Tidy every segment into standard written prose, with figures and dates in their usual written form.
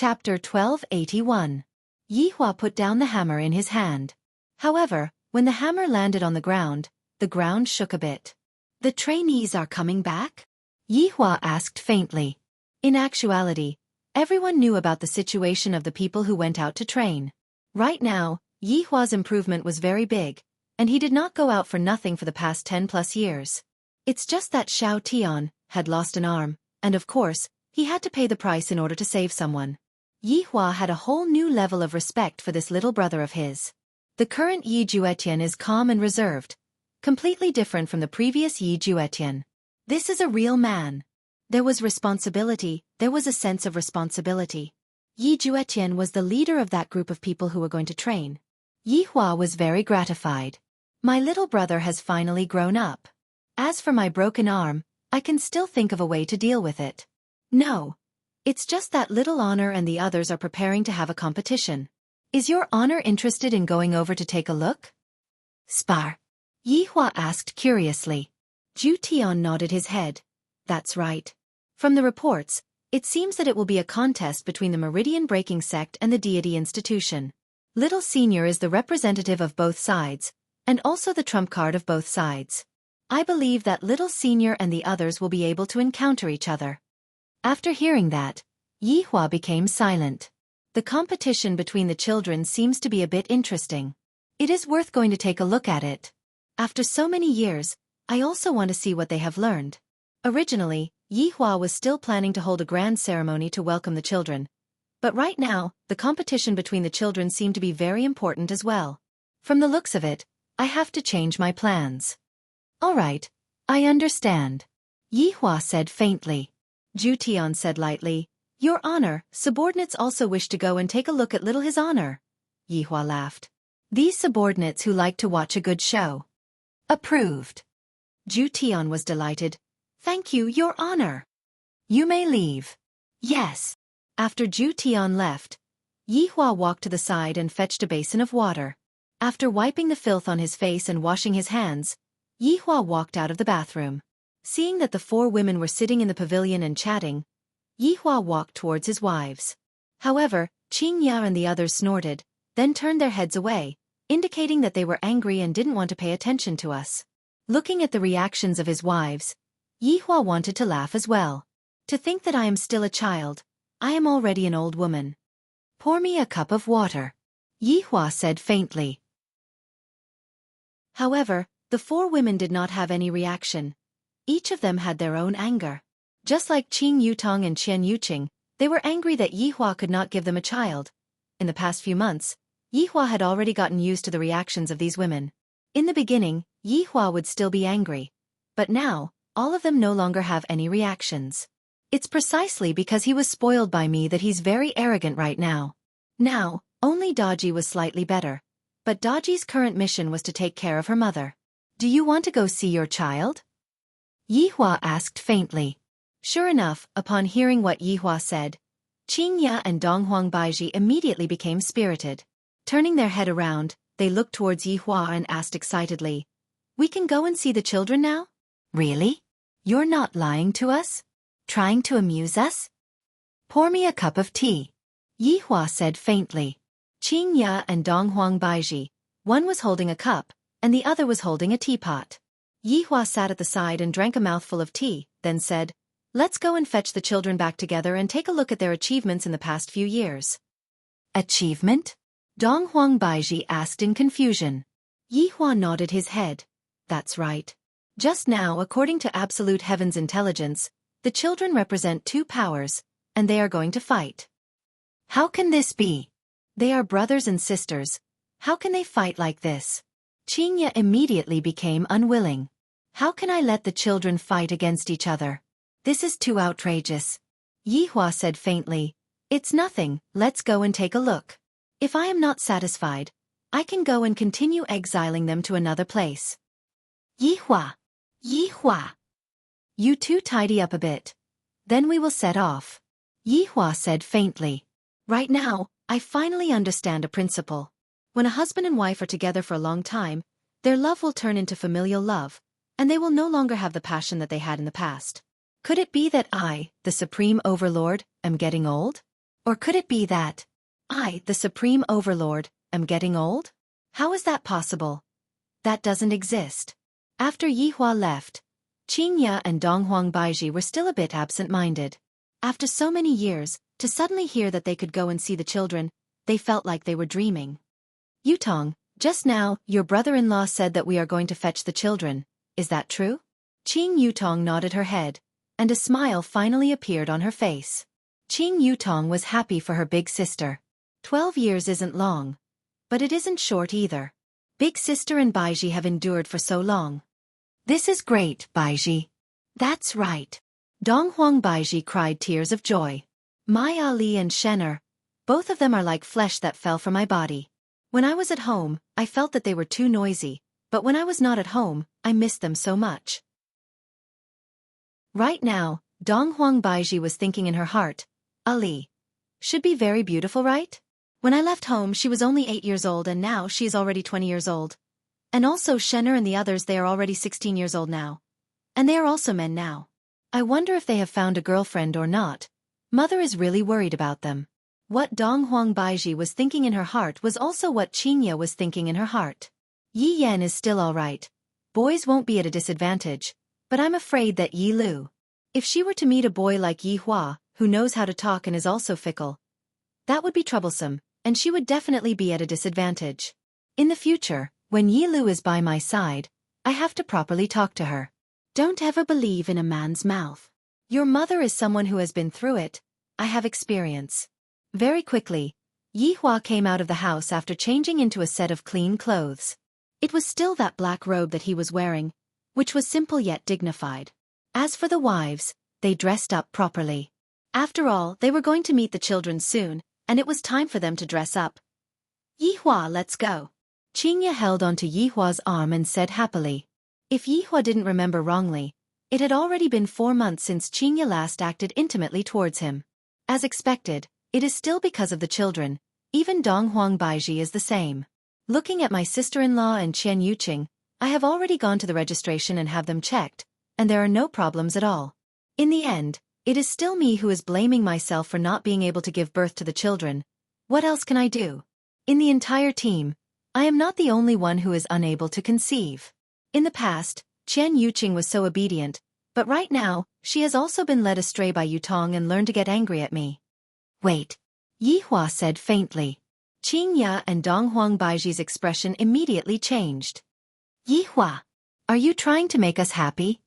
Chapter 1281. Yihua put down the hammer in his hand. However, when the hammer landed on the ground shook a bit. "The trainees are coming back?" Yihua asked faintly. In actuality, everyone knew about the situation of the people who went out to train. Right now, Yihua's improvement was very big, and he did not go out for nothing for the past 10+ years. It's just that Xiao Tian had lost an arm, and of course, he had to pay the price in order to save someone. Yihua had a whole new level of respect for this little brother of his. The current Yi Juetian is calm and reserved, completely different from the previous Yi Juetian. This is a real man. There was responsibility, there was a sense of responsibility. Yi Juetian was the leader of that group of people who were going to train. Yihua was very gratified. My little brother has finally grown up. As for my broken arm, I can still think of a way to deal with it. No. It's just that little Honor and the others are preparing to have a competition. Is your Honor interested in going over to take a look? Spar? Yihua asked curiously. Zhu Tian nodded his head. That's right. From the reports, it seems that it will be a contest between the Meridian Breaking Sect and the Deity Institution. Little Senior is the representative of both sides, and also the trump card of both sides. I believe that Little Senior and the others will be able to encounter each other. After hearing that, Yihua became silent. The competition between the children seems to be a bit interesting. It is worth going to take a look at it. After so many years, I also want to see what they have learned. Originally, Yihua was still planning to hold a grand ceremony to welcome the children. But right now, the competition between the children seemed to be very important as well. From the looks of it, I have to change my plans. All right, I understand. Yihua said faintly. Zhu Tian said lightly, Your Honor, subordinates also wish to go and take a look at little His Honor. Yihua laughed. These subordinates who like to watch a good show. Approved. Zhu Tian was delighted. Thank you, Your Honor. You may leave. Yes. After Zhu Tian left, Yihua walked to the side and fetched a basin of water. After wiping the filth on his face and washing his hands, Yihua walked out of the bathroom. Seeing that the 4 women were sitting in the pavilion and chatting, Yihua walked towards his wives. However, Qingya and the others snorted, then turned their heads away, indicating that they were angry and didn't want to pay attention to us. Looking at the reactions of his wives, Yihua wanted to laugh as well. To think that I am still a child, I am already an old woman. Pour me a cup of water. Yihua said faintly. However, the 4 women did not have any reaction. Each of them had their own anger. Just like Qing Yutong and Qian Yuqing, they were angry that Yihua could not give them a child. In the past few months, Yihua had already gotten used to the reactions of these women. In the beginning, Yihua would still be angry. But now, all of them no longer have any reactions. It's precisely because he was spoiled by me that he's very arrogant right now. Now, only Daji was slightly better. But Daji's current mission was to take care of her mother. Do you want to go see your child? Yihua asked faintly. Sure enough, upon hearing what Yihua said, Qingya and Donghuang Baiji immediately became spirited. Turning their head around, they looked towards Yihua and asked excitedly, We can go and see the children now? Really? You're not lying to us? Trying to amuse us? Pour me a cup of tea. Yihua said faintly. Qingya and Donghuang Baiji, one was holding a cup, and the other was holding a teapot. Yihua sat at the side and drank a mouthful of tea, then said, Let's go and fetch the children back together and take a look at their achievements in the past few years. Achievement? Donghuang Baiji asked in confusion. Yihua nodded his head. That's right. Just now, according to Absolute Heaven's intelligence, the children represent 2 powers, and they are going to fight. How can this be? They are brothers and sisters. How can they fight like this? Qingya immediately became unwilling. How can I let the children fight against each other? This is too outrageous. Yihua said faintly, It's nothing, let's go and take a look. If I am not satisfied, I can go and continue exiling them to another place. Yihua! Yihua! You 2 tidy up a bit. Then we will set off. Yihua said faintly. Right now, I finally understand a principle. When a husband and wife are together for a long time, their love will turn into familial love, and they will no longer have the passion that they had in the past. Could it be that I, the Supreme Overlord, am getting old? Or could it be that I, the Supreme Overlord, am getting old? How is that possible? That doesn't exist. After Yihua left, Qingya and Donghuang Baiji were still a bit absent-minded. After so many years, to suddenly hear that they could go and see the children, they felt like they were dreaming. Yutong, just now, your brother-in-law said that we are going to fetch the children. Is that true? Qing Yutong nodded her head, and a smile finally appeared on her face. Qing Yutong was happy for her big sister. 12 years isn't long. But it isn't short either. Big sister and Baiji have endured for so long. This is great, Baiji. That's right. Donghuang Baiji cried tears of joy. My Ali and Shener, both of them are like flesh that fell from my body. When I was at home, I felt that they were too noisy, but when I was not at home, I missed them so much. Right now, Donghuang Baiji was thinking in her heart, Ali should be very beautiful, right? When I left home she was only 8 years old and now she is already 20 years old. And also Shener and the others, they are already 16 years old now. And they are also men now. I wonder if they have found a girlfriend or not. Mother is really worried about them. What Donghuang Baiji was thinking in her heart was also what Qingya was thinking in her heart. Yi Yan is still alright. Boys won't be at a disadvantage. But I'm afraid that Yi Lu. If she were to meet a boy like Yi Hua, who knows how to talk and is also fickle, that would be troublesome, and she would definitely be at a disadvantage. In the future, when Yi Lu is by my side, I have to properly talk to her. Don't ever believe in a man's mouth. Your mother is someone who has been through it. I have experience. Very quickly, Yi Hua came out of the house after changing into a set of clean clothes. It was still that black robe that he was wearing, which was simple yet dignified. As for the wives, they dressed up properly. After all, they were going to meet the children soon, and it was time for them to dress up. Yi Hua, let's go. Qingya held onto Yi Hua's arm and said happily. If Yi Hua didn't remember wrongly, it had already been 4 months since Qingya last acted intimately towards him. As expected, it is still because of the children. Even Donghuang Baiji is the same. Looking at my sister-in-law and Qian Yuqing, I have already gone to the registration and have them checked, and there are no problems at all. In the end, it is still me who is blaming myself for not being able to give birth to the children. What else can I do? In the entire team, I am not the only one who is unable to conceive. In the past, Qian Yuqing was so obedient, but right now, she has also been led astray by Yutong and learned to get angry at me. Wait. Yi Hua said faintly. Qingya and Donghuang Baiji's expression immediately changed. Yi Hua, are you trying to make us happy?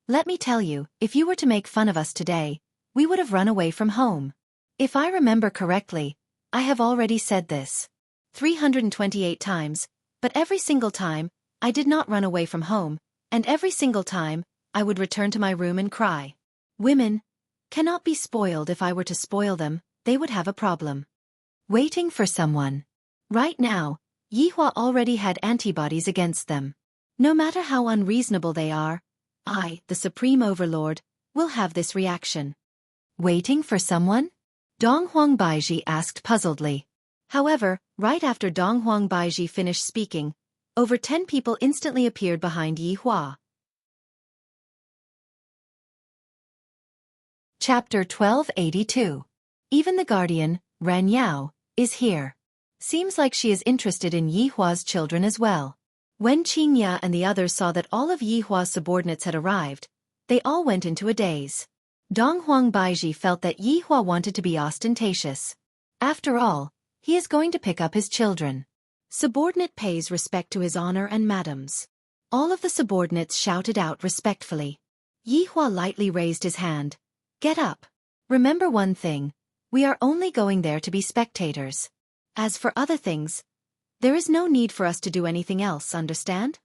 Let me tell you, if you were to make fun of us today, we would have run away from home. If I remember correctly, I have already said this 328 times, but every single time, I did not run away from home, and every single time, I would return to my room and cry. Women cannot be spoiled. If I were to spoil them, they would have a problem. Waiting for someone. Right now, Yi Hua already had antibodies against them. No matter how unreasonable they are, I, the Supreme Overlord, will have this reaction. Waiting for someone? Donghuang Baiji asked puzzledly. However, right after Donghuang Baiji finished speaking, over 10 people instantly appeared behind Yi Hua. Chapter 1282. Even the guardian, Ran Yao, is here. Seems like she is interested in Yi Hua's children as well. When Qingya and the others saw that all of Yi Hua's subordinates had arrived, they all went into a daze. Donghuang Baiji felt that Yi Hua wanted to be ostentatious. After all, he is going to pick up his children. Subordinate pays respect to his honor and madams. All of the subordinates shouted out respectfully. Yi Hua lightly raised his hand. Get up. Remember one thing, we are only going there to be spectators. As for other things, there is no need for us to do anything else, understand?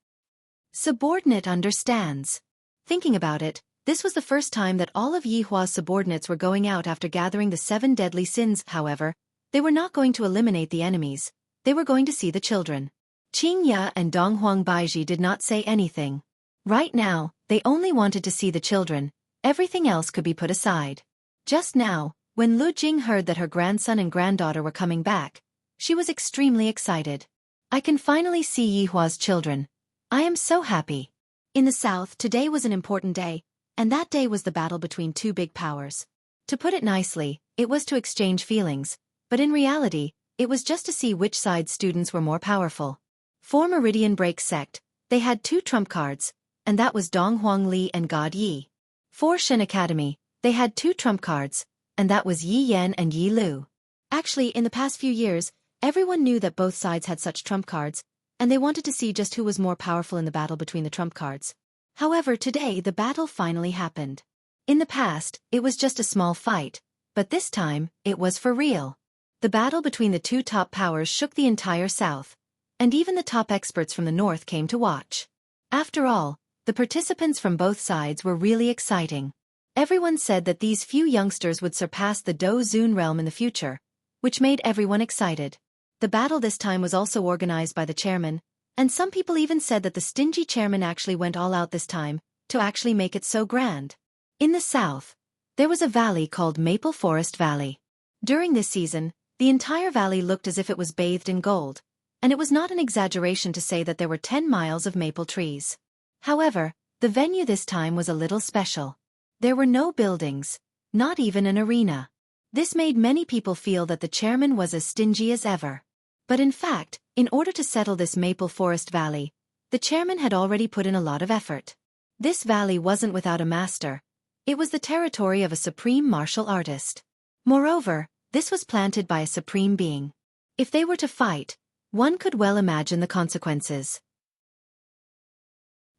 Subordinate understands. Thinking about it, this was the first time that all of Yi Hua's subordinates were going out after gathering the 7 deadly sins. However, they were not going to eliminate the enemies, they were going to see the children. Qingya and Donghuang Baiji did not say anything. Right now, they only wanted to see the children, everything else could be put aside. Just now, when Lu Jing heard that her grandson and granddaughter were coming back, she was extremely excited. I can finally see Yi Hua's children. I am so happy. In the south, today was an important day, and that day was the battle between 2 big powers. To put it nicely, it was to exchange feelings, but in reality, it was just to see which side students were more powerful. For Meridian Break Sect, they had 2 trump cards, and that was Dong Huang Li and God Yi. For Shen Academy, they had 2 trump cards, and that was Yi Yan and Yi Lu. Actually, in the past few years, everyone knew that both sides had such trump cards, and they wanted to see just who was more powerful in the battle between the trump cards. However, today the battle finally happened. In the past, it was just a small fight, but this time, it was for real. The battle between the 2 top powers shook the entire South, and even the top experts from the North came to watch. After all, the participants from both sides were really exciting. Everyone said that these few youngsters would surpass the Do Zun realm in the future, which made everyone excited. The battle this time was also organized by the chairman, and some people even said that the stingy chairman actually went all out this time, to actually make it so grand. In the South, there was a valley called Maple Forest Valley. During this season, the entire valley looked as if it was bathed in gold, and it was not an exaggeration to say that there were 10 miles of maple trees. However, the venue this time was a little special. There were no buildings, not even an arena. This made many people feel that the chairman was as stingy as ever. But in fact, in order to settle this Maple Forest Valley, the chairman had already put in a lot of effort. This valley wasn't without a master. It was the territory of a supreme martial artist. Moreover, this was planted by a supreme being. If they were to fight, one could well imagine the consequences.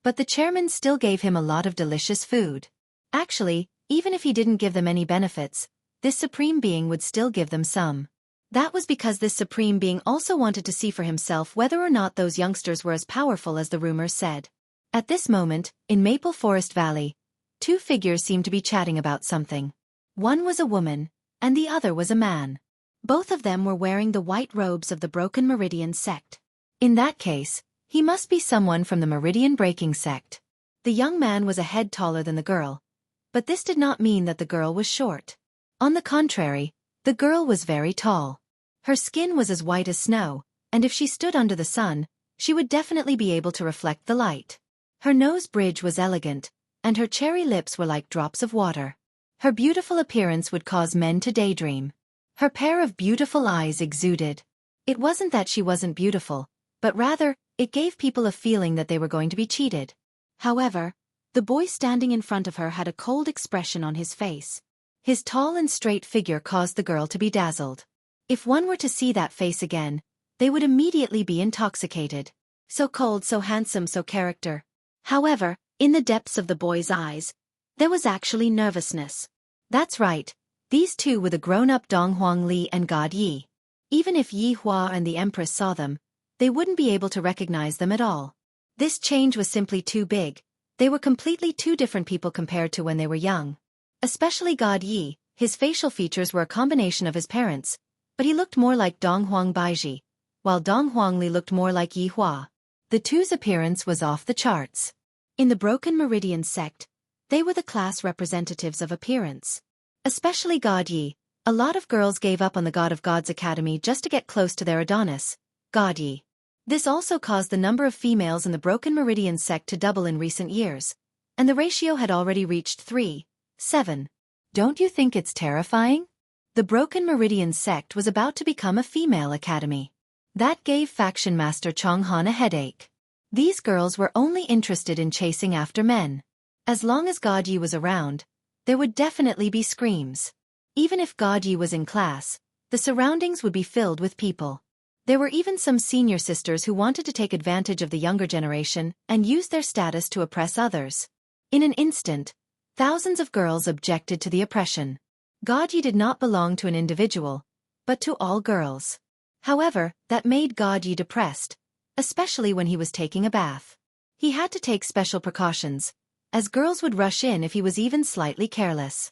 But the chairman still gave him a lot of delicious food. Actually, even if he didn't give them any benefits, this supreme being would still give them some. That was because this supreme being also wanted to see for himself whether or not those youngsters were as powerful as the rumors said. At this moment, in Maple Forest Valley, 2 figures seemed to be chatting about something. One was a woman, and the other was a man. Both of them were wearing the white robes of the Broken Meridian sect. In that case, he must be someone from the Meridian Breaking sect. The young man was a head taller than the girl, but this did not mean that the girl was short. On the contrary, the girl was very tall. Her skin was as white as snow, and if she stood under the sun, she would definitely be able to reflect the light. Her nose bridge was elegant, and her cherry lips were like drops of water. Her beautiful appearance would cause men to daydream. Her pair of beautiful eyes exuded. It wasn't that she wasn't beautiful, but rather, it gave people a feeling that they were going to be cheated. However, the boy standing in front of her had a cold expression on his face. His tall and straight figure caused the girl to be dazzled. If one were to see that face again, they would immediately be intoxicated. So cold, so handsome, so character. However, in the depths of the boy's eyes, there was actually nervousness. That's right, these 2 were the grown-up Dong Huang Li and God Yi. Even if Yi Hua and the Empress saw them, they wouldn't be able to recognize them at all. This change was simply too big. They were completely 2 different people compared to when they were young. Especially God Yi, his facial features were a combination of his parents, but he looked more like Dong Huang Baiji, while Dong Huang Li looked more like Yi Hua. The 2's appearance was off the charts. In the Broken Meridian sect, they were the class representatives of appearance. Especially God Yi, a lot of girls gave up on the God of Gods Academy just to get close to their Adonis, God Yi. This also caused the number of females in the Broken Meridian sect to double in recent years, and the ratio had already reached 3:7. Don't you think it's terrifying? The Broken Meridian sect was about to become a female academy. That gave Faction Master Chong Han a headache. These girls were only interested in chasing after men. As long as God Yi was around, there would definitely be screams. Even if God Yi was in class, the surroundings would be filled with people. There were even some senior sisters who wanted to take advantage of the younger generation and use their status to oppress others. In an instant, thousands of girls objected to the oppression. God Yi did not belong to an individual, but to all girls. However, that made God Yi depressed, especially when he was taking a bath. He had to take special precautions, as girls would rush in if he was even slightly careless.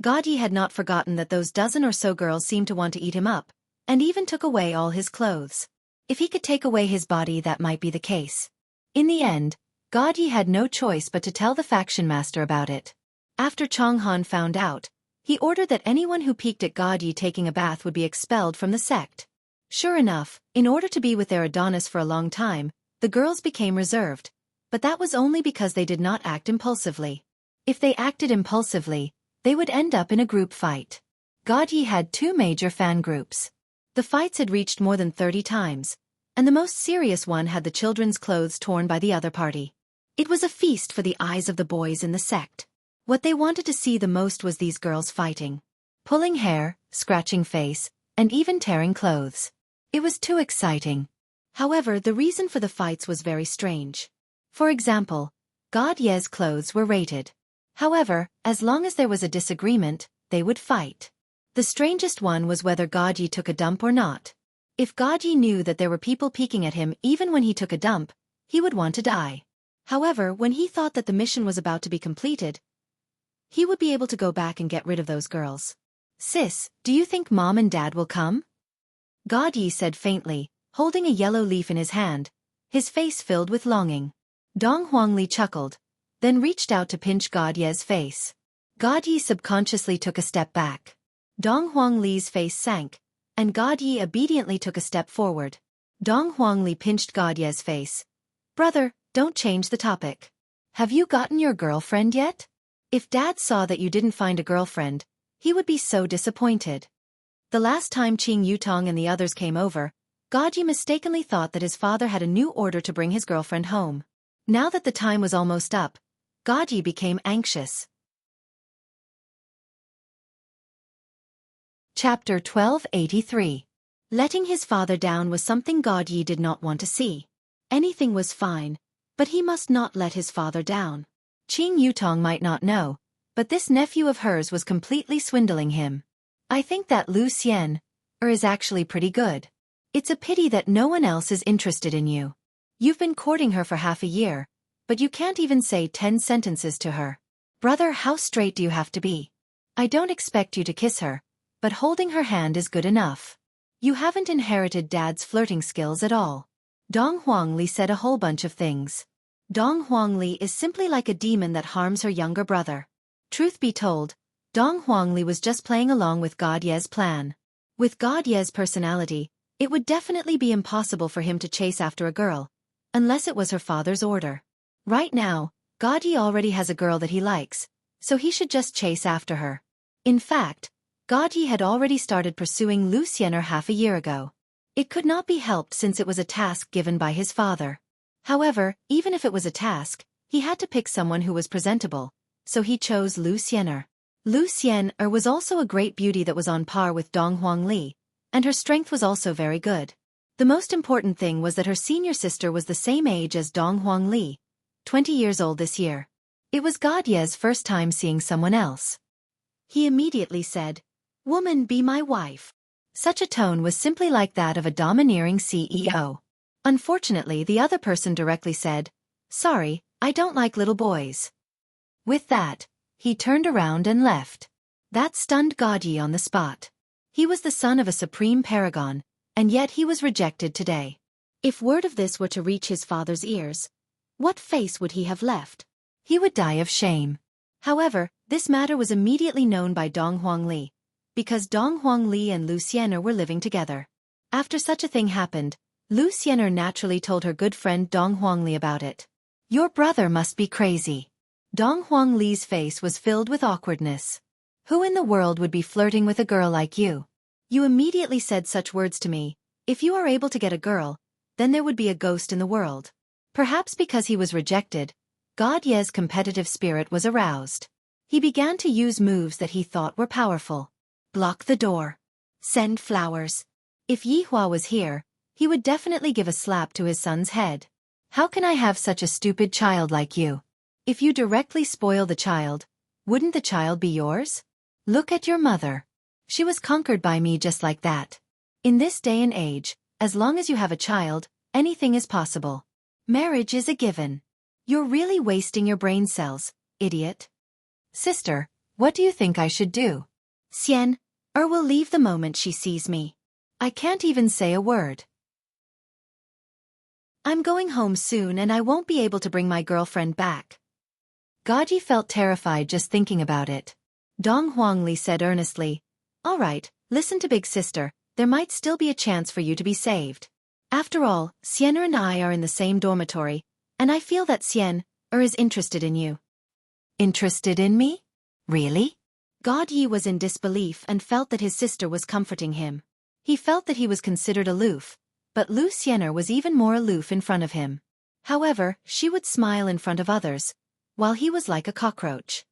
God Yi had not forgotten that those dozen or so girls seemed to want to eat him up, and even took away all his clothes. If he could take away his body, that might be the case. In the end, God Yi had no choice but to tell the faction master about it. After Chong Han found out, he ordered that anyone who peeked at God Yi taking a bath would be expelled from the sect. Sure enough, in order to be with their Adonis for a long time, the girls became reserved, but that was only because they did not act impulsively. If they acted impulsively, they would end up in a group fight. God Yi had two major fan groups. The fights had reached more than 30 times, and the most serious one had the children's clothes torn by the other party. It was a feast for the eyes of the boys in the sect. What they wanted to see the most was these girls fighting. Pulling hair, scratching face, and even tearing clothes. It was too exciting. However, the reason for the fights was very strange. For example, God Ye's clothes were rated. However, as long as there was a disagreement, they would fight. The strangest one was whether God Ye took a dump or not. If God Ye knew that there were people peeking at him even when he took a dump, he would want to die. However, when he thought that the mission was about to be completed, he would be able to go back and get rid of those girls. Sis, do you think Mom and Dad will come? God Yi said faintly, holding a yellow leaf in his hand, his face filled with longing. Dong Huangli chuckled, then reached out to pinch God Ye's face. God Yi subconsciously took a step back. Dong Huangli's face sank, and God Yi obediently took a step forward. Dong Huangli pinched God Ye's face. Brother, don't change the topic. Have you gotten your girlfriend yet? If Dad saw that you didn't find a girlfriend, he would be so disappointed. The last time Qing Yutong and the others came over, God Yi mistakenly thought that his father had a new order to bring his girlfriend home. Now that the time was almost up, God Yi became anxious. Chapter 1283. Letting his father down was something God Yi did not want to see. Anything was fine, but he must not let his father down. Qing Yutong might not know, but this nephew of hers was completely swindling him. I think that Lu Xian is actually pretty good. It's a pity that no one else is interested in you. You've been courting her for half a year, but you can't even say 10 sentences to her. Brother, how straight do you have to be? I don't expect you to kiss her, but holding her hand is good enough. You haven't inherited Dad's flirting skills at all. Dong Huangli said a whole bunch of things. Dong Huangli is simply like a demon that harms her younger brother. Truth be told, Dong Huangli was just playing along with God Ye's plan. With God Ye's personality, it would definitely be impossible for him to chase after a girl, unless it was her father's order. Right now, God Ye already has a girl that he likes, so he should just chase after her. In fact, God Ye had already started pursuing Lu Xianer half a year ago. It could not be helped since it was a task given by his father. However, even if it was a task, he had to pick someone who was presentable, so he chose Lu Xianer. Lu Xianer was also a great beauty that was on par with Dong Huangli, and her strength was also very good. The most important thing was that her senior sister was the same age as Dong Huangli, 20 years old this year. It was God Ye's first time seeing someone else. He immediately said, "Woman, be my wife." Such a tone was simply like that of a domineering CEO. Unfortunately, the other person directly said, "Sorry, I don't like little boys." With that, he turned around and left. That stunned God Ye on the spot. He was the son of a supreme paragon, and yet he was rejected today. If word of this were to reach his father's ears, what face would he have left? He would die of shame. However, this matter was immediately known by Dong Huangli, because Dong Huangli and Lu Xianer were living together. After such a thing happened, Lu Xianer naturally told her good friend Dong Huangli about it. Your brother must be crazy. Dong Huangli's face was filled with awkwardness. Who in the world would be flirting with a girl like you? You immediately said such words to me. If you are able to get a girl, then there would be a ghost in the world. Perhaps because he was rejected, God Ye's competitive spirit was aroused. He began to use moves that he thought were powerful. Block the door. Send flowers. If Yi Hua was here, he would definitely give a slap to his son's head. How can I have such a stupid child like you? If you directly spoil the child, wouldn't the child be yours? Look at your mother. She was conquered by me just like that. In this day and age, as long as you have a child, anything is possible. Marriage is a given. You're really wasting your brain cells, idiot. Sister, what do you think I should do? Xian, will leave the moment she sees me. I can't even say a word. I'm going home soon and I won't be able to bring my girlfriend back. God Ye felt terrified just thinking about it. Dong Huangli said earnestly, "All right, listen to big sister, there might still be a chance for you to be saved. After all, Xianer and I are in the same dormitory, and I feel that Xianer is interested in you." Interested in me? Really? God Yi was in disbelief and felt that his sister was comforting him. He felt that he was considered aloof, but Lu Xian'er was even more aloof in front of him. However, she would smile in front of others, while he was like a cockroach.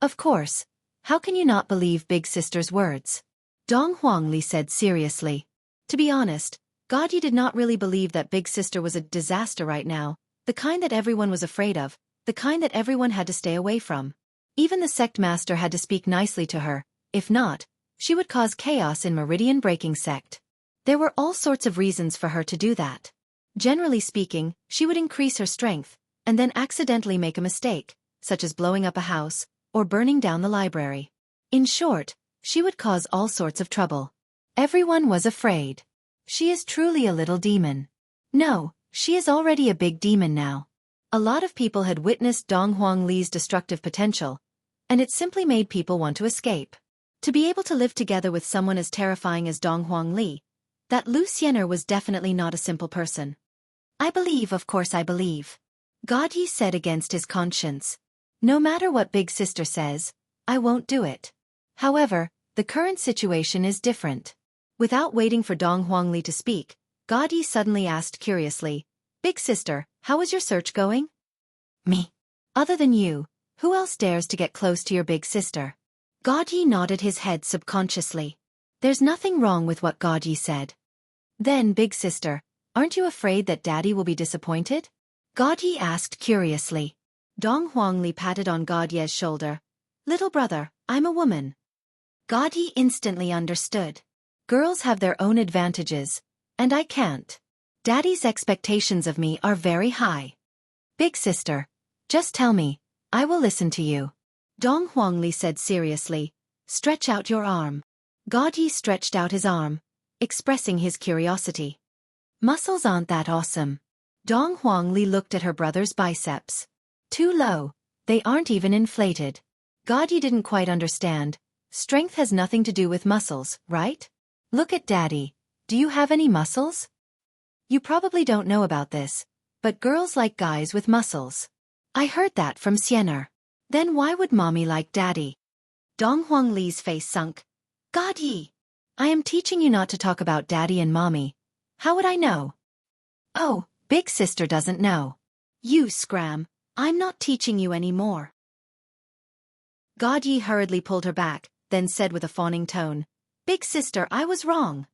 Of course, how can you not believe big sister's words? Dong Huangli said seriously. To be honest, God Yi did not really believe that big sister was a disaster right now, the kind that everyone was afraid of, the kind that everyone had to stay away from. Even the sect master had to speak nicely to her, if not, she would cause chaos in meridian-breaking sect. There were all sorts of reasons for her to do that. Generally speaking, she would increase her strength, and then accidentally make a mistake, such as blowing up a house, or burning down the library. In short, she would cause all sorts of trouble. Everyone was afraid. She is truly a little demon. No, she is already a big demon now. A lot of people had witnessed Dong Huangli's destructive potential, and it simply made people want to escape. To be able to live together with someone as terrifying as Dong Huangli, that Lu Xian'er was definitely not a simple person. I believe, of course I believe. God Yi said against his conscience. No matter what big sister says, I won't do it. However, the current situation is different. Without waiting for Dong Huangli to speak, God Yi suddenly asked curiously, Big sister, how is your search going? Me. Other than you, who else dares to get close to your big sister? God Yi nodded his head subconsciously. There's nothing wrong with what God Yi said. Then, big sister, aren't you afraid that daddy will be disappointed? God Yi asked curiously. Dong Huangli patted on God Ye's shoulder. Little brother, I'm a woman. God Yi instantly understood. Girls have their own advantages, and I can't. Daddy's expectations of me are very high. Big sister, just tell me, I will listen to you. Dong Huangli said seriously, stretch out your arm. God Yi stretched out his arm, expressing his curiosity. Muscles aren't that awesome. Dong Huangli looked at her brother's biceps. Too low, they aren't even inflated. God Yi didn't quite understand. Strength has nothing to do with muscles, right? Look at daddy. Do you have any muscles? You probably don't know about this, but girls like guys with muscles. I heard that from Xian'er. Then why would mommy like daddy? Dong Huangli's face sunk. God Yi, I am teaching you not to talk about daddy and mommy. How would I know? Oh, big sister doesn't know. You scram, I'm not teaching you anymore. God Yi hurriedly pulled her back, then said with a fawning tone, Big sister, I was wrong.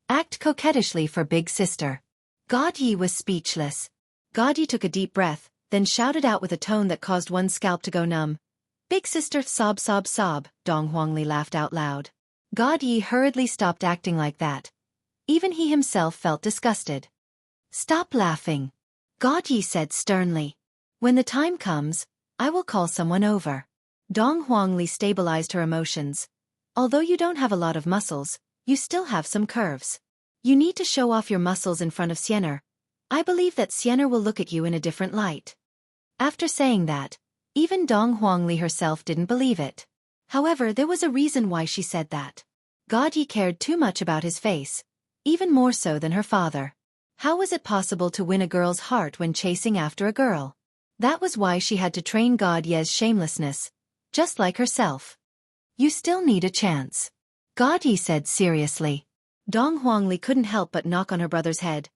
Act coquettishly for big sister. God Yi was speechless. God Yi took a deep breath, then shouted out with a tone that caused one's scalp to go numb. Big sister, sob sob sob, Dong Huangli laughed out loud. God Yi hurriedly stopped acting like that. Even he himself felt disgusted. Stop laughing. God Yi said sternly. When the time comes, I will call someone over. Dong Huangli stabilized her emotions. Although you don't have a lot of muscles, you still have some curves. You need to show off your muscles in front of Xian'er. I believe that Xian'er will look at you in a different light. After saying that, even Dong Huangli herself didn't believe it. However, there was a reason why she said that. God Yi cared too much about his face, even more so than her father. How was it possible to win a girl's heart when chasing after a girl? That was why she had to train God Ye's shamelessness, just like herself. You still need a chance. God Yi said seriously. Dong Huangli couldn't help but knock on her brother's head.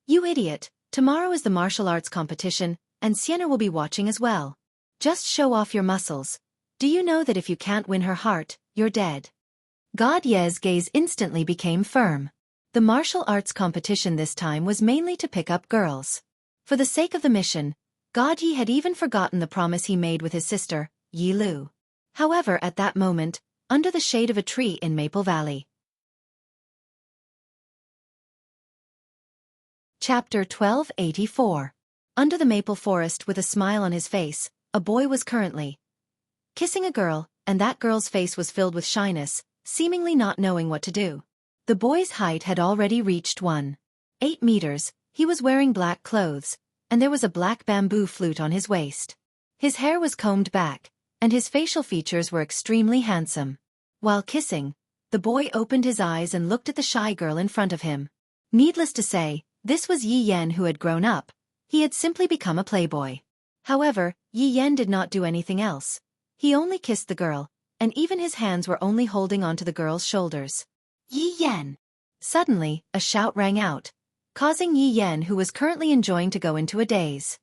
You idiot, tomorrow is the martial arts competition, and Xian'er will be watching as well. Just show off your muscles. Do you know that if you can't win her heart, you're dead? God Ye's gaze instantly became firm. The martial arts competition this time was mainly to pick up girls. For the sake of the mission, God Yi had even forgotten the promise he made with his sister, Yi Lu. However, at that moment, under the shade of a tree in Maple Valley. Chapter 1284. Under the maple forest with a smile on his face, a boy was currently kissing a girl, and that girl's face was filled with shyness, seemingly not knowing what to do. The boy's height had already reached 1.8 meters, he was wearing black clothes, and there was a black bamboo flute on his waist. His hair was combed back, and his facial features were extremely handsome. While kissing, the boy opened his eyes and looked at the shy girl in front of him. Needless to say, this was Yi Yan who had grown up. He had simply become a playboy. However, Yi Yan did not do anything else. He only kissed the girl, and even his hands were only holding onto the girl's shoulders. Yi Yan! Suddenly, a shout rang out, causing Yi Yan, who was currently enjoying, to go into a daze.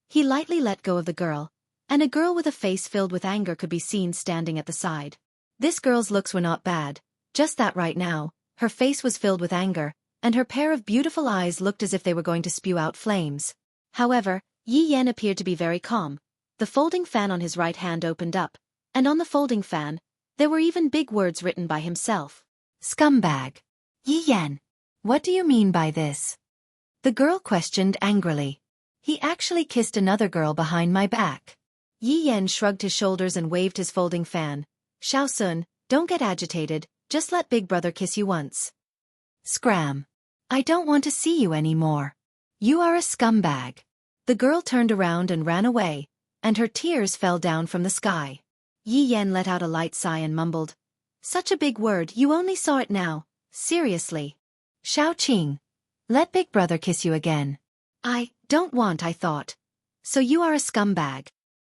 He lightly let go of the girl, and a girl with a face filled with anger could be seen standing at the side. This girl's looks were not bad, just that right now, her face was filled with anger, and her pair of beautiful eyes looked as if they were going to spew out flames. However, Yi Yan appeared to be very calm. The folding fan on his right hand opened up, and on the folding fan, there were even big words written by himself. Scumbag. Yi Yan, what do you mean by this? The girl questioned angrily. He actually kissed another girl behind my back. Yi Yan shrugged his shoulders and waved his folding fan. Xiaofan, don't get agitated, just let Big Brother kiss you once. Scram. I don't want to see you anymore. You are a scumbag. The girl turned around and ran away, and her tears fell down from the sky. Yi Yan let out a light sigh and mumbled, such a big word, you only saw it now, seriously. Xiao Qing. Let Big Brother kiss you again. I don't want, I thought. So you are a scumbag.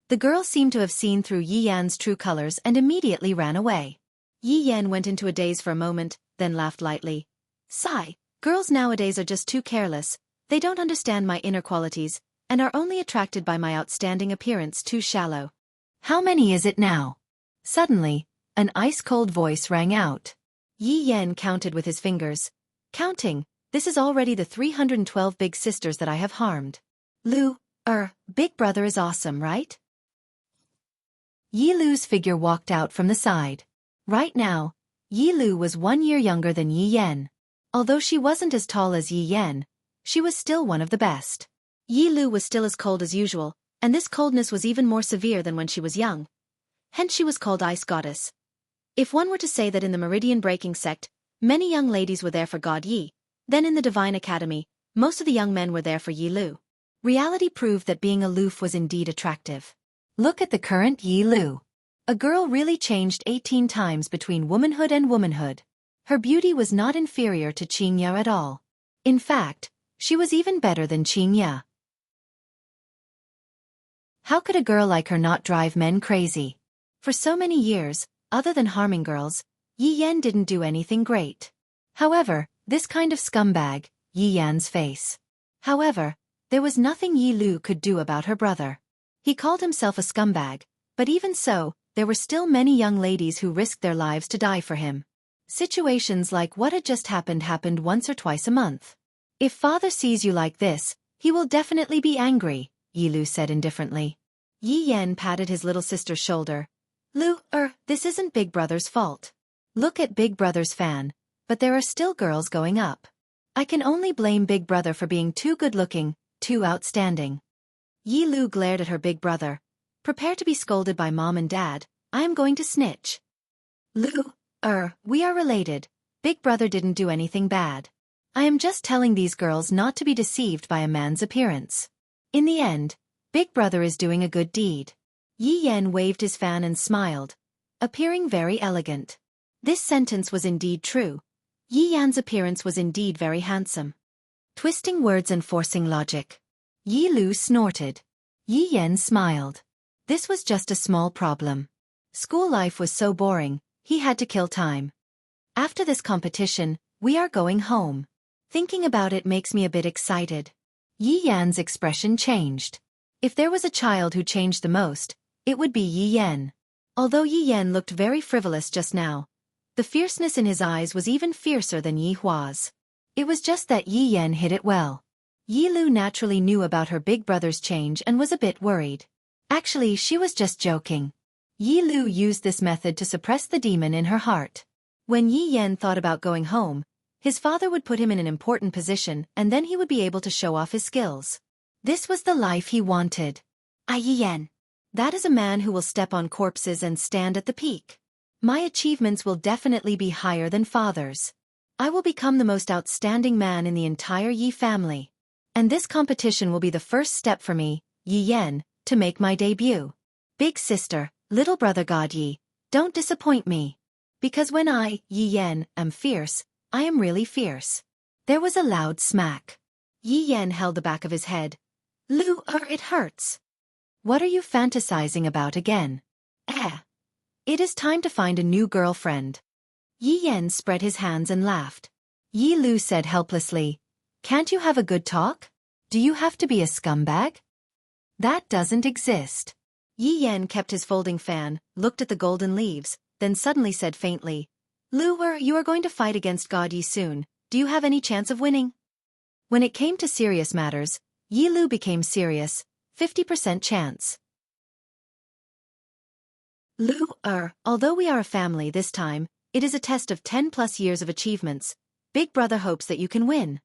The girl seemed to have seen through Yi Yan's true colors and immediately ran away. Yi Yan went into a daze for a moment, then laughed lightly. Sigh, girls nowadays are just too careless, they don't understand my inner qualities, and are only attracted by my outstanding appearance too shallow. How many is it now? Suddenly, an ice-cold voice rang out. Yi Yan counted with his fingers. Counting, this is already the 312 big sisters that I have harmed. Big Brother is awesome, right? Yi Lu's figure walked out from the side. Right now, Yi Lu was 1 year younger than Yi Yan. Although she wasn't as tall as Yi Yan, she was still one of the best. Yi Lu was still as cold as usual, and this coldness was even more severe than when she was young. Hence she was called Ice Goddess. If one were to say that in the Meridian Breaking sect, many young ladies were there for God Yi, then in the Divine Academy, most of the young men were there for Yi Lu. Reality proved that being aloof was indeed attractive. Look at the current Yi Lu. A girl really changed 18 times between womanhood and womanhood. Her beauty was not inferior to Qingya at all. In fact, she was even better than Qingya. How could a girl like her not drive men crazy? For so many years, other than harming girls, Yi Yan didn't do anything great. However, this kind of scumbag, Yi Yan's face. However, there was nothing Yi Lu could do about her brother. He called himself a scumbag, but even so, there were still many young ladies who risked their lives to die for him. Situations like what had just happened once or twice a month. If father sees you like this, he will definitely be angry, Yi Lu said indifferently. Yi Yan patted his little sister's shoulder. This isn't Big Brother's fault. Look at Big Brother's fan, but there are still girls going up. I can only blame Big Brother for being too good-looking, too outstanding. Yi Lu glared at her big brother. Prepare to be scolded by mom and dad, I am going to snitch. We are related. Big Brother didn't do anything bad. I am just telling these girls not to be deceived by a man's appearance. In the end, Big Brother is doing a good deed. Yi Yan waved his fan and smiled, appearing very elegant. This sentence was indeed true. Yi Yan's appearance was indeed very handsome. Twisting words and forcing logic. Yi Lu snorted. Yi Yan smiled. This was just a small problem. School life was so boring, he had to kill time. After this competition, we are going home. Thinking about it makes me a bit excited. Yi Yan's expression changed. If there was a child who changed the most, it would be Yi Yan. Although Yi Yan looked very frivolous just now, the fierceness in his eyes was even fiercer than Yi Hua's. It was just that Yi Yan hid it well. Yi Lu naturally knew about her big brother's change and was a bit worried. Actually, she was just joking. Yi Lu used this method to suppress the demon in her heart. When Yi Yan thought about going home, his father would put him in an important position and then he would be able to show off his skills. This was the life he wanted. Yi Yan. That is a man who will step on corpses and stand at the peak. My achievements will definitely be higher than father's. I will become the most outstanding man in the entire Yi family. And this competition will be the first step for me, Yi Yan, to make my debut. Big sister, little brother God Yi, don't disappoint me. Because when I, Yi Yan, am fierce, I am really fierce. There was a loud smack. Yi Yan held the back of his head. It hurts. What are you fantasizing about again? It is time to find a new girlfriend. Yi Yan spread his hands and laughed. Yi Lu said helplessly, "Can't you have a good talk? Do you have to be a scumbag? That doesn't exist." Yi Yan kept his folding fan, looked at the golden leaves, then suddenly said faintly, "Lu, you are going to fight against God Yi soon. Do you have any chance of winning?" When it came to serious matters, Yi Lu became serious, 50% chance. Lu, although we are a family this time, it is a test of 10+ years of achievements. Big brother hopes that you can win.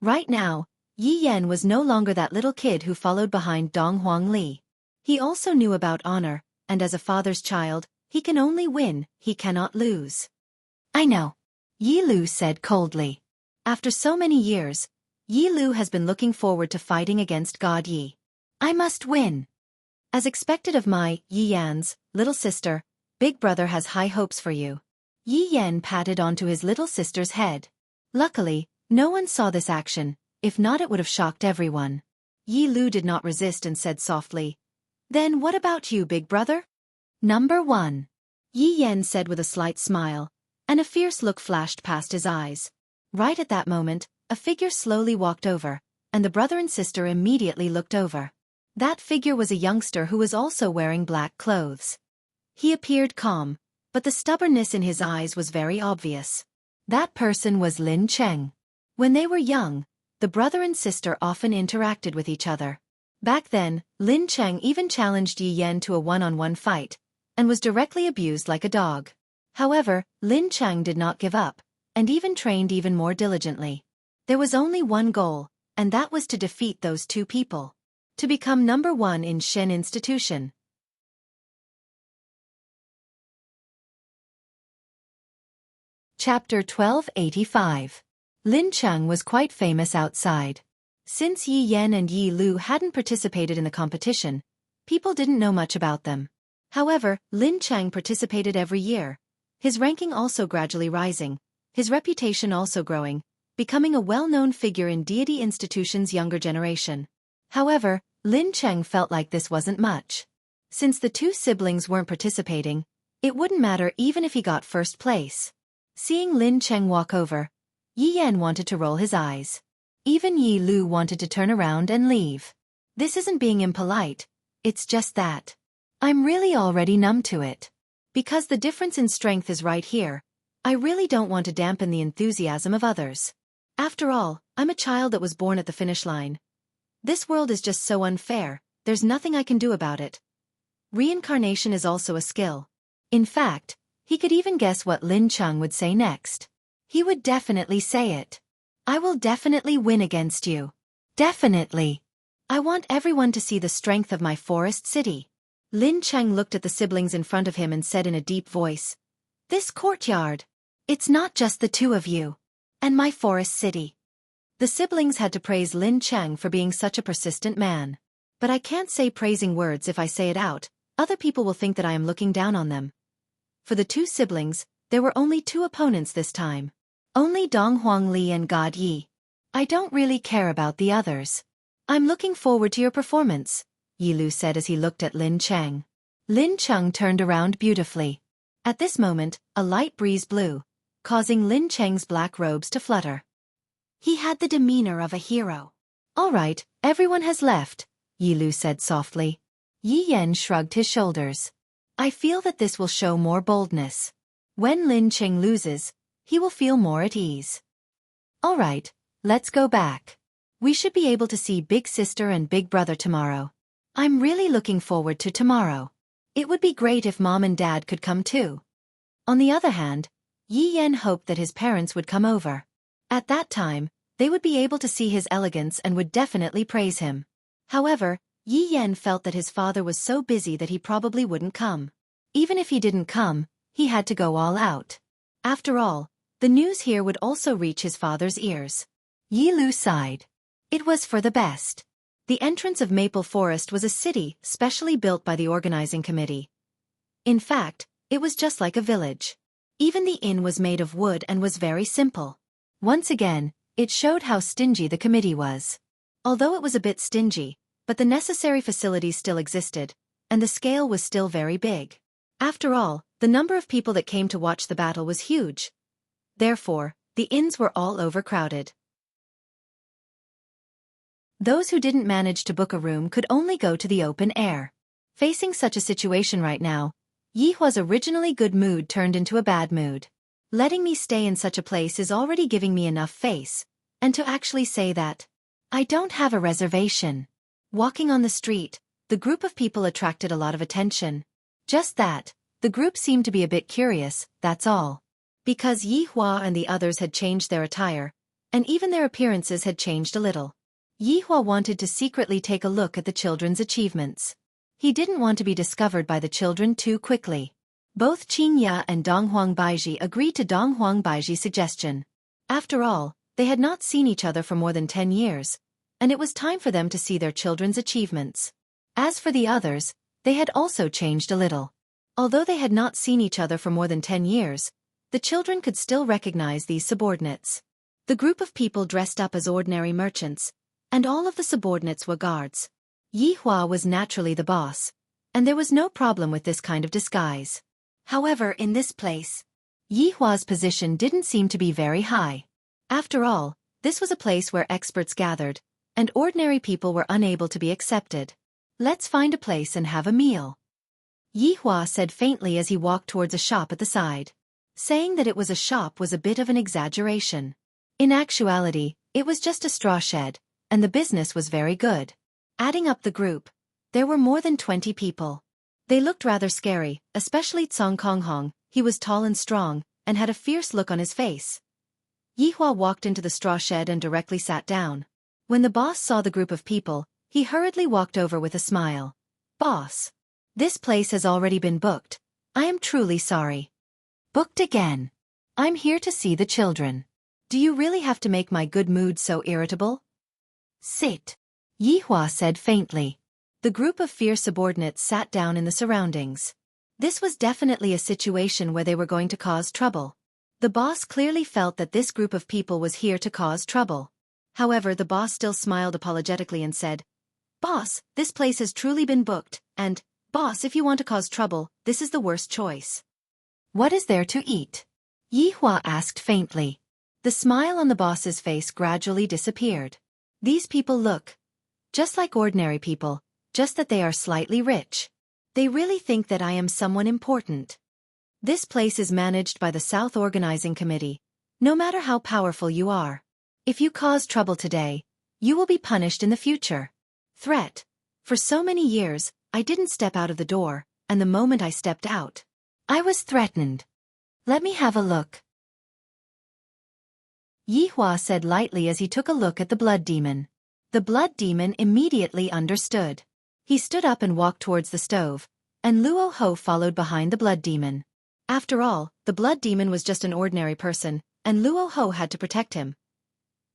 Right now, Yi Yan was no longer that little kid who followed behind Dong Huang Li. He also knew about honor, and as a father's child, he can only win, he cannot lose. "I know," Yi Lu said coldly. After so many years, Yi Lu has been looking forward to fighting against God Yi. "I must win." As expected of my, Yi Yan's, little sister, big brother has high hopes for you. Yi Yan patted onto his little sister's head. Luckily, no one saw this action, if not it would have shocked everyone. Yi Lu did not resist and said softly, "Then what about you, big brother?" "Number 1. Yi Yan said with a slight smile, and a fierce look flashed past his eyes. Right at that moment, a figure slowly walked over, and the brother and sister immediately looked over. That figure was a youngster who was also wearing black clothes. He appeared calm, but the stubbornness in his eyes was very obvious. That person was Lin Cheng. When they were young, the brother and sister often interacted with each other. Back then, Lin Cheng even challenged Yi Yan to a one-on-one fight, and was directly abused like a dog. However, Lin Cheng did not give up, and even trained even more diligently. There was only one goal, and that was to defeat those two people. To become number 1 in Shen Institution. Chapter 1285. Lin Cheng was quite famous outside. Since Yi Yan and Yi Lu hadn't participated in the competition, people didn't know much about them. However, Lin Cheng participated every year, his ranking also gradually rising, his reputation also growing, becoming a well-known figure in deity institution's younger generation. However, Lin Cheng felt like this wasn't much. Since the two siblings weren't participating, it wouldn't matter even if he got first place. Seeing Lin Cheng walk over, Yi Yan wanted to roll his eyes. Even Yi Lu wanted to turn around and leave. This isn't being impolite, it's just that I'm really already numb to it. Because the difference in strength is right here, I really don't want to dampen the enthusiasm of others. After all, I'm a child that was born at the finish line. This world is just so unfair, there's nothing I can do about it. Reincarnation is also a skill. In fact, he could even guess what Lin Cheng would say next. He would definitely say it. "I will definitely win against you. Definitely. I want everyone to see the strength of my forest city." Lin Cheng looked at the siblings in front of him and said in a deep voice, "This courtyard. It's not just the two of you. And my forest city." The siblings had to praise Lin Cheng for being such a persistent man. But I can't say praising words if I say it out, other people will think that I am looking down on them. For the two siblings, there were only two opponents this time. Only Dong Huang Li and God Yi. I don't really care about the others. "I'm looking forward to your performance," Yi Lu said as he looked at Lin Cheng. Lin Cheng turned around beautifully. At this moment, a light breeze blew, causing Lin Cheng's black robes to flutter. He had the demeanor of a hero. "All right, everyone has left," Yi Lu said softly. Yi Yan shrugged his shoulders. "I feel that this will show more boldness. When Lin Cheng loses, he will feel more at ease. All right, let's go back. We should be able to see Big Sister and Big Brother tomorrow. I'm really looking forward to tomorrow. It would be great if Mom and Dad could come too." On the other hand, Yi Yan hoped that his parents would come over. At that time, they would be able to see his elegance and would definitely praise him. However, Yi Yan felt that his father was so busy that he probably wouldn't come. Even if he didn't come, he had to go all out. After all, the news here would also reach his father's ears. Yi Lu sighed. It was for the best. The entrance of Maple Forest was a city specially built by the organizing committee. In fact, it was just like a village. Even the inn was made of wood and was very simple. Once again, it showed how stingy the committee was. Although it was a bit stingy, but the necessary facilities still existed, and the scale was still very big. After all, the number of people that came to watch the battle was huge. Therefore, the inns were all overcrowded. Those who didn't manage to book a room could only go to the open air. Facing such a situation right now, Yihua's originally good mood turned into a bad mood. Letting me stay in such a place is already giving me enough face, and to actually say that I don't have a reservation. Walking on the street, the group of people attracted a lot of attention. Just that, the group seemed to be a bit curious, that's all. Because Yihua and the others had changed their attire, and even their appearances had changed a little. Yihua wanted to secretly take a look at the children's achievements. He didn't want to be discovered by the children too quickly. Both Qingya and Donghuang Baiji agreed to Donghuang Baiji's suggestion. After all, they had not seen each other for more than 10 years, and it was time for them to see their children's achievements. As for the others, they had also changed a little. Although they had not seen each other for more than 10 years, the children could still recognize these subordinates. The group of people dressed up as ordinary merchants, and all of the subordinates were guards. Yihua was naturally the boss, and there was no problem with this kind of disguise. However, in this place, Yihua's position didn't seem to be very high. After all, this was a place where experts gathered, and ordinary people were unable to be accepted. Let's find a place and have a meal. Yihua said faintly as he walked towards a shop at the side. Saying that it was a shop was a bit of an exaggeration. In actuality, it was just a straw shed, and the business was very good. Adding up the group, there were more than 20 people. They looked rather scary, especially Tsong Konghong. He was tall and strong, and had a fierce look on his face. Yihua walked into the straw shed and directly sat down. When the boss saw the group of people, he hurriedly walked over with a smile. "Boss, this place has already been booked. I am truly sorry." "Booked again? I'm here to see the children. Do you really have to make my good mood so irritable?" "Sit," Yihua said faintly. The group of fierce subordinates sat down in the surroundings. This was definitely a situation where they were going to cause trouble. The boss clearly felt that this group of people was here to cause trouble. However, the boss still smiled apologetically and said, "Boss, this place has truly been booked, and, boss, if you want to cause trouble, this is the worst choice." "What is there to eat?" Yihua asked faintly. The smile on the boss's face gradually disappeared. These people look just like ordinary people, just that they are slightly rich. They really think that I am someone important. This place is managed by the South Organizing Committee. No matter how powerful you are, if you cause trouble today, you will be punished in the future. Threat. For so many years, I didn't step out of the door, and the moment I stepped out, I was threatened. Let me have a look. Yihua said lightly as he took a look at the blood demon. The blood demon immediately understood. He stood up and walked towards the stove, and Luo Ho followed behind the blood demon. After all, the blood demon was just an ordinary person, and Luo Ho had to protect him.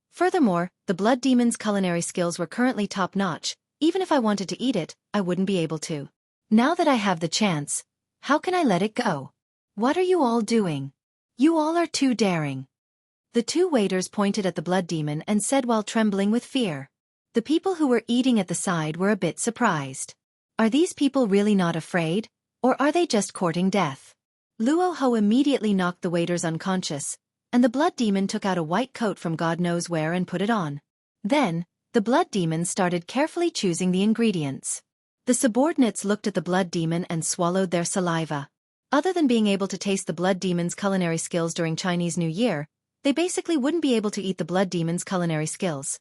Furthermore, the blood demon's culinary skills were currently top-notch. Even if I wanted to eat it, I wouldn't be able to. Now that I have the chance, how can I let it go? What are you all doing? You all are too daring. The two waiters pointed at the blood demon and said while trembling with fear. The people who were eating at the side were a bit surprised. Are these people really not afraid, or are they just courting death? Luo Ho immediately knocked the waiters unconscious, and the blood demon took out a white coat from God knows where and put it on. Then, the blood demon started carefully choosing the ingredients. The subordinates looked at the blood demon and swallowed their saliva. Other than being able to taste the blood demon's culinary skills during Chinese New Year, they basically wouldn't be able to eat the blood demon's culinary skills.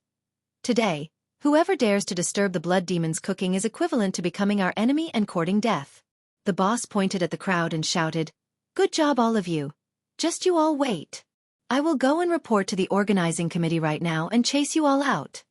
Today, whoever dares to disturb the blood demon's cooking is equivalent to becoming our enemy and courting death. The boss pointed at the crowd and shouted, "Good job all of you. Just you all wait. I will go and report to the organizing committee right now and chase you all out."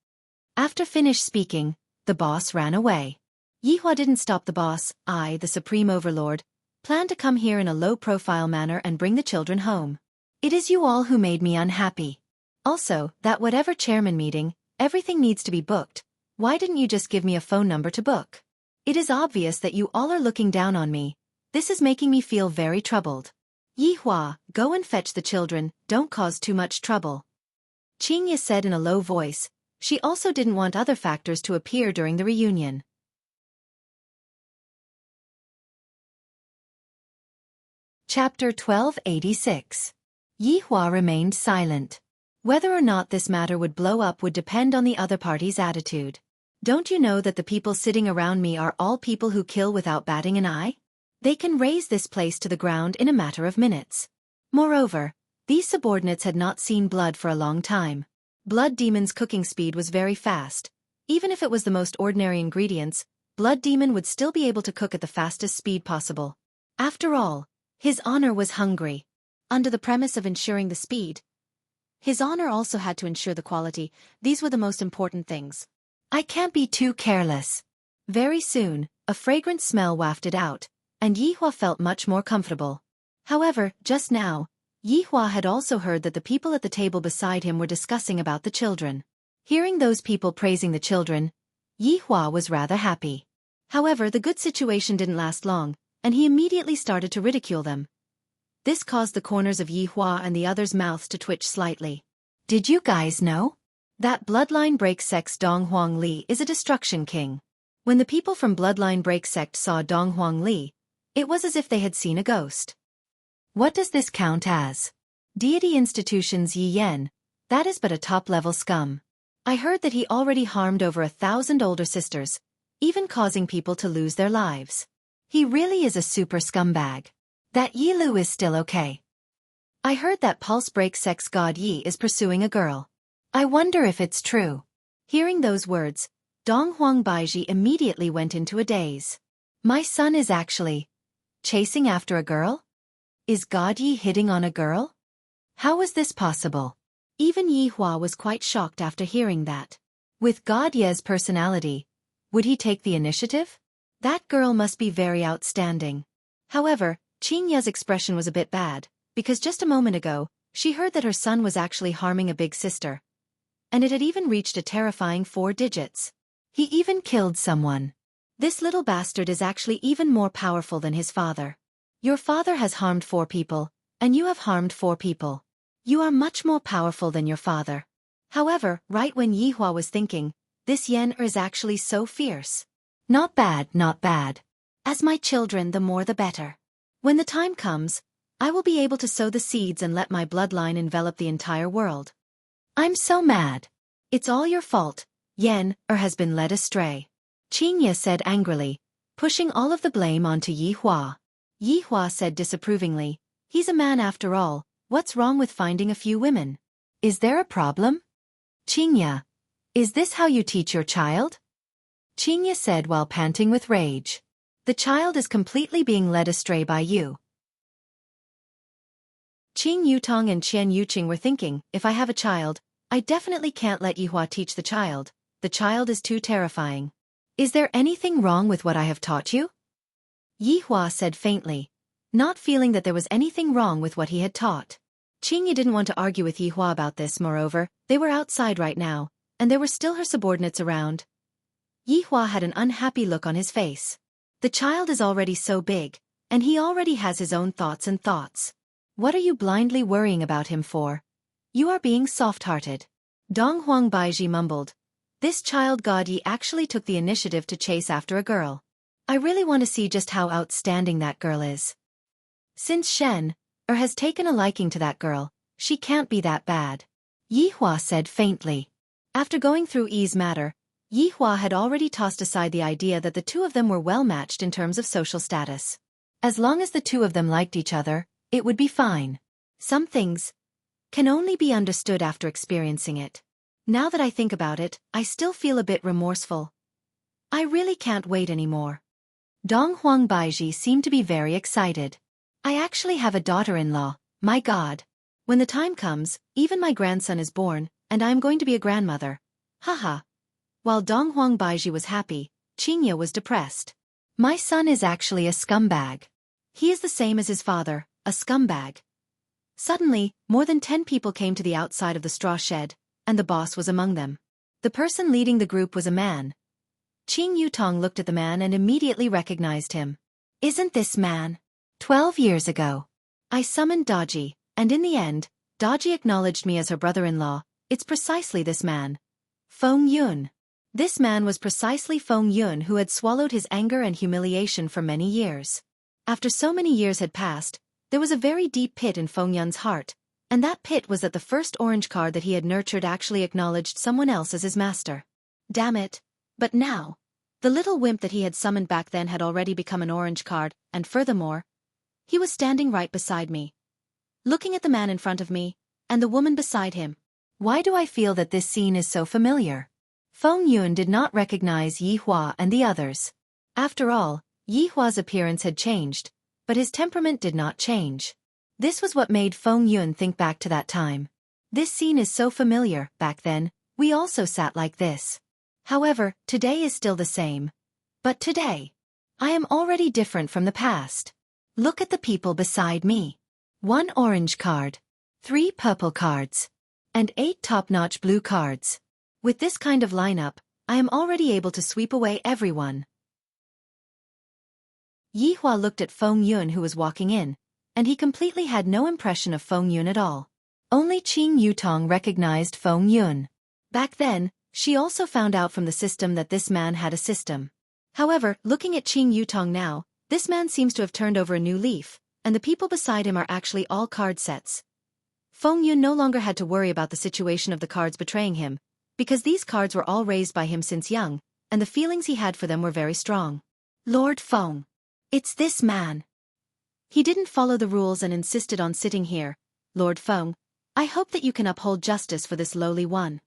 After finished speaking, the boss ran away. Yihua didn't stop the boss. I, the supreme overlord, plan to come here in a low-profile manner and bring the children home. It is you all who made me unhappy. Also, that whatever chairman meeting, everything needs to be booked. Why didn't you just give me a phone number to book? It is obvious that you all are looking down on me. This is making me feel very troubled. Yihua, go and fetch the children, don't cause too much trouble. Qingya said in a low voice. She also didn't want other factors to appear during the reunion. Chapter 1286. Yi Hua remained silent. Whether or not this matter would blow up would depend on the other party's attitude. Don't you know that the people sitting around me are all people who kill without batting an eye? They can raze this place to the ground in a matter of minutes. Moreover, these subordinates had not seen blood for a long time. Blood Demon's cooking speed was very fast. Even if it was the most ordinary ingredients, Blood Demon would still be able to cook at the fastest speed possible. After all, his honor was hungry. Under the premise of ensuring the speed, his honor also had to ensure the quality. These were the most important things. I can't be too careless. Very soon, a fragrant smell wafted out, and Yi Hua felt much more comfortable. However, just now, Yi Hua had also heard that the people at the table beside him were discussing about the children. Hearing those people praising the children, Yi Hua was rather happy. However, the good situation didn't last long, and he immediately started to ridicule them. This caused the corners of Yi Hua and the others' mouths to twitch slightly. Did you guys know that Bloodline Break Sect's Dong Huang Li is a destruction king? When the people from Bloodline Break Sect saw Dong Huang Li, it was as if they had seen a ghost. What does this count as? Deity institutions Yi Yen, that is but a top-level scum. I heard that he already harmed over 1,000 older sisters, even causing people to lose their lives. He really is a super scumbag. That Yi Lu is still okay. I heard that Pulse Break Sect's God Yi is pursuing a girl. I wonder if it's true. Hearing those words, Dong Huang Baiji immediately went into a daze. My son is actually chasing after a girl? Is God Yi hitting on a girl? How is this possible? Even Yi Hua was quite shocked after hearing that. With God Ye's personality, would he take the initiative? That girl must be very outstanding. However, Qing Ye's expression was a bit bad, because just a moment ago, she heard that her son was actually harming a big sister. And it had even reached a terrifying 4 digits. He even killed someone. This little bastard is actually even more powerful than his father. Your father has harmed 4 people, and you have harmed 4 people. You are much more powerful than your father. However, right when Yi Hua was thinking, this Yen is actually so fierce. Not bad, not bad. As my children, the more the better. When the time comes, I will be able to sow the seeds and let my bloodline envelop the entire world. I'm so mad. It's all your fault, Yen has been led astray. Qing Ye said angrily, pushing all of the blame onto Yi Hua. Yi Hua said disapprovingly, he's a man after all, what's wrong with finding a few women? Is there a problem? Qing Ye, is this how you teach your child? Qing Ye said while panting with rage. The child is completely being led astray by you. Qing Yutong and Qian Yuqing were thinking, if I have a child, I definitely can't let Yi Hua teach the child. The child is too terrifying. Is there anything wrong with what I have taught you? Yi Hua said faintly, not feeling that there was anything wrong with what he had taught. Qing Yi didn't want to argue with Yi Hua about this. Moreover, they were outside right now, and there were still her subordinates around. Yi Hua had an unhappy look on his face. The child is already so big, and he already has his own thoughts and thoughts. What are you blindly worrying about him for? You are being soft-hearted. Dong Huang Baiji mumbled. This child God Yi actually took the initiative to chase after a girl. I really want to see just how outstanding that girl is. Since Shen has taken a liking to that girl, she can't be that bad. Yi Hua said faintly. After going through Yi's matter, Yi Hua had already tossed aside the idea that the two of them were well matched in terms of social status. As long as the two of them liked each other, it would be fine. Some things can only be understood after experiencing it. Now that I think about it, I still feel a bit remorseful. I really can't wait anymore. Dong Huang Baiji seemed to be very excited. I actually have a daughter-in-law, my God. When the time comes, even my grandson is born, and I am going to be a grandmother. Haha. While Dong Huang Baiji was happy, Qing Ye was depressed. My son is actually a scumbag. He is the same as his father, a scumbag. Suddenly, more than 10 people came to the outside of the straw shed, and the boss was among them. The person leading the group was a man. Qing Yutong looked at the man and immediately recognized him. Isn't this man? 12 years ago, I summoned Daji, and in the end, Daji acknowledged me as her brother-in-law. It's precisely this man. Feng Yun. This man was precisely Feng Yun, who had swallowed his anger and humiliation for many years. After so many years had passed, There was a very deep pit in Feng Yun's heart, and that pit was that the first orange card that he had nurtured actually acknowledged someone else as his master. Damn it. But now, the little wimp that he had summoned back then had already become an orange card, and furthermore, he was standing right beside me, looking at the man in front of me, and the woman beside him. Why do I feel that this scene is so familiar? Feng Yun did not recognize Yi Hua and the others. After all, Yi Hua's appearance had changed, but his temperament did not change. This was what made Feng Yun think back to that time. This scene is so familiar. Back then, we also sat like this. However, today is still the same. But today, I am already different from the past. Look at the people beside me. 1 orange card, 3 purple cards, and 8 top-notch blue cards. With this kind of lineup, I am already able to sweep away everyone. Yi Hua looked at Feng Yun who was walking in, and he completely had no impression of Feng Yun at all. Only Qing Yutong recognized Feng Yun. Back then, she also found out from the system that this man had a system. However, looking at Qing Yutong now, this man seems to have turned over a new leaf, and the people beside him are actually all card sets. Feng Yun no longer had to worry about the situation of the cards betraying him, because these cards were all raised by him since young, and the feelings he had for them were very strong. Lord Feng. It's this man. He didn't follow the rules and insisted on sitting here. Lord Feng, I hope that you can uphold justice for this lowly one.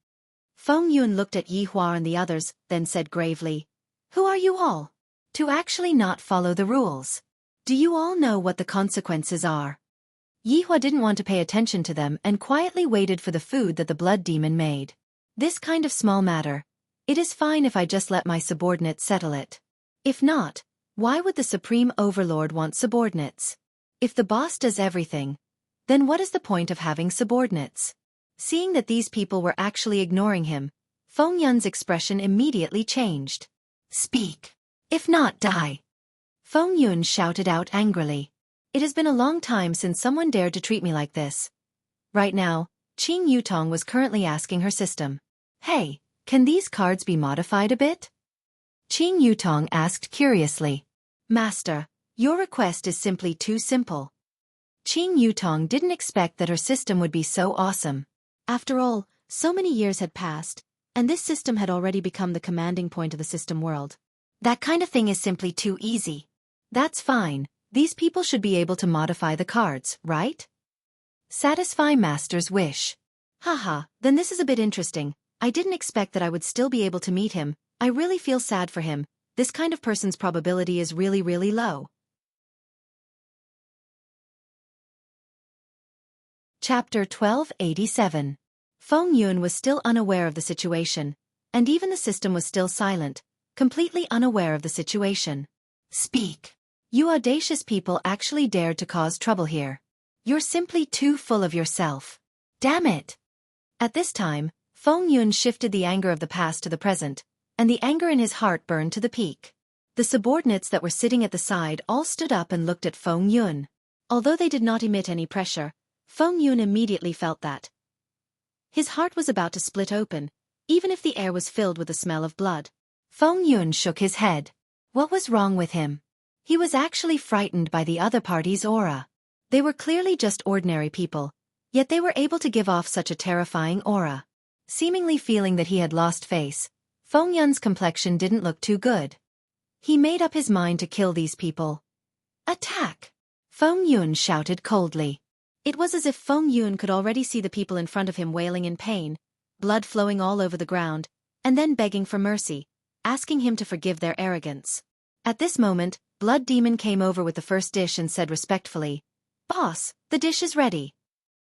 Feng Yun looked at Yi Hua and the others, then said gravely, Who are you all? To actually not follow the rules. Do you all know what the consequences are? Yi Hua didn't want to pay attention to them and quietly waited for the food that the blood demon made. This kind of small matter. It is fine if I just let my subordinates settle it. If not, why would the Supreme Overlord want subordinates? If the boss does everything, then what is the point of having subordinates? Seeing that these people were actually ignoring him, Feng Yun's expression immediately changed. Speak. If not, die. Feng Yun shouted out angrily. It has been a long time since someone dared to treat me like this. Right now, Qing Yutong was currently asking her system. Hey, can these cards be modified a bit? Qing Yutong asked curiously. Master, your request is simply too simple. Qing Yutong didn't expect that her system would be so awesome. After all, so many years had passed, and this system had already become the commanding point of the system world. That kind of thing is simply too easy. That's fine. These people should be able to modify the cards, right? Satisfy Master's wish. Haha, then this is a bit interesting. I didn't expect that I would still be able to meet him. I really feel sad for him. This kind of person's probability is really, really low. Chapter 1287. Feng Yun was still unaware of the situation, and even the system was still silent, completely unaware of the situation. Speak. You audacious people actually dared to cause trouble here. You're simply too full of yourself. Damn it! At this time, Feng Yun shifted the anger of the past to the present, and the anger in his heart burned to the peak. The subordinates that were sitting at the side all stood up and looked at Feng Yun. Although they did not emit any pressure, Feng Yun immediately felt that his heart was about to split open, even if the air was filled with the smell of blood. Feng Yun shook his head. What was wrong with him? He was actually frightened by the other party's aura. They were clearly just ordinary people, yet they were able to give off such a terrifying aura. Seemingly feeling that he had lost face, Feng Yun's complexion didn't look too good. He made up his mind to kill these people. Attack! Feng Yun shouted coldly. It was as if Feng Yun could already see the people in front of him wailing in pain, blood flowing all over the ground, and then begging for mercy, asking him to forgive their arrogance. At this moment, Blood Demon came over with the first dish and said respectfully, Boss, the dish is ready.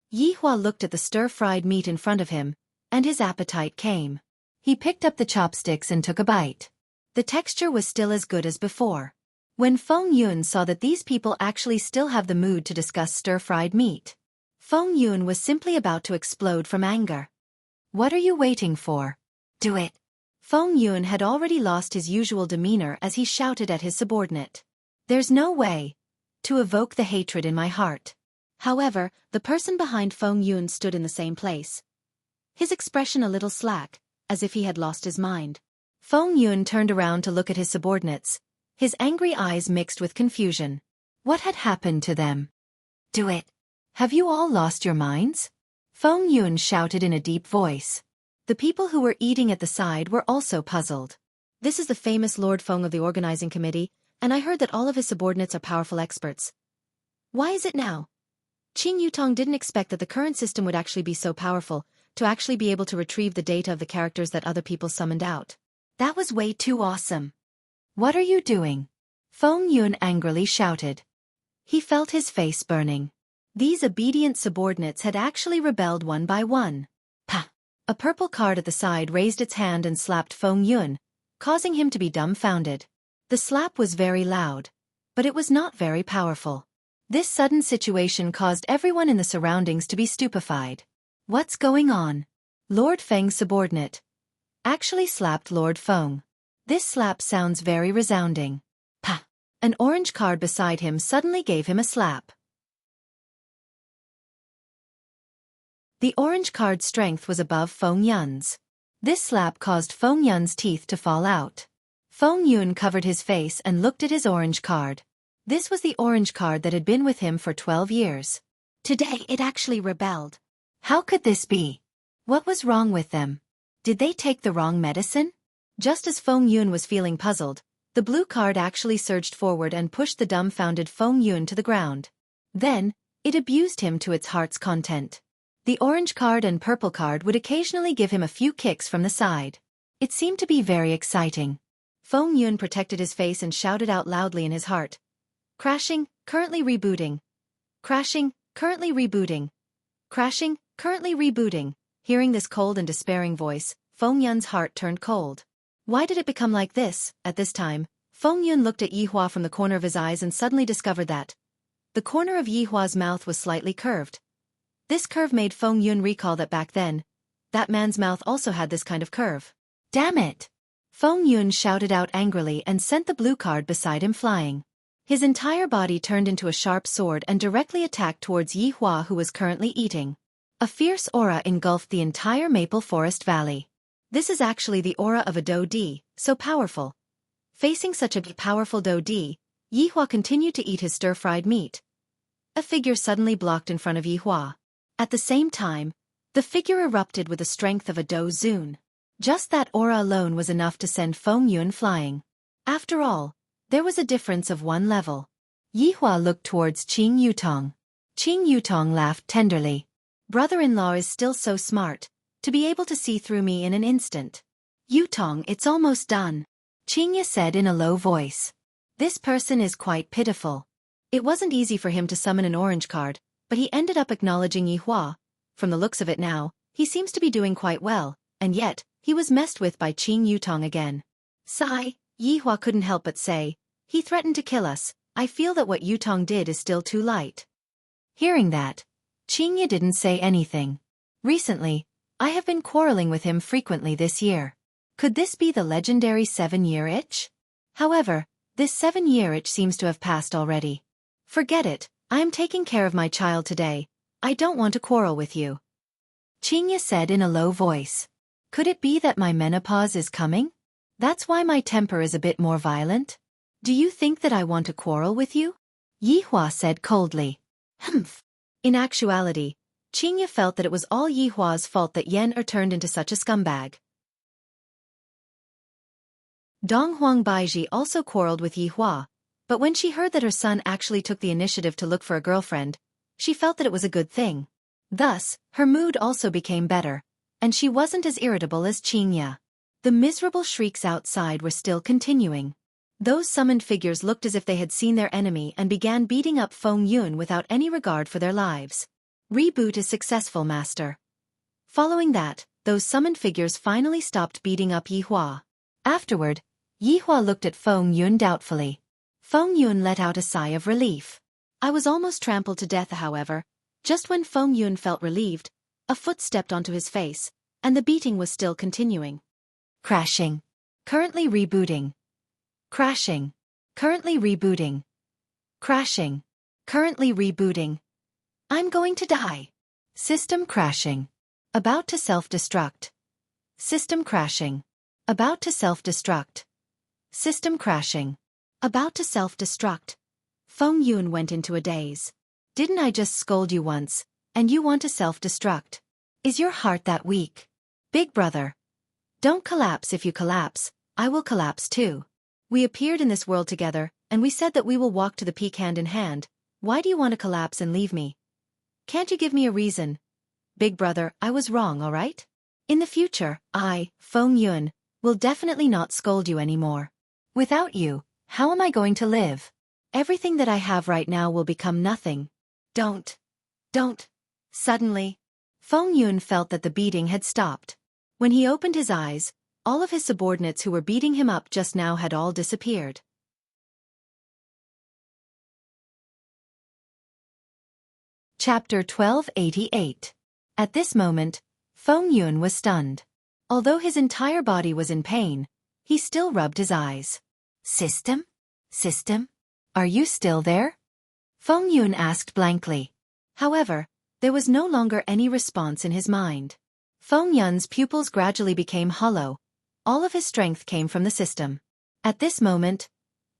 Yi Hua looked at the stir-fried meat in front of him, and his appetite came. He picked up the chopsticks and took a bite. The texture was still as good as before. When Feng Yun saw that these people actually still have the mood to discuss stir-fried meat, Feng Yun was simply about to explode from anger. What are you waiting for? Do it. Feng Yun had already lost his usual demeanor as he shouted at his subordinate. There's no way to evoke the hatred in my heart. However, the person behind Feng Yun stood in the same place. His expression a little slack, as if he had lost his mind. Feng Yun turned around to look at his subordinates, his angry eyes mixed with confusion. What had happened to them? Do it. Have you all lost your minds? Feng Yun shouted in a deep voice. The people who were eating at the side were also puzzled. This is the famous Lord Feng of the organizing committee, and I heard that all of his subordinates are powerful experts. Why is it now? Qing Yutong didn't expect that the current system would actually be so powerful, to actually be able to retrieve the data of the characters that other people summoned out. That was way too awesome. What are you doing? Feng Yun angrily shouted. He felt his face burning. These obedient subordinates had actually rebelled one by one. Pah! A purple card at the side raised its hand and slapped Feng Yun, causing him to be dumbfounded. The slap was very loud, but it was not very powerful. This sudden situation caused everyone in the surroundings to be stupefied. What's going on? Lord Feng's subordinate actually slapped Lord Feng. This slap sounds very resounding. Pah! An orange card beside him suddenly gave him a slap. The orange card's strength was above Feng Yun's. This slap caused Feng Yun's teeth to fall out. Feng Yun covered his face and looked at his orange card. This was the orange card that had been with him for 12 years. Today it actually rebelled. How could this be? What was wrong with them? Did they take the wrong medicine? Just as Feng Yun was feeling puzzled, the blue card actually surged forward and pushed the dumbfounded Feng Yun to the ground. Then, it abused him to its heart's content. The orange card and purple card would occasionally give him a few kicks from the side. It seemed to be very exciting. Feng Yun protected his face and shouted out loudly in his heart. Crashing, currently rebooting. Crashing, currently rebooting. Crashing, currently rebooting. Hearing this cold and despairing voice, Feng Yun's heart turned cold. Why did it become like this? At this time, Feng Yun looked at Yihua from the corner of his eyes and suddenly discovered that the corner of Yihua's mouth was slightly curved. This curve made Feng Yun recall that back then, that man's mouth also had this kind of curve. Damn it! Feng Yun shouted out angrily and sent the blue card beside him flying. His entire body turned into a sharp sword and directly attacked towards Yihua, who was currently eating. A fierce aura engulfed the entire maple forest valley. This is actually the aura of a Do Di, so powerful. Facing such a powerful Do Di, Yihua continued to eat his stir-fried meat. A figure suddenly blocked in front of Yihua. At the same time, the figure erupted with the strength of a Do Zun. Just that aura alone was enough to send Feng Yun flying. After all, there was a difference of one level. Yihua looked towards Qing Yutong. Qing Yutong laughed tenderly. Brother-in-law is still so smart, to be able to see through me in an instant. Yutong, it's almost done. Qingya said in a low voice. This person is quite pitiful. It wasn't easy for him to summon an orange card, but he ended up acknowledging Yihua. From the looks of it now, he seems to be doing quite well, and yet, he was messed with by Qing Yutong again. Sigh, Yihua couldn't help but say. He threatened to kill us. I feel that what Yutong did is still too light. Hearing that, Qingya didn't say anything. Recently, I have been quarreling with him frequently this year. Could this be the legendary 7-year itch? However, this 7-year itch seems to have passed already. Forget it, I am taking care of my child today. I don't want to quarrel with you. Qingya said in a low voice. Could it be that my menopause is coming? That's why my temper is a bit more violent? Do you think that I want to quarrel with you? Yihua said coldly. Humph. In actuality, Qingya felt that it was all Yihua's fault that Yen turned into such a scumbag. Donghuang Baiji also quarreled with Yihua, but when she heard that her son actually took the initiative to look for a girlfriend, she felt that it was a good thing. Thus, her mood also became better, and she wasn't as irritable as Qingya. The miserable shrieks outside were still continuing. Those summoned figures looked as if they had seen their enemy and began beating up Feng Yun without any regard for their lives. Reboot is successful, master. Following that, those summoned figures finally stopped beating up Yihua. Afterward, Yihua looked at Feng Yun doubtfully. Feng Yun let out a sigh of relief. I was almost trampled to death, however. Just when Feng Yun felt relieved, a foot stepped onto his face, and the beating was still continuing. Crashing. Currently rebooting. Crashing. Currently rebooting. Crashing. Currently rebooting. I'm going to die. System crashing. About to self-destruct. System crashing. About to self-destruct. System crashing. About to self-destruct. Feng Yun went into a daze. Didn't I just scold you once, and you want to self-destruct? Is your heart that weak? Big brother. Don't collapse. If you collapse, I will collapse too. We appeared in this world together, and we said that we will walk to the peak hand in hand. Why do you want to collapse and leave me? Can't you give me a reason? Big brother, I was wrong, alright? In the future, I, Feng Yun, will definitely not scold you anymore. Without you, how am I going to live? Everything that I have right now will become nothing. Don't. Suddenly, Feng Yun felt that the beating had stopped. When he opened his eyes, all of his subordinates who were beating him up just now had all disappeared. Chapter 1288. At this moment, Feng Yun was stunned. Although his entire body was in pain, he still rubbed his eyes. System? Are you still there? Feng Yun asked blankly. However, there was no longer any response in his mind. Feng Yun's pupils gradually became hollow. All of his strength came from the system. At this moment,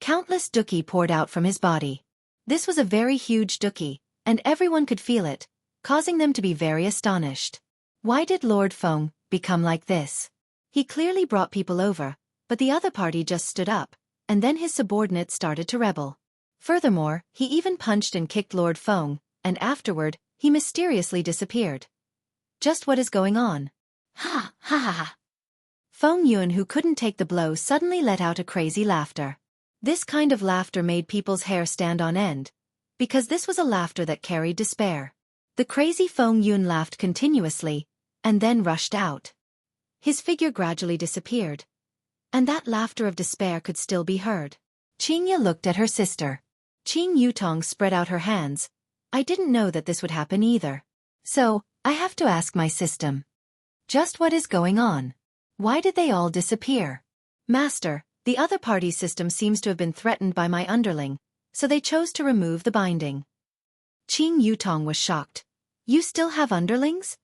countless duki poured out from his body. This was a very huge duki, and everyone could feel it, causing them to be very astonished. Why did Lord Feng become like this? He clearly brought people over, but the other party just stood up, and then his subordinates started to rebel. Furthermore, he even punched and kicked Lord Feng, and afterward, he mysteriously disappeared. Just what is going on? Ha ha ha. Feng Yun, who couldn't take the blow, suddenly let out a crazy laughter. This kind of laughter made people's hair stand on end, because this was a laughter that carried despair. The crazy Feng Yun laughed continuously, and then rushed out. His figure gradually disappeared, and that laughter of despair could still be heard. Qingya looked at her sister. Qing Yutong spread out her hands. I didn't know that this would happen either. So, I have to ask my system. Just what is going on? Why did they all disappear? Master, the other party's system seems to have been threatened by my underling, so they chose to remove the binding. Qing Yutong was shocked. You still have underlings?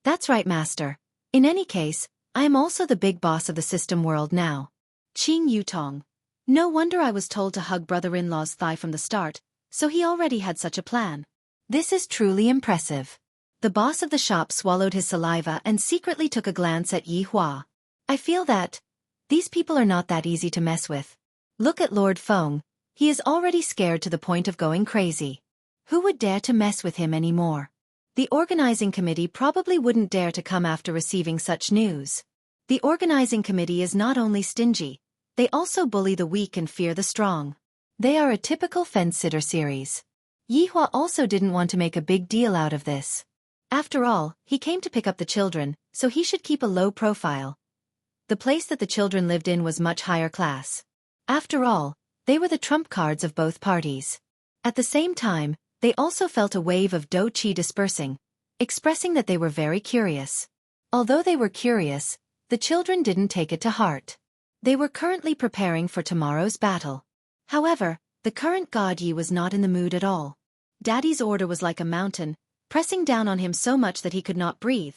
That's right, Master. In any case, I am also the big boss of the system world now. Qing Yutong. No wonder I was told to hug brother-in-law's thigh from the start, so he already had such a plan. This is truly impressive. The boss of the shop swallowed his saliva and secretly took a glance at Yi Hua. I feel that these people are not that easy to mess with. Look at Lord Feng. He is already scared to the point of going crazy. Who would dare to mess with him anymore? The organizing committee probably wouldn't dare to come after receiving such news. The organizing committee is not only stingy, they also bully the weak and fear the strong. They are a typical fence-sitter series. Yi Hua also didn't want to make a big deal out of this. After all, he came to pick up the children, so he should keep a low profile. The place that the children lived in was much higher class. After all, they were the trump cards of both parties. At the same time, they also felt a wave of dou qi dispersing, expressing that they were very curious. Although they were curious, the children didn't take it to heart. They were currently preparing for tomorrow's battle. However, the current God Yi was not in the mood at all. Daddy's order was like a mountain, pressing down on him so much that he could not breathe.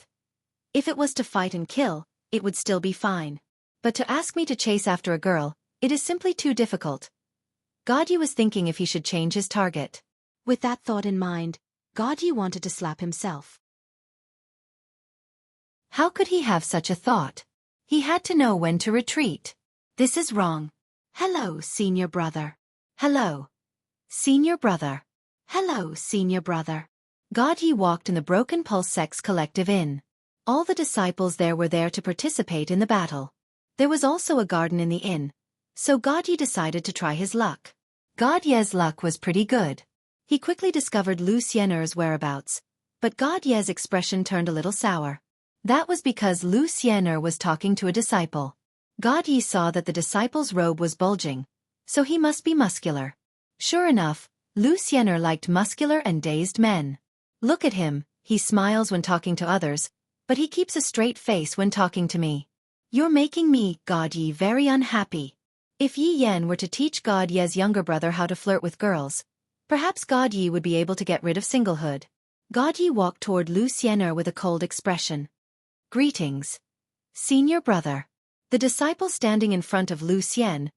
If it was to fight and kill, it would still be fine. But to ask me to chase after a girl, it is simply too difficult. God Yi was thinking if he should change his target. With that thought in mind, God Yi wanted to slap himself. How could he have such a thought? He had to know when to retreat. This is wrong. Hello, senior brother. Hello. Senior brother. Hello, senior brother. God Yi walked in the Broken Pulse Sect's collective inn. All the disciples there were there to participate in the battle. There was also a garden in the inn, so God Yi decided to try his luck. God Ye's luck was pretty good. He quickly discovered Lu Xiener's whereabouts, but God Ye's expression turned a little sour. That was because Lu Xiener was talking to a disciple. God Yi saw that the disciple's robe was bulging, so he must be muscular. Sure enough, Lu Xiener liked muscular and dazed men. Look at him, he smiles when talking to others, but he keeps a straight face when talking to me. You're making me, God Yi, very unhappy. If Yi Yan were to teach God Ye's younger brother how to flirt with girls, perhaps God Yi would be able to get rid of singlehood. God Yi walked toward Lu Xiener with a cold expression. Greetings. Senior brother. The disciple standing in front of Lu Xiener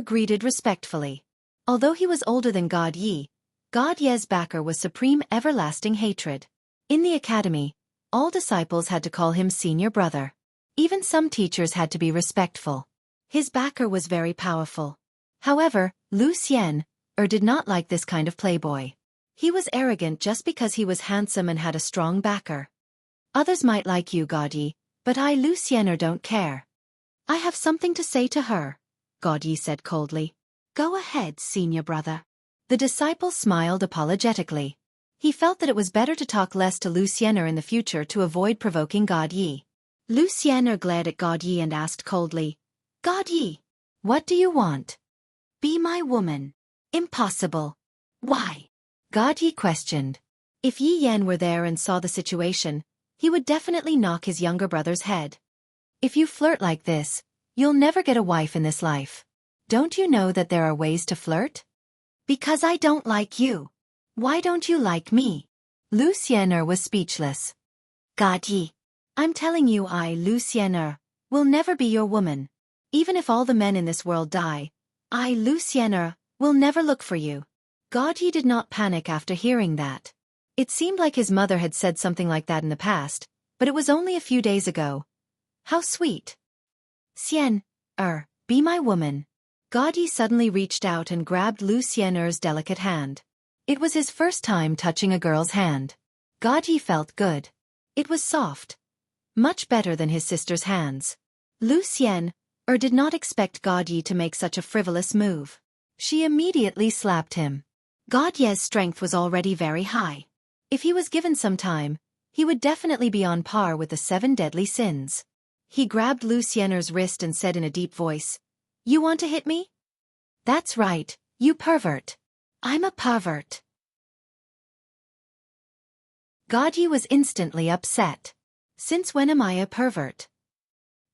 greeted respectfully. Although he was older than God Yi God Ye's backer was supreme everlasting hatred. In the academy, all disciples had to call him senior brother. Even some teachers had to be respectful. His backer was very powerful. However, Lucien did not like this kind of playboy. He was arrogant just because he was handsome and had a strong backer. Others might like you, Gaudy, but I, Lucien, don't care. I have something to say to her, Gaudy said coldly. Go ahead, senior brother. The disciple smiled apologetically. He felt that it was better to talk less to Lucien in the future to avoid provoking Gaudy. Lucien glared at Gaudy and asked coldly, Gaudy, what do you want? Be my woman. Impossible. Why? Gaudy questioned. If Yi Yan were there and saw the situation, he would definitely knock his younger brother's head. If you flirt like this, you'll never get a wife in this life. Don't you know that there are ways to flirt? Because I don't like you. Why don't you like me? Lucien was speechless. Gaudy, I'm telling you, I, Lucien, will never be your woman. Even if all the men in this world die, I, Lucien, will never look for you. Gaudy did not panic after hearing that. It seemed like his mother had said something like that in the past, but it was only a few days ago. How sweet. Sien, be my woman. Gaudy suddenly reached out and grabbed Lucien's delicate hand. It was his first time touching a girl's hand. Gaudy felt good. It was soft. Much better than his sister's hands. Lucien did not expect Gaudy to make such a frivolous move. She immediately slapped him. Gaudy's strength was already very high. If he was given some time, he would definitely be on par with the 7 deadly sins. He grabbed Lucien's wrist and said in a deep voice, You want to hit me? That's right, you pervert. I'm a pervert. Gaudy was instantly upset. Since when am I a pervert?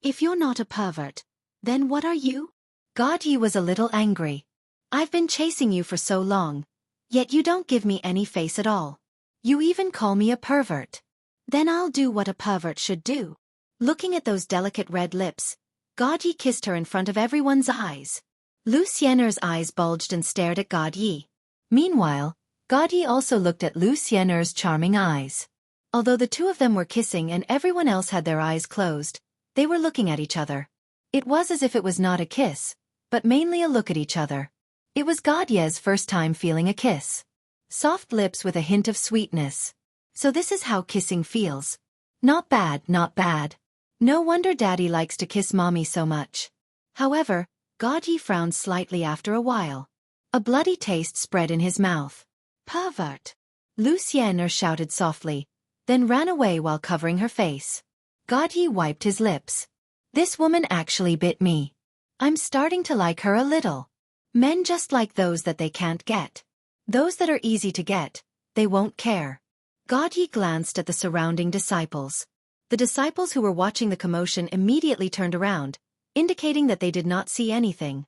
If you're not a pervert, then what are you? Gaudy was a little angry. I've been chasing you for so long, yet you don't give me any face at all. You even call me a pervert. Then I'll do what a pervert should do. Looking at those delicate red lips, Gaudy kissed her in front of everyone's eyes. Lucien's eyes bulged and stared at Gaudy. Meanwhile, Gaudy also looked at Lucien's charming eyes. Although the two of them were kissing and everyone else had their eyes closed, they were looking at each other. It was as if it was not a kiss, but mainly a look at each other. It was Gaudy's first time feeling a kiss. Soft lips with a hint of sweetness. So this is how kissing feels. Not bad, not bad. No wonder Daddy likes to kiss Mommy so much. However, Gaudy frowned slightly after a while. A bloody taste spread in his mouth. Pervert! Lucien shouted softly, then ran away while covering her face. Gaudy wiped his lips. This woman actually bit me. I'm starting to like her a little. Men just like those that they can't get. Those that are easy to get, they won't care. Gaudy glanced at the surrounding disciples. The disciples who were watching the commotion immediately turned around, indicating that they did not see anything.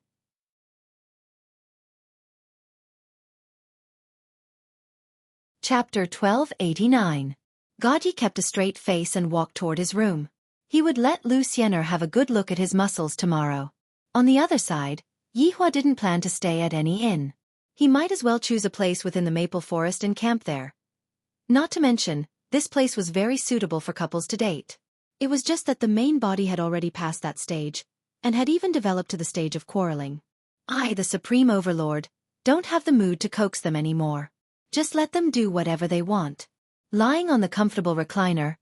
Chapter 1289. Gaudy kept a straight face and walked toward his room. He would let Lucien have a good look at his muscles tomorrow. On the other side, Yihua didn't plan to stay at any inn. He might as well choose a place within the maple forest and camp there. Not to mention, this place was very suitable for couples to date. It was just that the main body had already passed that stage, and had even developed to the stage of quarreling. I, the Supreme Overlord, don't have the mood to coax them anymore. Just let them do whatever they want. Lying on the comfortable recliner,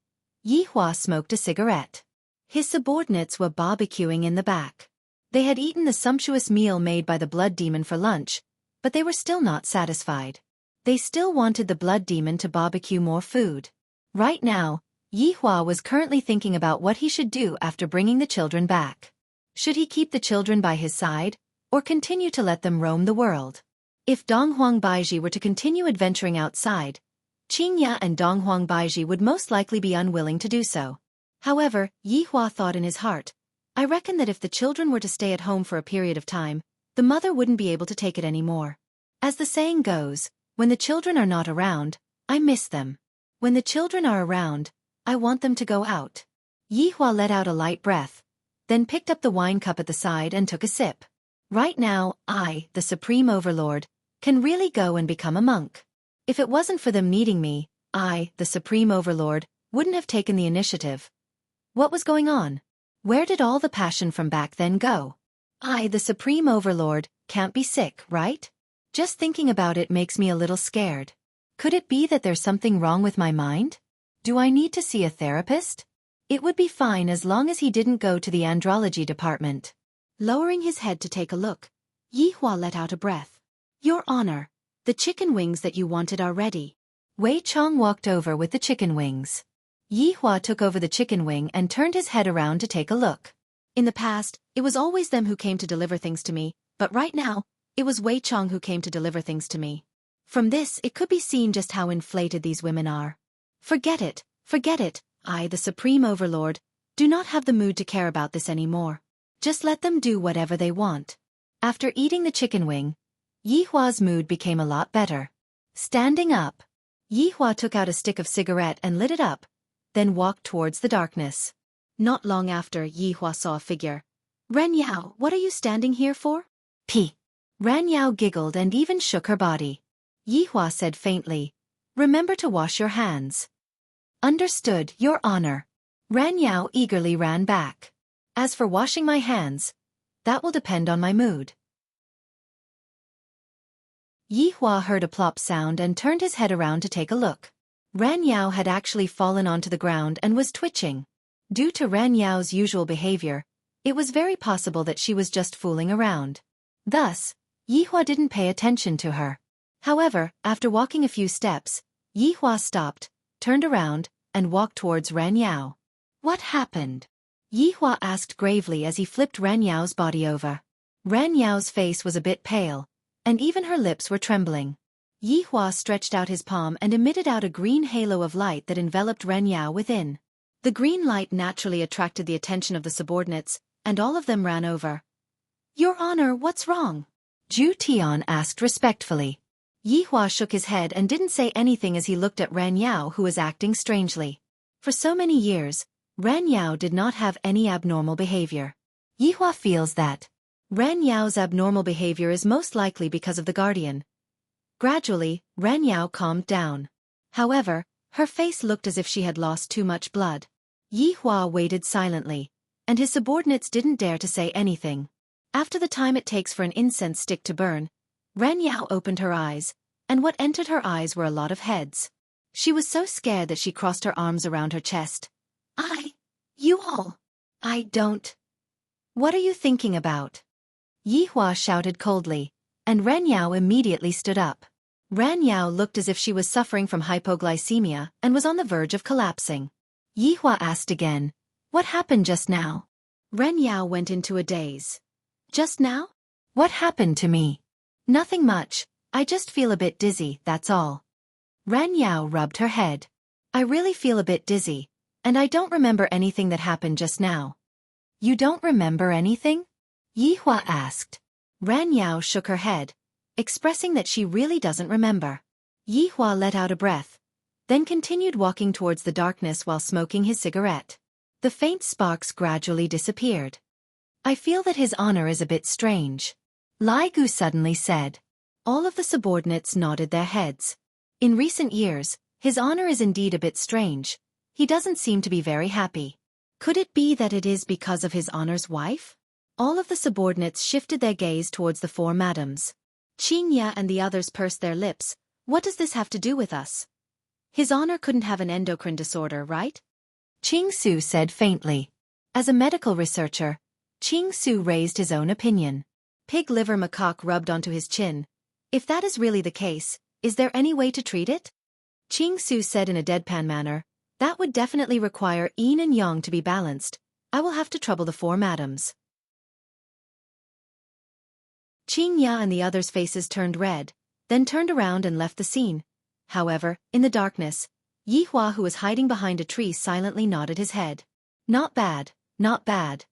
Yihua smoked a cigarette. His subordinates were barbecuing in the back. They had eaten the sumptuous meal made by the blood demon for lunch, but they were still not satisfied. They still wanted the blood demon to barbecue more food. Right now, Yihua was currently thinking about what he should do after bringing the children back. Should he keep the children by his side, or continue to let them roam the world? If Donghuang Baiji were to continue adventuring outside, Qingya and Donghuang Baiji would most likely be unwilling to do so. However, Yihua thought in his heart, I reckon that if the children were to stay at home for a period of time, the mother wouldn't be able to take it anymore. As the saying goes, when the children are not around, I miss them. When the children are around, I want them to go out. Yihua let out a light breath, then picked up the wine cup at the side and took a sip. Right now, I, the Supreme Overlord, can really go and become a monk. If it wasn't for them needing me, I, the Supreme Overlord, wouldn't have taken the initiative. What was going on? Where did all the passion from back then go? I, the Supreme Overlord, can't be sick, right? Just thinking about it makes me a little scared. Could it be that there's something wrong with my mind? Do I need to see a therapist? It would be fine as long as he didn't go to the andrology department. Lowering his head to take a look, Yi Hua let out a breath. Your Honor, the chicken wings that you wanted are ready. Wei Chong walked over with the chicken wings. Yi Hua took over the chicken wing and turned his head around to take a look. In the past, it was always them who came to deliver things to me, but right now, it was Wei Chong who came to deliver things to me. From this, it could be seen just how inflated these women are. Forget it, I, the Supreme Overlord, do not have the mood to care about this anymore. Just let them do whatever they want. After eating the chicken wing, Yi Hua's mood became a lot better. Standing up, Yi Hua took out a stick of cigarette and lit it up, then walked towards the darkness. Not long after, Yi Hua saw a figure. Ren Yao, what are you standing here for? P. Ren Yao giggled and even shook her body. Yi Hua said faintly, remember to wash your hands. Understood, Your Honor. Ren Yao eagerly ran back. As for washing my hands, that will depend on my mood. Yi Hua heard a plop sound and turned his head around to take a look. Ren Yao had actually fallen onto the ground and was twitching. Due to Ren Yao's usual behavior, it was very possible that she was just fooling around. Thus, Yi Hua didn't pay attention to her. However, after walking a few steps, Yi Hua stopped, turned around, and walked towards Ren Yao. What happened? Yi Hua asked gravely as he flipped Ren Yao's body over. Ren Yao's face was a bit pale, and even her lips were trembling. Yi Hua stretched out his palm and emitted out a green halo of light that enveloped Ren Yao within. The green light naturally attracted the attention of the subordinates, and all of them ran over. Your Honor, what's wrong? Zhu Tian asked respectfully. Yi Hua shook his head and didn't say anything as he looked at Ren Yao, who was acting strangely. For so many years, Ren Yao did not have any abnormal behavior. Yi Hua feels that Ren Yao's abnormal behavior is most likely because of the guardian. Gradually, Ren Yao calmed down. However, her face looked as if she had lost too much blood. Yi Hua waited silently, and his subordinates didn't dare to say anything. After the time it takes for an incense stick to burn, Ren Yao opened her eyes, and what entered her eyes were a lot of heads. She was so scared that she crossed her arms around her chest. You all. I don't. What are you thinking about? Yi Hua shouted coldly, and Ren Yao immediately stood up. Ren Yao looked as if she was suffering from hypoglycemia and was on the verge of collapsing. Yi Hua asked again, what happened just now? Ren Yao went into a daze. Just now? What happened to me? Nothing much, I just feel a bit dizzy, that's all. Ren Yao rubbed her head. I really feel a bit dizzy, and I don't remember anything that happened just now. You don't remember anything? Yi Hua asked. Ren Yao shook her head, expressing that she really doesn't remember. Yi Hua let out a breath, then continued walking towards the darkness while smoking his cigarette. The faint sparks gradually disappeared. I feel that His Honor is a bit strange, Lai Gu suddenly said. All of the subordinates nodded their heads. In recent years, His Honor is indeed a bit strange. He doesn't seem to be very happy. Could it be that it is because of His Honor's wife? All of the subordinates shifted their gaze towards the four madams. Qingya and the others pursed their lips. What does this have to do with us? His Honor couldn't have an endocrine disorder, right? Qing Su said faintly. As a medical researcher, Qing Su raised his own opinion. Pig liver macaque rubbed onto his chin. If that is really the case, is there any way to treat it? Qing Su said in a deadpan manner, that would definitely require yin and yang to be balanced. I will have to trouble the four madams. Qingya and the others' faces turned red, then turned around and left the scene. However, in the darkness, Yi Hua, who was hiding behind a tree, silently nodded his head. Not bad, not bad.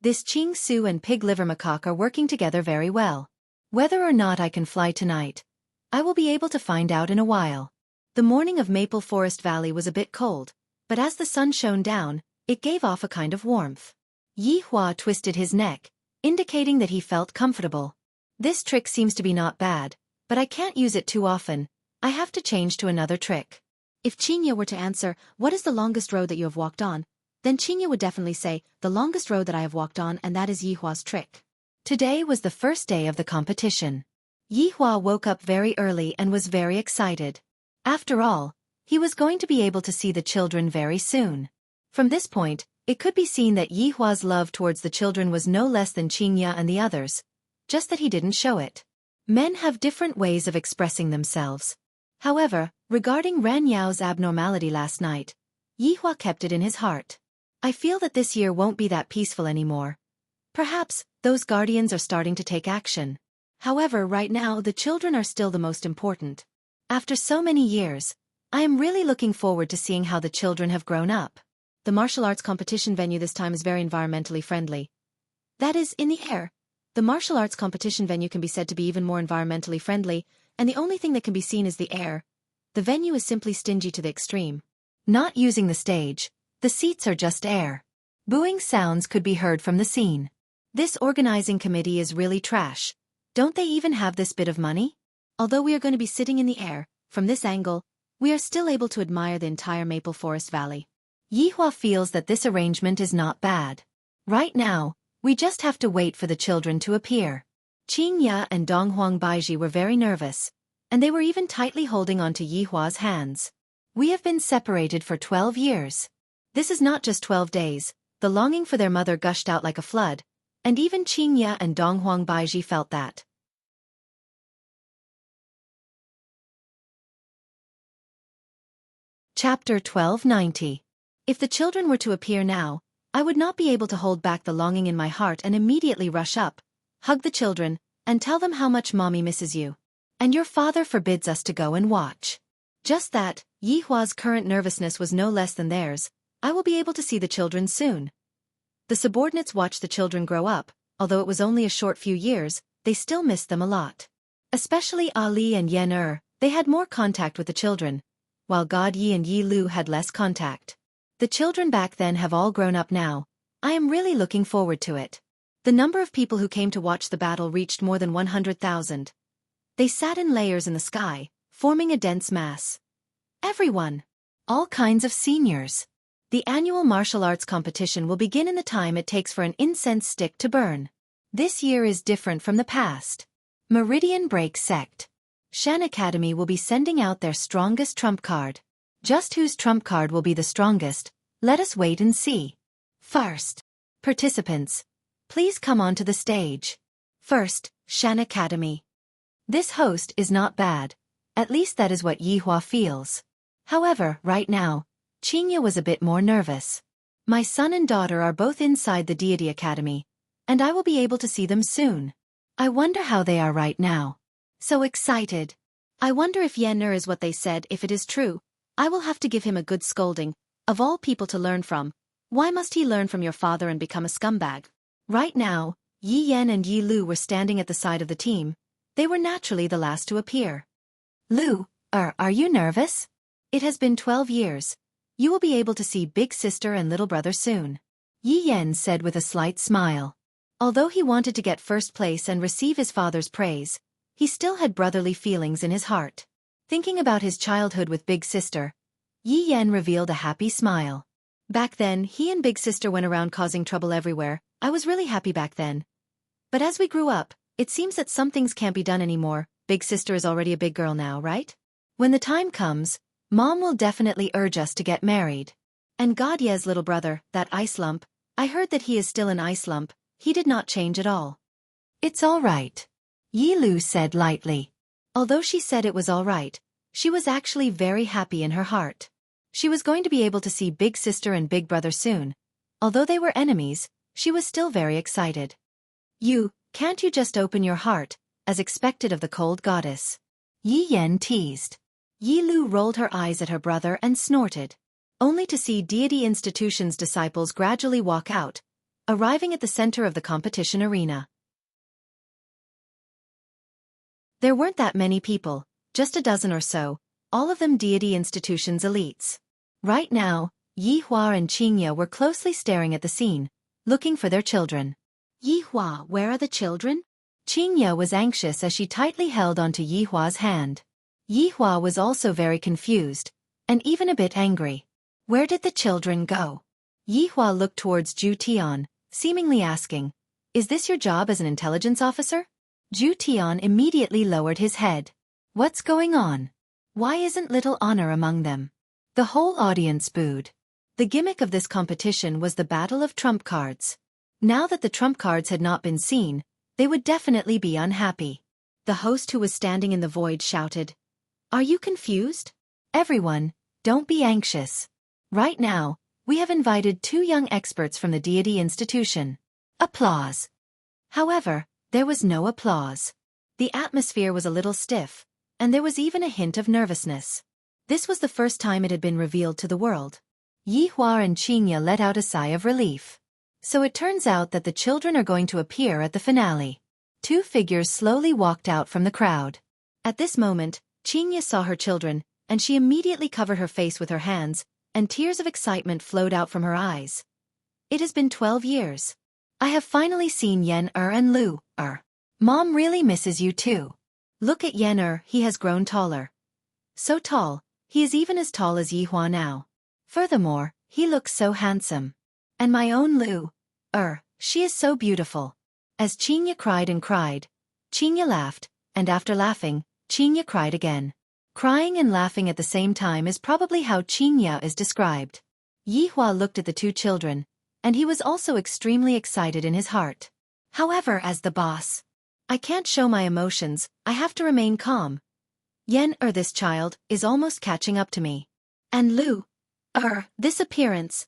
This Qing Su and Pig Liver Macaque are working together very well. Whether or not I can fly tonight, I will be able to find out in a while. The morning of Maple Forest Valley was a bit cold, but as the sun shone down, it gave off a kind of warmth. Yi Hua twisted his neck, indicating that he felt comfortable. This trick seems to be not bad, but I can't use it too often. I have to change to another trick. If Qinya were to answer, "What is the longest road that you have walked on?" then Qinya would definitely say, "The longest road that I have walked on, and that is Yihua's trick." Today was the first day of the competition. Yihua woke up very early and was very excited. After all, he was going to be able to see the children very soon. From this point, it could be seen that Yihua's love towards the children was no less than Qinya and the others, just that he didn't show it. Men have different ways of expressing themselves. However, regarding Ran Yao's abnormality last night, Yihua kept it in his heart. I feel that this year won't be that peaceful anymore. Perhaps, those guardians are starting to take action. However, right now the children are still the most important. After so many years, I am really looking forward to seeing how the children have grown up. The martial arts competition venue this time is very environmentally friendly. That is, in the air. The martial arts competition venue can be said to be even more environmentally friendly, and the only thing that can be seen is the air. The venue is simply stingy to the extreme. Not using the stage, the seats are just air. Booing sounds could be heard from the scene. This organizing committee is really trash. Don't they even have this bit of money? Although we are going to be sitting in the air, from this angle, we are still able to admire the entire Maple Forest Valley. Yihua feels that this arrangement is not bad. Right now, we just have to wait for the children to appear. Qinya and Donghuang Baiji were very nervous, and they were even tightly holding on to Yihua's hands. We have been separated for 12 years. This is not just 12 days, the longing for their mother gushed out like a flood, and even Qinya and Donghuang Baiji felt that. Chapter 1290. If the children were to appear now, I would not be able to hold back the longing in my heart and immediately rush up, hug the children, and tell them how much mommy misses you. And your father forbids us to go and watch. Just that, Yihua's current nervousness was no less than theirs. I will be able to see the children soon. The subordinates watched the children grow up, although it was only a short few years, they still missed them a lot. Especially Ali and Yen they had more contact with the children, while God Yi and Yi Lu had less contact. The children back then have all grown up now. I am really looking forward to it. The number of people who came to watch the battle reached more than 100,000. They sat in layers in the sky, forming a dense mass. Everyone. All kinds of seniors. The annual martial arts competition will begin in the time it takes for an incense stick to burn. This year is different from the past. Meridian Break Sect. Shan Academy will be sending out their strongest trump card. Just whose trump card will be the strongest, let us wait and see. First. Participants. Please come onto the stage. First, Shan Academy. This host is not bad. At least that is what Yihua feels. However, right now, Qinya was a bit more nervous. My son and daughter are both inside the Deity Academy, and I will be able to see them soon. I wonder how they are right now. So excited. I wonder if Yen is what they said. If it is true, I will have to give him a good scolding. Of all people to learn from, why must he learn from your father and become a scumbag? Right now, Yi Yan and Yi Lu were standing at the side of the team. They were naturally the last to appear. Lu, are you nervous? It has been 12 years. You will be able to see big sister and little brother soon. Yi Yan said with a slight smile. Although he wanted to get first place and receive his father's praise, he still had brotherly feelings in his heart. Thinking about his childhood with big sister, Yi Yan revealed a happy smile. Back then, he and big sister went around causing trouble everywhere. I was really happy back then. But as we grew up, it seems that some things can't be done anymore. Big sister is already a big girl now, right? When the time comes, Mom will definitely urge us to get married. And Godye's little brother, that ice lump, I heard that he is still an ice lump. He did not change at all. It's all right. Yi Lu said lightly. Although she said it was all right, she was actually very happy in her heart. She was going to be able to see big sister and big brother soon. Although they were enemies, she was still very excited. Can't you just open your heart, as expected of the cold goddess? Yi Yan teased. Yi Lu rolled her eyes at her brother and snorted. Only to see Deity Institution's disciples gradually walk out, arriving at the center of the competition arena. There weren't that many people, just a dozen or so, all of them Deity Institution's elites. Right now, Yihua and Qinya were closely staring at the scene, looking for their children. Yihua, where are the children? Qingya was anxious as she tightly held onto Yihua's hand. Yihua was also very confused, and even a bit angry. Where did the children go? Yihua looked towards Zhu Tian, seemingly asking, "Is this your job as an intelligence officer?" Zhu Tian immediately lowered his head. What's going on? Why isn't little honor among them? The whole audience booed. The gimmick of this competition was the battle of trump cards. Now that the trump cards had not been seen, they would definitely be unhappy. The host who was standing in the void shouted, "Are you confused? Everyone, don't be anxious. Right now, we have invited 2 young experts from the deity institution." Applause. However, there was no applause. The atmosphere was a little stiff, and there was even a hint of nervousness. This was the first time it had been revealed to the world. Yihua and Qingya let out a sigh of relief. So it turns out that the children are going to appear at the finale. 2 figures slowly walked out from the crowd. At this moment, Qingya saw her children, and she immediately covered her face with her hands, and tears of excitement flowed out from her eyes. It has been 12 years. I have finally seen Yan and Lu. Mom really misses you too. Look at Yan, he has grown taller. So tall, he is even as tall as Yihua now. Furthermore, he looks so handsome. And my own Lu, she is so beautiful. As Qingya cried and cried, Qingya laughed, and after laughing, Qingya cried again. Crying and laughing at the same time is probably how Qingya is described. Yihua looked at the 2 children, and he was also extremely excited in his heart. However, as the boss, I can't show my emotions, I have to remain calm. Yan, this child, is almost catching up to me. And Lu, this appearance.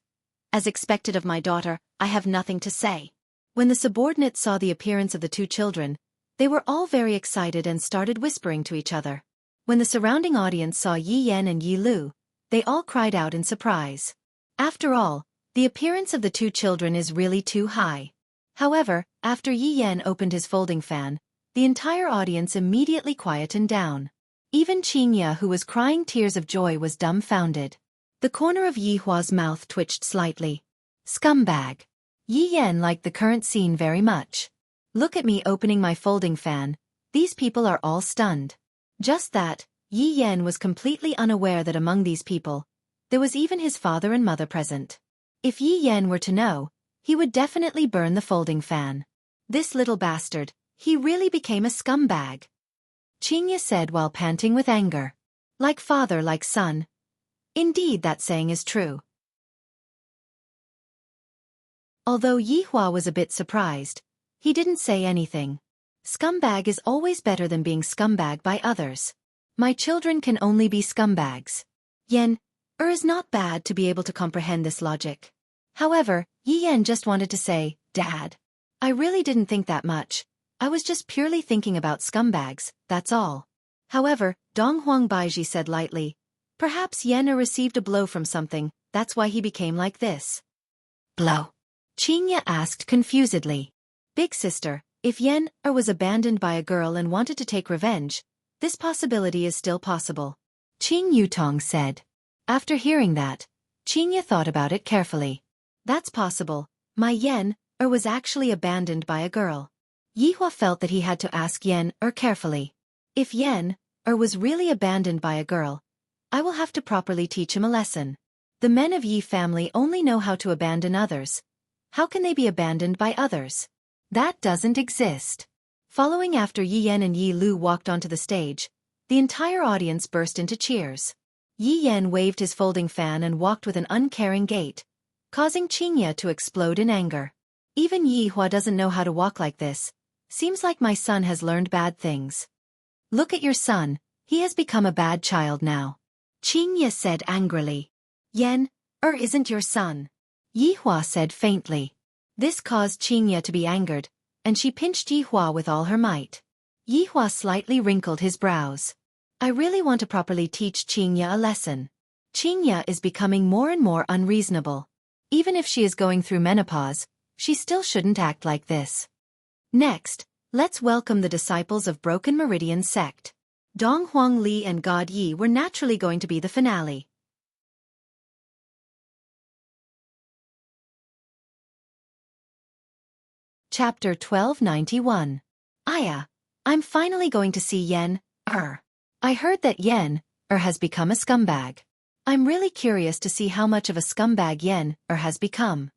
As expected of my daughter, I have nothing to say. When the subordinates saw the appearance of the 2 children, they were all very excited and started whispering to each other. When the surrounding audience saw Yi Yan and Yi Lu, they all cried out in surprise. After all, the appearance of the 2 children is really too high. However, after Yi Yan opened his folding fan, the entire audience immediately quietened down. Even Qingya, who was crying tears of joy, was dumbfounded. The corner of Yihua's mouth twitched slightly. Scumbag. Yi Yan liked the current scene very much. Look at me opening my folding fan. These people are all stunned. Just that, Yi Yan was completely unaware that among these people, there was even his father and mother present. If Yi Yan were to know, he would definitely burn the folding fan. This little bastard, he really became a scumbag. Qingya said while panting with anger. Like father, like son. Indeed, that saying is true. Although Yihua was a bit surprised, he didn't say anything. Scumbag is always better than being scumbag by others. My children can only be scumbags. Yan, is not bad to be able to comprehend this logic. However, Yi Yan just wanted to say, Dad. I really didn't think that much. I was just purely thinking about scumbags, that's all. However, Donghuang Baiji said lightly, perhaps Yan received a blow from something, that's why he became like this. Blow? Qingya asked confusedly. Big sister, if Yan was abandoned by a girl and wanted to take revenge, this possibility is still possible. Qing Yutong said. After hearing that, Qingya thought about it carefully. That's possible. My Yan was actually abandoned by a girl. Yihua felt that he had to ask Yan carefully. If Yan was really abandoned by a girl, I will have to properly teach him a lesson. The men of Yi family only know how to abandon others. How can they be abandoned by others? That doesn't exist. Following after Yi Yan and Yi Lu walked onto the stage, the entire audience burst into cheers. Yi Yan waved his folding fan and walked with an uncaring gait, causing Qingya to explode in anger. Even Yihua doesn't know how to walk like this. Seems like my son has learned bad things. Look at your son, he has become a bad child now. Qingya said angrily. Yan, isn't your son. Yihua said faintly. This caused Qingya to be angered, and she pinched Yihua with all her might. Yihua slightly wrinkled his brows. I really want to properly teach Qingya a lesson. Qingya is becoming more and more unreasonable. Even if she is going through menopause, she still shouldn't act like this. Next, let's welcome the disciples of Broken Meridian sect. Dong Huang Li and God Yi were naturally going to be the finale. Chapter 1291. Aya, I'm finally going to see Yen, I heard that Yen, has become a scumbag. I'm really curious to see how much of a scumbag Yen, has become.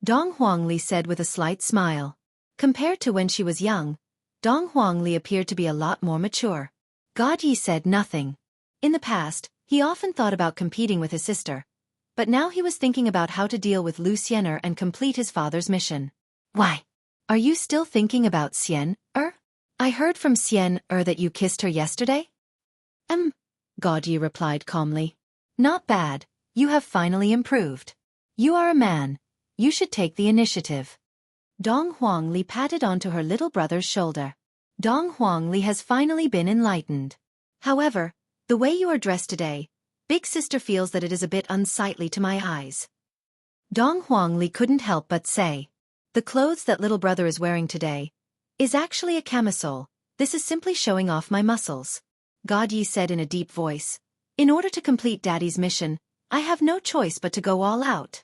Dong Huangli said with a slight smile. Compared to when she was young, Dong Huangli appeared to be a lot more mature. God Yi said nothing. In the past, he often thought about competing with his sister, but now he was thinking about how to deal with Lu Xiener and complete his father's mission. Why? Are you still thinking about Xian, I heard from Xian, that you kissed her yesterday? God Yi replied calmly. Not bad, you have finally improved. You are a man. You should take the initiative. Dong Huangli patted onto her little brother's shoulder. Dong Huangli has finally been enlightened. However, the way you are dressed today, big sister feels that it is a bit unsightly to my eyes. Dong Huangli couldn't help but say. The clothes that little brother is wearing today is actually a camisole. This is simply showing off my muscles. God Yi said in a deep voice. In order to complete Daddy's mission, I have no choice but to go all out.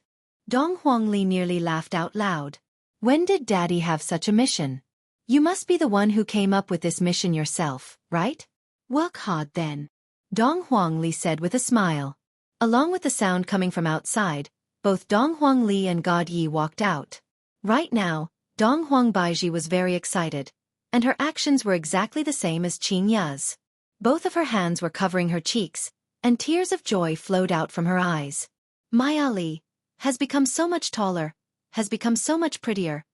Dong Huangli nearly laughed out loud. When did Daddy have such a mission? You must be the one who came up with this mission yourself, right? Work hard then. Dong Huangli said with a smile. Along with the sound coming from outside, both Dong Huangli and God Yi walked out. Right now, Dong Huangbaiji was very excited, and her actions were exactly the same as Qing Ya's. Both of her hands were covering her cheeks, and tears of joy flowed out from her eyes. My Ali has become so much taller, has become so much prettier,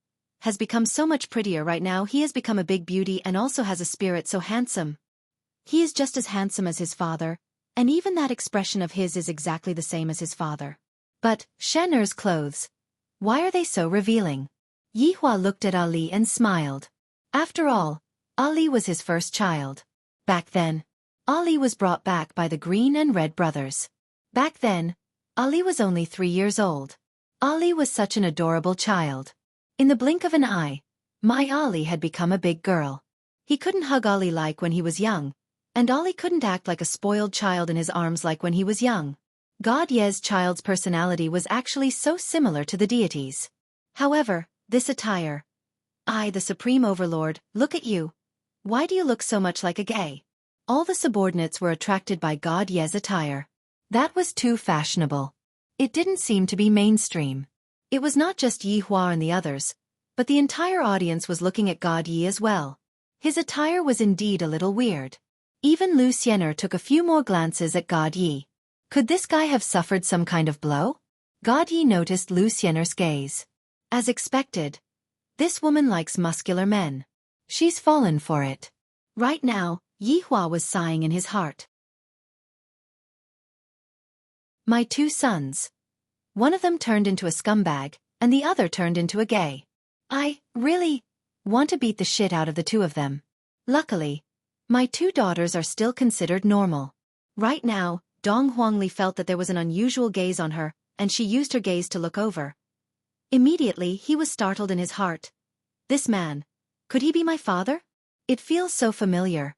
right now. He has become a big beauty and also has a spirit so handsome. He is just as handsome as his father, and even that expression of his is exactly the same as his father. But, Shen-er's clothes, why are they so revealing? Yi Hua looked at Ali and smiled. After all, Ali was his first child. Back then, Ali was brought back by the Green and Red brothers. Back then, Ali was only 3 years old. Ali was such an adorable child. In the blink of an eye, my Ali had become a big girl. He couldn't hug Ali like when he was young, and Ali couldn't act like a spoiled child in his arms like when he was young. God Ye's child's personality was actually so similar to the deities. However, this attire. I, the Supreme Overlord, look at you. Why do you look so much like a gay? All the subordinates were attracted by God Ye's attire. That was too fashionable. It didn't seem to be mainstream. It was not just Yi Hua and the others, but the entire audience was looking at God Yi as well. His attire was indeed a little weird. Even Lu Xiener took a few more glances at God Yi. Could this guy have suffered some kind of blow? God Yi noticed Lu Xiener's gaze. As expected, this woman likes muscular men. She's fallen for it. Right now, Yi Hua was sighing in his heart. My 2 sons. One of them turned into a scumbag, and the other turned into a gay. I, really, want to beat the shit out of the 2 of them. Luckily, my 2 daughters are still considered normal. Right now, Dong Huangli felt that there was an unusual gaze on her, and she used her gaze to look over. Immediately, he was startled in his heart. This man, could he be my father? It feels so familiar.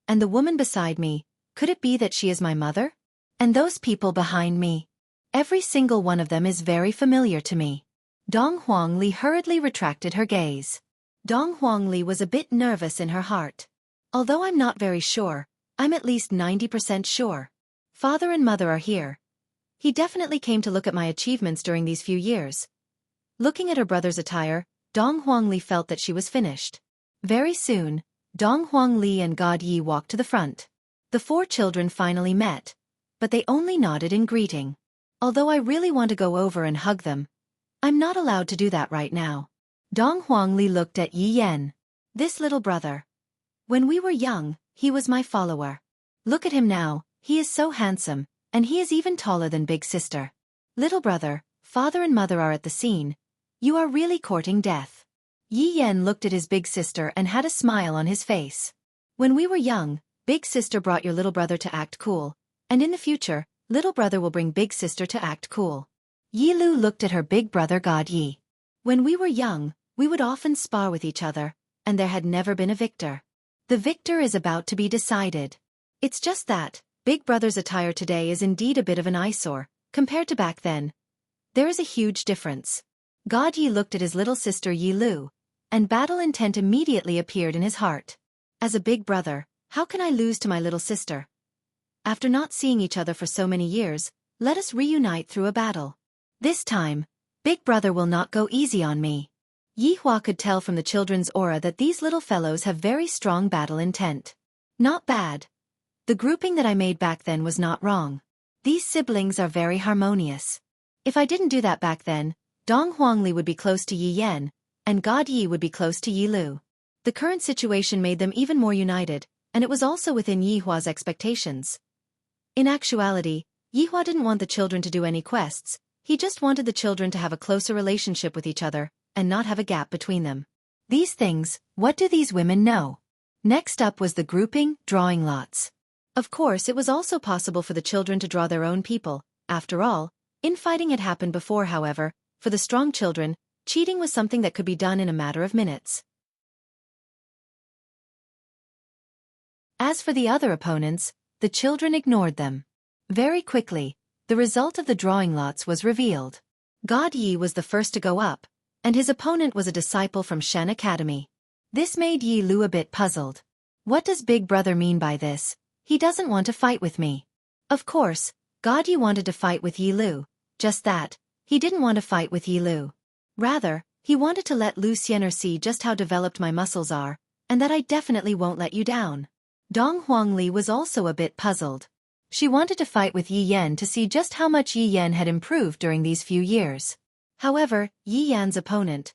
And the woman beside me, could it be that she is my mother? And those people behind me, every single one of them is very familiar to me. Dong Huangli hurriedly retracted her gaze. Dong Huangli was a bit nervous in her heart. Although I'm not very sure, I'm at least 90% sure. Father and mother are here. He definitely came to look at my achievements during these few years. Looking at her brother's attire, Dong Huangli felt that she was finished. Very soon, Dong Huangli and God Yi walked to the front. The 4 children finally met, but they only nodded in greeting. Although I really want to go over and hug them, I'm not allowed to do that right now. Dong Huangli looked at Yi Yen. This little brother. When we were young, he was my follower. Look at him now, he is so handsome, and he is even taller than big sister. Little brother, father and mother are at the scene. You are really courting death. Yi Yen looked at his big sister and had a smile on his face. When we were young, big sister brought your little brother to act cool, and in the future, little brother will bring big sister to act cool. Yi Lu looked at her big brother God Yi. When we were young, we would often spar with each other, and there had never been a victor. The victor is about to be decided. It's just that, big brother's attire today is indeed a bit of an eyesore, compared to back then. There is a huge difference. God Yi looked at his little sister Yi Lu, and battle intent immediately appeared in his heart. As a big brother, how can I lose to my little sister? After not seeing each other for so many years, let us reunite through a battle. This time, big brother will not go easy on me. Yi Hua could tell from the children's aura that these little fellows have very strong battle intent. Not bad. The grouping that I made back then was not wrong. These siblings are very harmonious. If I didn't do that back then, Dong Huangli would be close to Yi Yan, and God Yi would be close to Yi Lu. The current situation made them even more united, and it was also within Yi Hua's expectations. In actuality, Yi Hua didn't want the children to do any quests, he just wanted the children to have a closer relationship with each other, and not have a gap between them. These things, what do these women know? Next up was the grouping, drawing lots. Of course, it was also possible for the children to draw their own people. After all, infighting had happened before. However, for the strong children, cheating was something that could be done in a matter of minutes. As for the other opponents, the children ignored them. Very quickly, the result of the drawing lots was revealed. God Yi was the first to go up, and his opponent was a disciple from Shen Academy. This made Yi Lu a bit puzzled. What does big brother mean by this? He doesn't want to fight with me. Of course, God Yi wanted to fight with Yi Lu. Just that, he didn't want to fight with Yi Lu. Rather, he wanted to let Lu Xiener see just how developed my muscles are, and that I definitely won't let you down. Dong Huangli was also a bit puzzled. She wanted to fight with Yi Yan to see just how much Yi Yan had improved during these few years. However, Yi Yan's opponent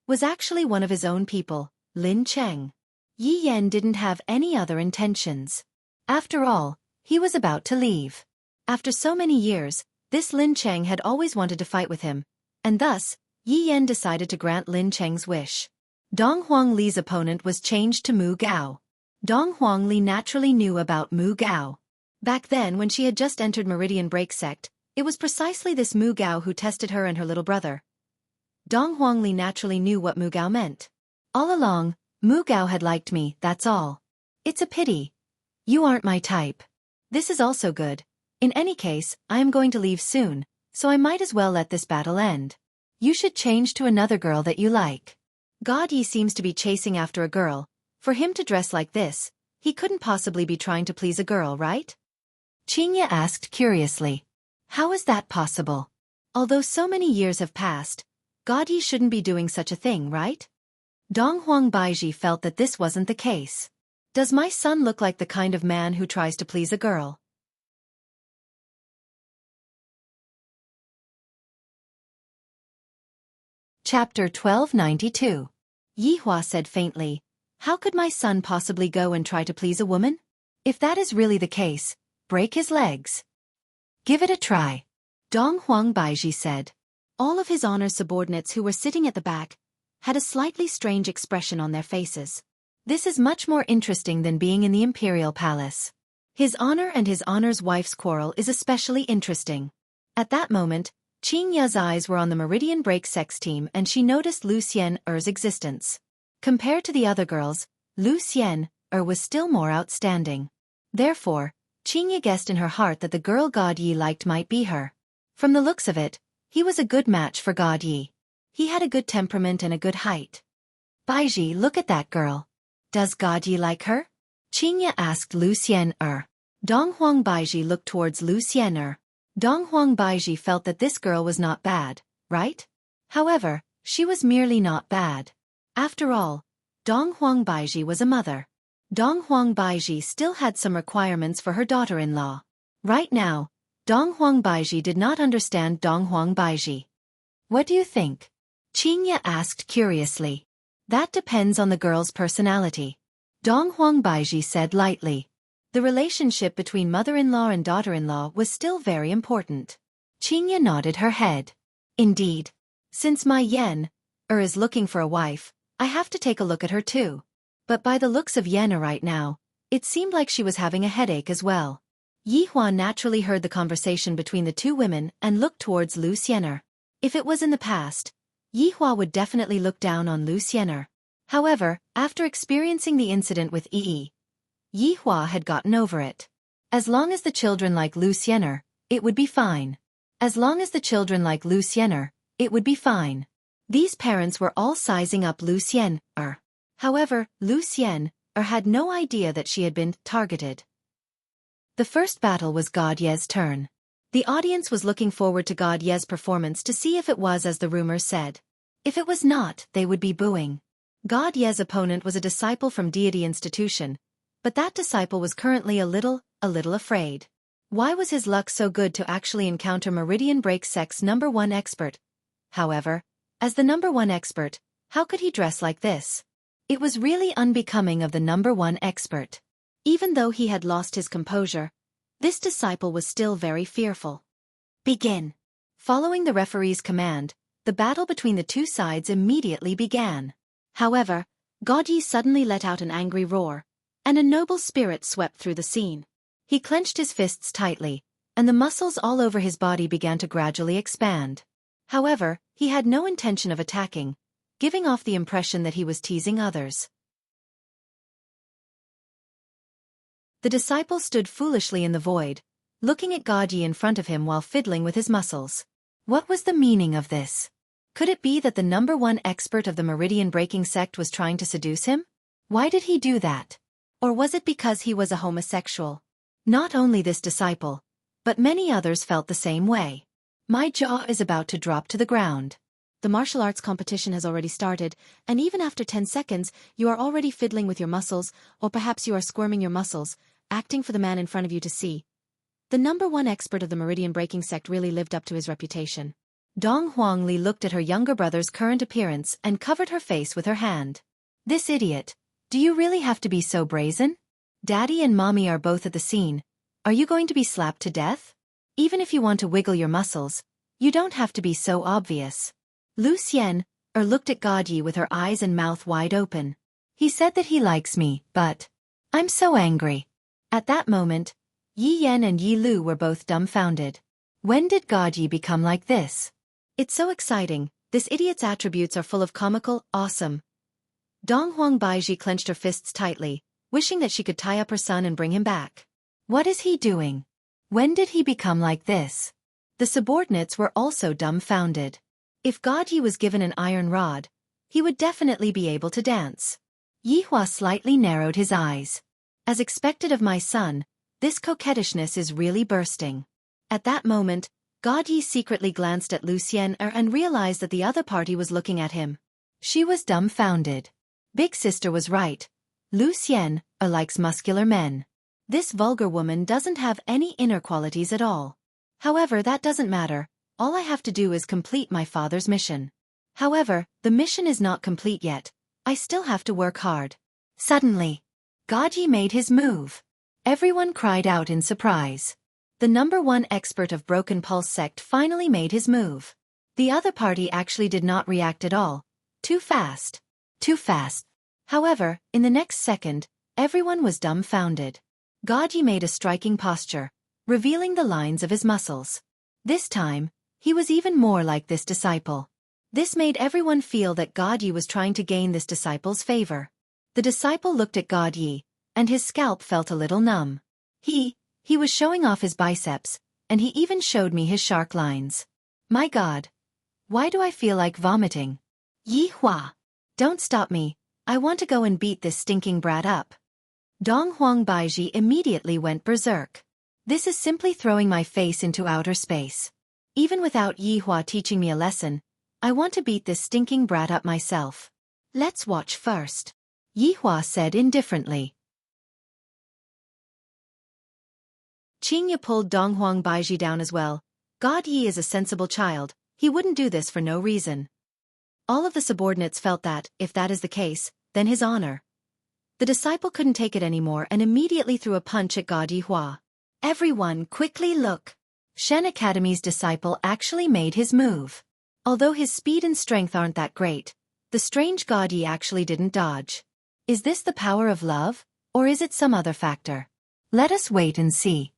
was actually one of his own people, Lin Cheng. Yi Yan didn't have any other intentions. After all, he was about to leave. After so many years, this Lin Cheng had always wanted to fight with him, and thus, Yi Yan decided to grant Lin Cheng's wish. Dong Huangli's opponent was changed to Mu Gao. Dong Huangli naturally knew about Mu Gao. Back then when she had just entered Meridian Break Sect, it was precisely this Mu Gao who tested her and her little brother. Dong Huangli naturally knew what Mu Gao meant. All along, Mu Gao had liked me, that's all. It's a pity. You aren't my type. This is also good. In any case, I am going to leave soon, so I might as well let this battle end. You should change to another girl that you like. God Yi seems to be chasing after a girl. For him to dress like this, he couldn't possibly be trying to please a girl, right? Qingya asked curiously. How is that possible? Although so many years have passed, God Yi shouldn't be doing such a thing, right? Dong Huang Baiji felt that this wasn't the case. Does my son look like the kind of man who tries to please a girl? Chapter 1292. Yi Hua said faintly, how could my son possibly go and try to please a woman? If that is really the case, break his legs. Give it a try. Dong Huang Baiji said. All of his honor's subordinates who were sitting at the back had a slightly strange expression on their faces. This is much more interesting than being in the imperial palace. His honor and his honor's wife's quarrel is especially interesting. At that moment, Qing Ya's eyes were on the Meridian Break Sex team and she noticed Lu Xiener's existence. Compared to the other girls, Lu Xiener was still more outstanding. Therefore, Qingya guessed in her heart that the girl God Yi liked might be her. From the looks of it, he was a good match for God Yi. He had a good temperament and a good height. Baiji, look at that girl. Does God Yi like her? Qingya asked Lu Xiener. Dong Huang Baiji looked towards Lu Xiener. Dong Huang Baiji felt that this girl was not bad, right? However, she was merely not bad. After all, Dong Huang Baiji was a mother. Dong Huang Baiji still had some requirements for her daughter-in-law. Right now, Dong Huang Baiji did not understand Dong Huang Baiji. What do you think? Qingya asked curiously. That depends on the girl's personality. Dong Huang Baiji said lightly. The relationship between mother-in-law and daughter-in-law was still very important. Qingya nodded her head. Indeed. Since my Yen is looking for a wife, I have to take a look at her too. But by the looks of Yen right now, it seemed like she was having a headache as well. Yi Hua naturally heard the conversation between the two women and looked towards Lu Xiener. If it was in the past, Yi Hua would definitely look down on Lu Xiener. However, after experiencing the incident with Yi Hua had gotten over it. As long as the children like Lu Xiener, it would be fine. As long as the children like Lu Xiener, it would be fine. These parents were all sizing up Lu Xian. However, Lu Xian had no idea that she had been targeted. The first battle was God Ye's turn. The audience was looking forward to God Ye's performance to see if it was as the rumors said. If it was not, they would be booing. God Ye's opponent was a disciple from Deity Institution, but that disciple was currently a little afraid. Why was his luck so good to actually encounter Meridian Break Sect's #1 expert? However, as the #1 expert, how could he dress like this? It was really unbecoming of the #1 expert. Even though he had lost his composure, this disciple was still very fearful. Begin. Following the referee's command, the battle between the two sides immediately began. However, God Yi suddenly let out an angry roar, and a noble spirit swept through the scene. He clenched his fists tightly, and the muscles all over his body began to gradually expand. However, he had no intention of attacking, giving off the impression that he was teasing others. The disciple stood foolishly in the void, looking at God Yi in front of him while fiddling with his muscles. What was the meaning of this? Could it be that the #1 expert of the Meridian Breaking Sect was trying to seduce him? Why did he do that? Or was it because he was a homosexual? Not only this disciple, but many others felt the same way. My jaw is about to drop to the ground. The martial arts competition has already started, and even after 10 seconds, you are already fiddling with your muscles, or perhaps you are squirming your muscles, acting for the man in front of you to see. The #1 expert of the Meridian Breaking Sect really lived up to his reputation. Dong Huangli looked at her younger brother's current appearance and covered her face with her hand. This idiot. Do you really have to be so brazen? Daddy and Mommy are both at the scene. Are you going to be slapped to death? Even if you want to wiggle your muscles, you don't have to be so obvious. Lu Xian looked at God Yi with her eyes and mouth wide open. He said that he likes me, but I'm so angry. At that moment, Yi Yan and Yi Lu were both dumbfounded. When did God Yi become like this? It's so exciting. This idiot's attributes are full of comical, awesome. Dong Huang Baiji clenched her fists tightly, wishing that she could tie up her son and bring him back. What is he doing? When did he become like this? The subordinates were also dumbfounded. If God Yi was given an iron rod, he would definitely be able to dance. Yi Hua slightly narrowed his eyes. As expected of my son, this coquettishness is really bursting. At that moment, God Yi secretly glanced at Lu Xian and realized that the other party was looking at him. She was dumbfounded. Big sister was right. Lu Xian likes muscular men. This vulgar woman doesn't have any inner qualities at all. However, that doesn't matter. All I have to do is complete my father's mission. However, the mission is not complete yet. I still have to work hard. Suddenly, God Yi made his move. Everyone cried out in surprise. The #1 expert of Broken Pulse Sect finally made his move. The other party actually did not react at all. Too fast. Too fast. However, in the next second, everyone was dumbfounded. God Yi made a striking posture, revealing the lines of his muscles. This time, he was even more like this disciple. This made everyone feel that God Yi was trying to gain this disciple's favor. The disciple looked at God Yi, and his scalp felt a little numb. He was showing off his biceps, and he even showed me his shark lines. My God. Why do I feel like vomiting? Yi Hua. Don't stop me. I want to go and beat this stinking brat up. Dong Huang Baiji immediately went berserk. This is simply throwing my face into outer space. Even without Yi Hua teaching me a lesson, I want to beat this stinking brat up myself. Let's watch first. Yi Hua said indifferently. Qingya pulled Dong Huang Baiji down as well. God Yi is a sensible child, he wouldn't do this for no reason. All of the subordinates felt that, if that is the case, then his honor. The disciple couldn't take it anymore and immediately threw a punch at God Yi Hua. Everyone quickly look. Shen Academy's disciple actually made his move. Although his speed and strength aren't that great, the strange God Yi actually didn't dodge. Is this the power of love, or is it some other factor? Let us wait and see.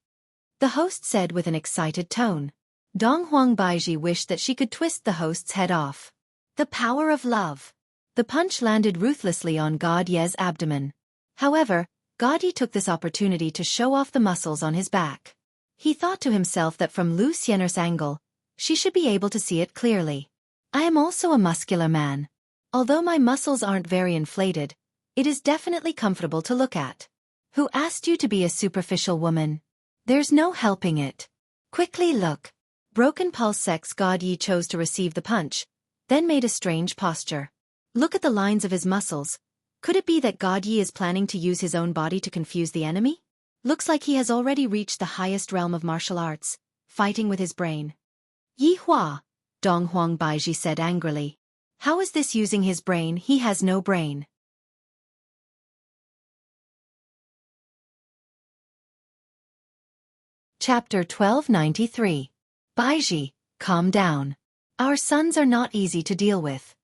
The host said with an excited tone. Dong Huang Baiji wished that she could twist the host's head off. The power of love. The punch landed ruthlessly on God Yi's abdomen. However, God Yi took this opportunity to show off the muscles on his back. He thought to himself that from Lu Xian's angle, she should be able to see it clearly. I am also a muscular man. Although my muscles aren't very inflated, it is definitely comfortable to look at. Who asked you to be a superficial woman? There's no helping it. Quickly look. Broken pulse sex God Yi chose to receive the punch, then made a strange posture. Look at the lines of his muscles. Could it be that God Yi is planning to use his own body to confuse the enemy? Looks like he has already reached the highest realm of martial arts, fighting with his brain. Yi Hua, Dong Huang Baiji said angrily. How is this using his brain? He has no brain. Chapter 1293. Baiji, calm down. Our sons are not easy to deal with.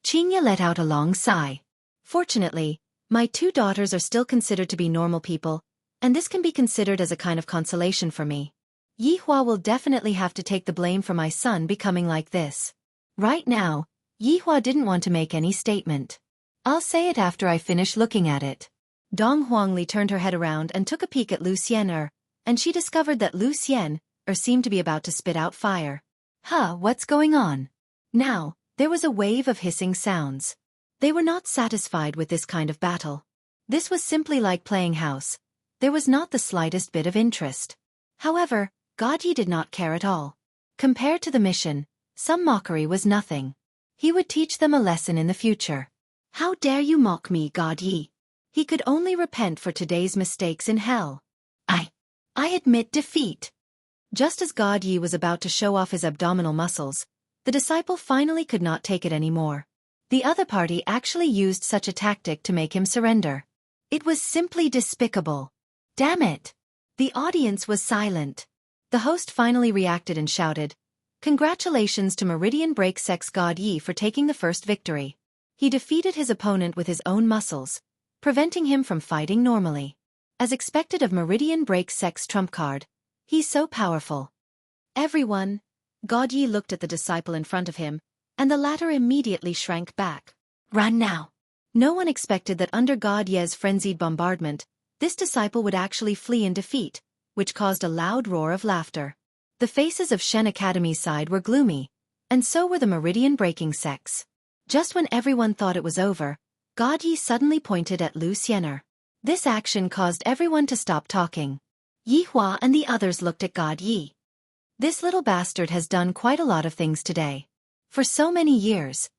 Qingya let out a long sigh. Fortunately, my two daughters are still considered to be normal people, and this can be considered as a kind of consolation for me. Yi Hua will definitely have to take the blame for my son becoming like this. Right now, Yi Hua didn't want to make any statement. I'll say it after I finish looking at it. Dong Huangli turned her head around and took a peek at Lu Xian, and she discovered that Lu Xian seemed to be about to spit out fire. What's going on? Now, there was a wave of hissing sounds. They were not satisfied with this kind of battle. This was simply like playing house. There was not the slightest bit of interest. However, God Yi did not care at all. Compared to the mission, some mockery was nothing. He would teach them a lesson in the future. How dare you mock me, God Yi? He could only repent for today's mistakes in hell. I admit defeat. Just as God Yi was about to show off his abdominal muscles, the disciple finally could not take it anymore. The other party actually used such a tactic to make him surrender. It was simply despicable. Damn it! The audience was silent. The host finally reacted and shouted, "Congratulations to Meridian Break Sex God Yi for taking the first victory. He defeated his opponent with his own muscles, preventing him from fighting normally. As expected of Meridian Break Sex trump card, he's so powerful." Everyone, God Yi looked at the disciple in front of him, and the latter immediately shrank back. Run now. No one expected that under God Yi's frenzied bombardment, this disciple would actually flee in defeat, which caused a loud roar of laughter. The faces of Shen Academy's side were gloomy, and so were the Meridian Breaking Sex. Just when everyone thought it was over, God Yi suddenly pointed at Lu Xian. This action caused everyone to stop talking. Yi Hua and the others looked at God Yi. This little bastard has done quite a lot of things today. For so many years.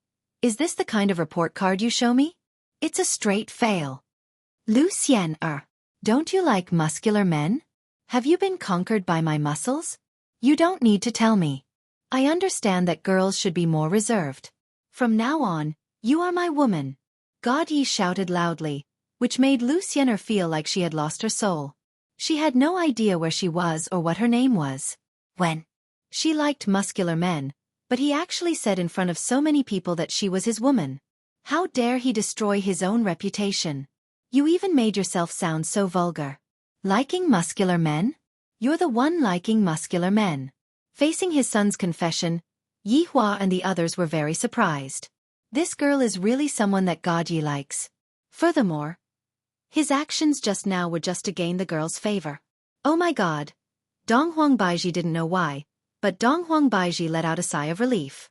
Is this the kind of report card you show me? It's a straight fail. Lu Xian, don't you like muscular men? Have you been conquered by my muscles? You don't need to tell me. I understand that girls should be more reserved. From now on, you are my woman. God Yi shouted loudly, which made Lu Xian feel like she had lost her soul. She had no idea where she was or what her name was. When she liked muscular men, but he actually said in front of so many people that she was his woman. How dare he destroy his own reputation? You even made yourself sound so vulgar. Liking muscular men? You're the one liking muscular men. Facing his son's confession, Yi Hua and the others were very surprised. This girl is really someone that God Yi likes. Furthermore, his actions just now were just to gain the girl's favor. Oh my God. Dong Huang Baiji didn't know why, but Dong Huang Baiji let out a sigh of relief.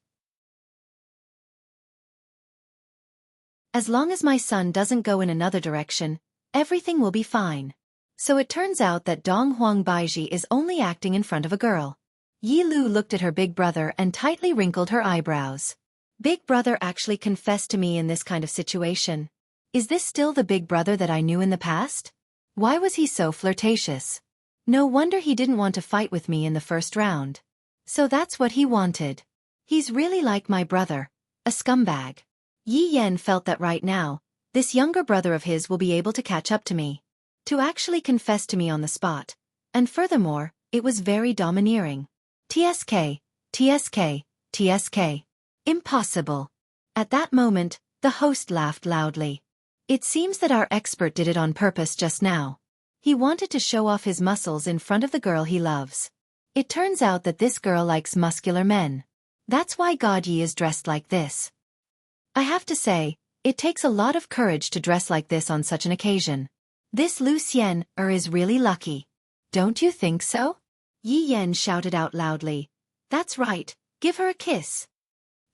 As long as my son doesn't go in another direction, everything will be fine. So it turns out that Dong Huang Baiji is only acting in front of a girl. Yi Lu looked at her big brother and tightly wrinkled her eyebrows. Big brother actually confessed to me in this kind of situation. Is this still the big brother that I knew in the past? Why was he so flirtatious? No wonder he didn't want to fight with me in the first round. So that's what he wanted. He's really like my brother, a scumbag. Yi Yan felt that right now, this younger brother of his will be able to catch up to me. To actually confess to me on the spot. And furthermore, it was very domineering. TSK, TSK, TSK. Impossible. At that moment, the host laughed loudly. It seems that our expert did it on purpose just now. He wanted to show off his muscles in front of the girl he loves. It turns out that this girl likes muscular men. That's why God Yi is dressed like this. I have to say, it takes a lot of courage to dress like this on such an occasion. This Lu Xian is really lucky. Don't you think so? Yi Yan shouted out loudly. That's right, give her a kiss.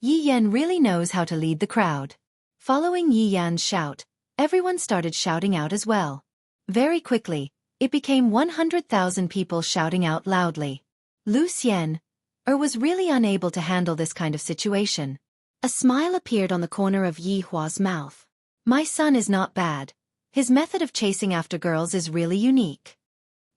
Yi Yan really knows how to lead the crowd. Following Yi Yan's shout, everyone started shouting out as well. Very quickly, it became 100,000 people shouting out loudly. Lu Xian was really unable to handle this kind of situation. A smile appeared on the corner of Yi Hua's mouth. My son is not bad. His method of chasing after girls is really unique.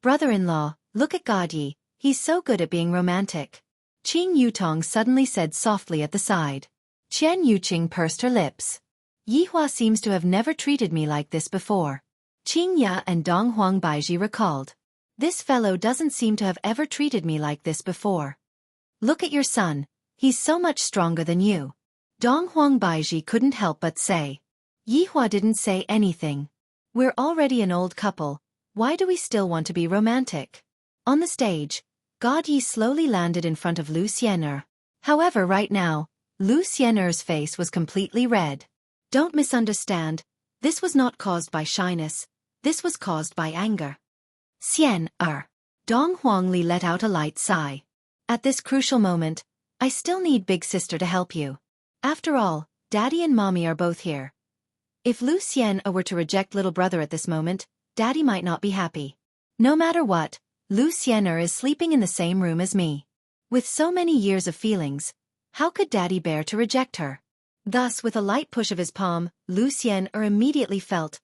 Brother-in-law, look at God Yi, he's so good at being romantic. Qing Yutong suddenly said softly at the side. Qian Yuqing pursed her lips. Yi Hua seems to have never treated me like this before. Qing Ya and Dong Huang Baiji recalled. This fellow doesn't seem to have ever treated me like this before. Look at your son, he's so much stronger than you. Dong Huang Baiji couldn't help but say. Yi Hua didn't say anything. We're already an old couple, why do we still want to be romantic? On the stage, God Yi slowly landed in front of Lu Xian'er. However, right now, Lu Xian'er's face was completely red. Don't misunderstand, this was not caused by shyness, this was caused by anger. Xian'er. Dong Huangli let out a light sigh. At this crucial moment, I still need big sister to help you. After all, Daddy and Mommy are both here. If Lu Xian'er were to reject little brother at this moment, Daddy might not be happy. No matter what, Lu Xian'er is sleeping in the same room as me. With so many years of feelings, how could Daddy bear to reject her? Thus, with a light push of his palm, Lu Xian'er immediately felt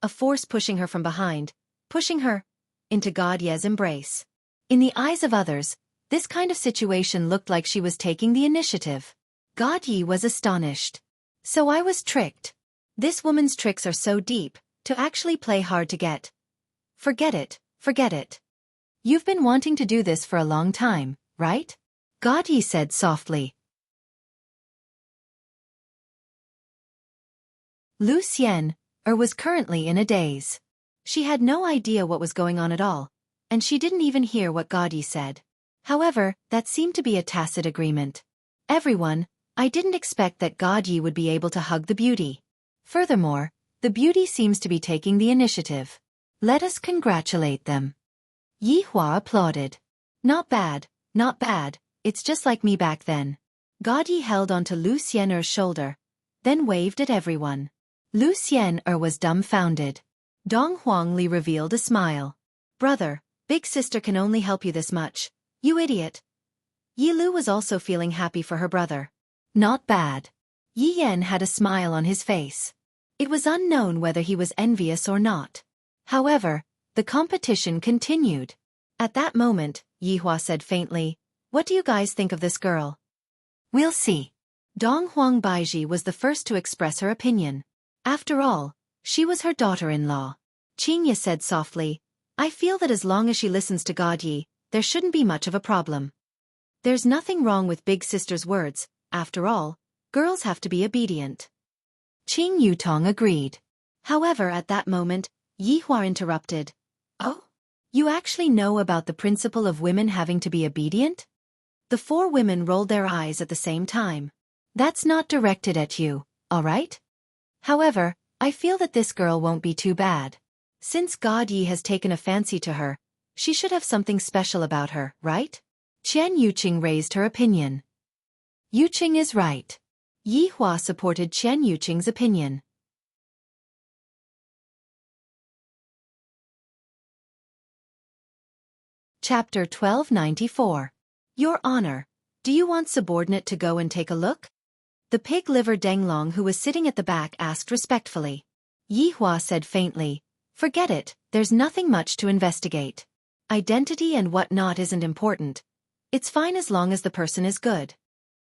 a force pushing her from behind, pushing her into God Ye's embrace. In the eyes of others, this kind of situation looked like she was taking the initiative. God Ye was astonished. So I was tricked. This woman's tricks are so deep, to actually play hard to get. Forget it, forget it. You've been wanting to do this for a long time, right? God Ye said softly. Lu Xian'er was currently in a daze. She had no idea what was going on at all, and she didn't even hear what God Ye said. However, that seemed to be a tacit agreement. Everyone, I didn't expect that God Ye would be able to hug the beauty. Furthermore, the beauty seems to be taking the initiative. Let us congratulate them. Yi Hua applauded. Not bad, it's just like me back then. God Ye held onto Lu Xian'er's shoulder, then waved at everyone. Lu Xian'er was dumbfounded. Dong Huangli revealed a smile. Brother, big sister can only help you this much. You idiot. Yi Lu was also feeling happy for her brother. Not bad. Yi Yan had a smile on his face. It was unknown whether he was envious or not. However, the competition continued. At that moment, Yi Hua said faintly, what do you guys think of this girl? We'll see. Dong Huang Baiji was the first to express her opinion. After all, she was her daughter-in-law. Qing Ye said softly, I feel that as long as she listens to God Ye, there shouldn't be much of a problem. There's nothing wrong with big sister's words, after all, girls have to be obedient. Qing Yutong agreed. However, at that moment, Yi Hua interrupted. Oh? You actually know about the principle of women having to be obedient? The four women rolled their eyes at the same time. That's not directed at you, all right? However, I feel that this girl won't be too bad. Since God Ye has taken a fancy to her, she should have something special about her, right? Qian Yuqing raised her opinion. Yuqing is right. Yi Hua supported Qian Yuqing's opinion. Chapter 1294. Your Honor, do you want subordinate to go and take a look? The pig liver Denglong who was sitting at the back asked respectfully. Yi Hua said faintly, forget it, there's nothing much to investigate. Identity and whatnot isn't important. It's fine as long as the person is good.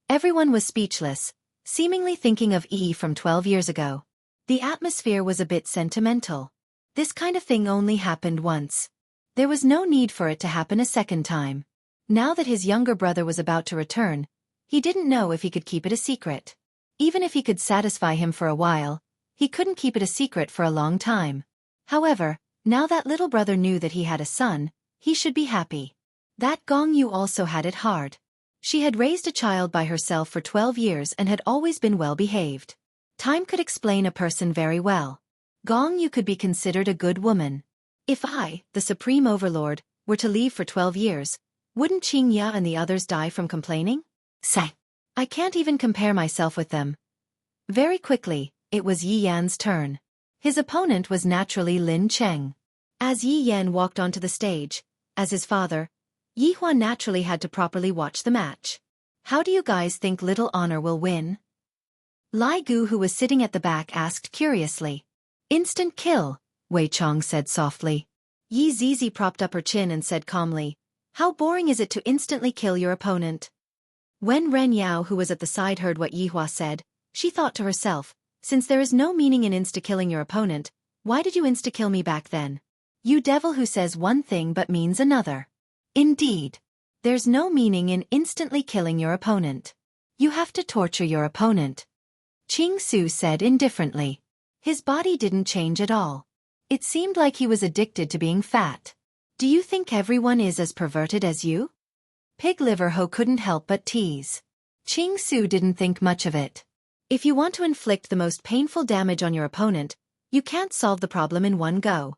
Everyone was speechless, seemingly thinking of Yi from 12 years ago. The atmosphere was a bit sentimental. This kind of thing only happened once. There was no need for it to happen a second time. Now that his younger brother was about to return, he didn't know if he could keep it a secret. Even if he could satisfy him for a while, he couldn't keep it a secret for a long time. However, now that little brother knew that he had a son, he should be happy. That Gong Yu also had it hard. She had raised a child by herself for 12 years and had always been well behaved. Time could explain a person very well. Gong Yu could be considered a good woman. If I, the Supreme Overlord, were to leave for 12 years, wouldn't Qing Ya and the others die from complaining? Say. I can't even compare myself with them. Very quickly, it was Yi Yan's turn. His opponent was naturally Lin Cheng. As Yi Yan walked onto the stage, as his father, Yi Hua naturally had to properly watch the match. How do you guys think Little Honor will win? Lai Gu, who was sitting at the back, asked curiously. Instant kill, Wei Chong said softly. Yi Zizi propped up her chin and said calmly, how boring is it to instantly kill your opponent? When Ren Yao, who was at the side, heard what Yi Hua said, she thought to herself, since there is no meaning in insta-killing your opponent, why did you insta-kill me back then? You devil who says one thing but means another. Indeed. There's no meaning in instantly killing your opponent. You have to torture your opponent. Ching Su said indifferently. His body didn't change at all. It seemed like he was addicted to being fat. Do you think everyone is as perverted as you? Pig Liver Ho couldn't help but tease. Ching Su didn't think much of it. If you want to inflict the most painful damage on your opponent, you can't solve the problem in one go.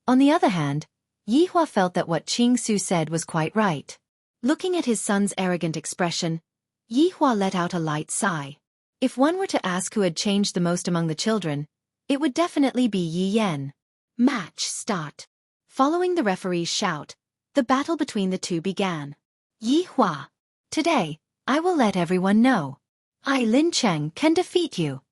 On the other hand, Yi Hua felt that what Ching Su said was quite right. Looking at his son's arrogant expression, Yi Hua let out a light sigh. If one were to ask who had changed the most among the children, it would definitely be Yi Yan. Match start. Following the referee's shout, the battle between the two began. Yi Hua. Today, I will let everyone know. I, Lin Cheng, can defeat you.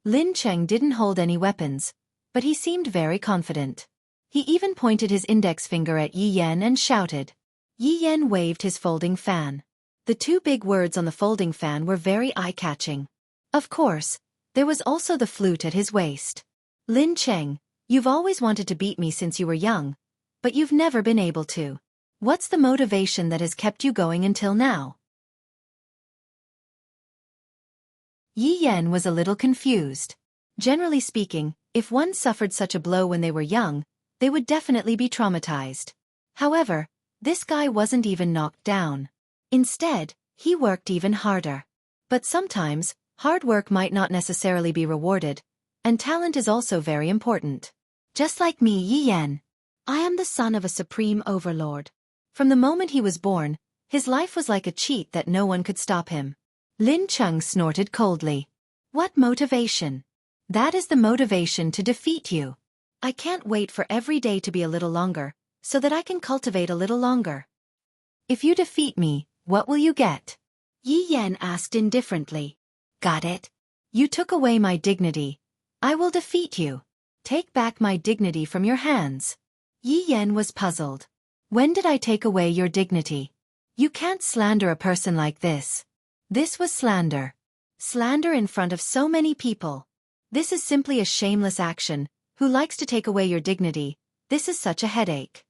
Lin Cheng didn't hold any weapons, but he seemed very confident. He even pointed his index finger at Yi Yan and shouted. Yi Yan waved his folding fan. The two big words on the folding fan were very eye-catching. Of course, there was also the flute at his waist. Lin Cheng, you've always wanted to beat me since you were young, but you've never been able to. What's the motivation that has kept you going until now? Yi Yan was a little confused. Generally speaking, if one suffered such a blow when they were young, they would definitely be traumatized. However, this guy wasn't even knocked down. Instead, he worked even harder. But sometimes, hard work might not necessarily be rewarded, and talent is also very important. Just like me, Yi Yan. I am the son of a supreme overlord. From the moment he was born, his life was like a cheat that no one could stop him. Lin Cheng snorted coldly. What motivation? That is the motivation to defeat you. I can't wait for every day to be a little longer, so that I can cultivate a little longer. If you defeat me, what will you get? Yi Yan asked indifferently. Got it? You took away my dignity. I will defeat you. Take back my dignity from your hands. Yi Yan was puzzled. When did I take away your dignity? You can't slander a person like this. This was slander. Slander in front of so many people. This is simply a shameless action. Who likes to take away your dignity? This is such a headache.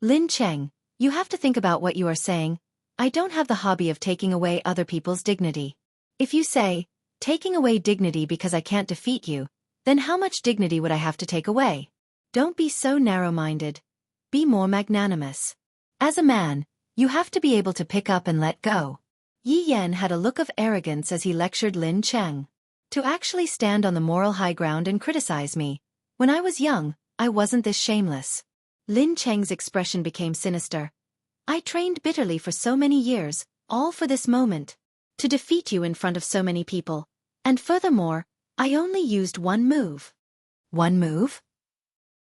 Lin Cheng, you have to think about what you are saying. I don't have the hobby of taking away other people's dignity. If you say, taking away dignity because I can't defeat you, then how much dignity would I have to take away? Don't be so narrow-minded. Be more magnanimous. As a man, you have to be able to pick up and let go. Yi Yan had a look of arrogance as he lectured Lin Cheng. To actually stand on the moral high ground and criticize me. When I was young, I wasn't this shameless. Lin Cheng's expression became sinister. I trained bitterly for so many years, all for this moment. To defeat you in front of so many people. And furthermore, I only used one move. One move?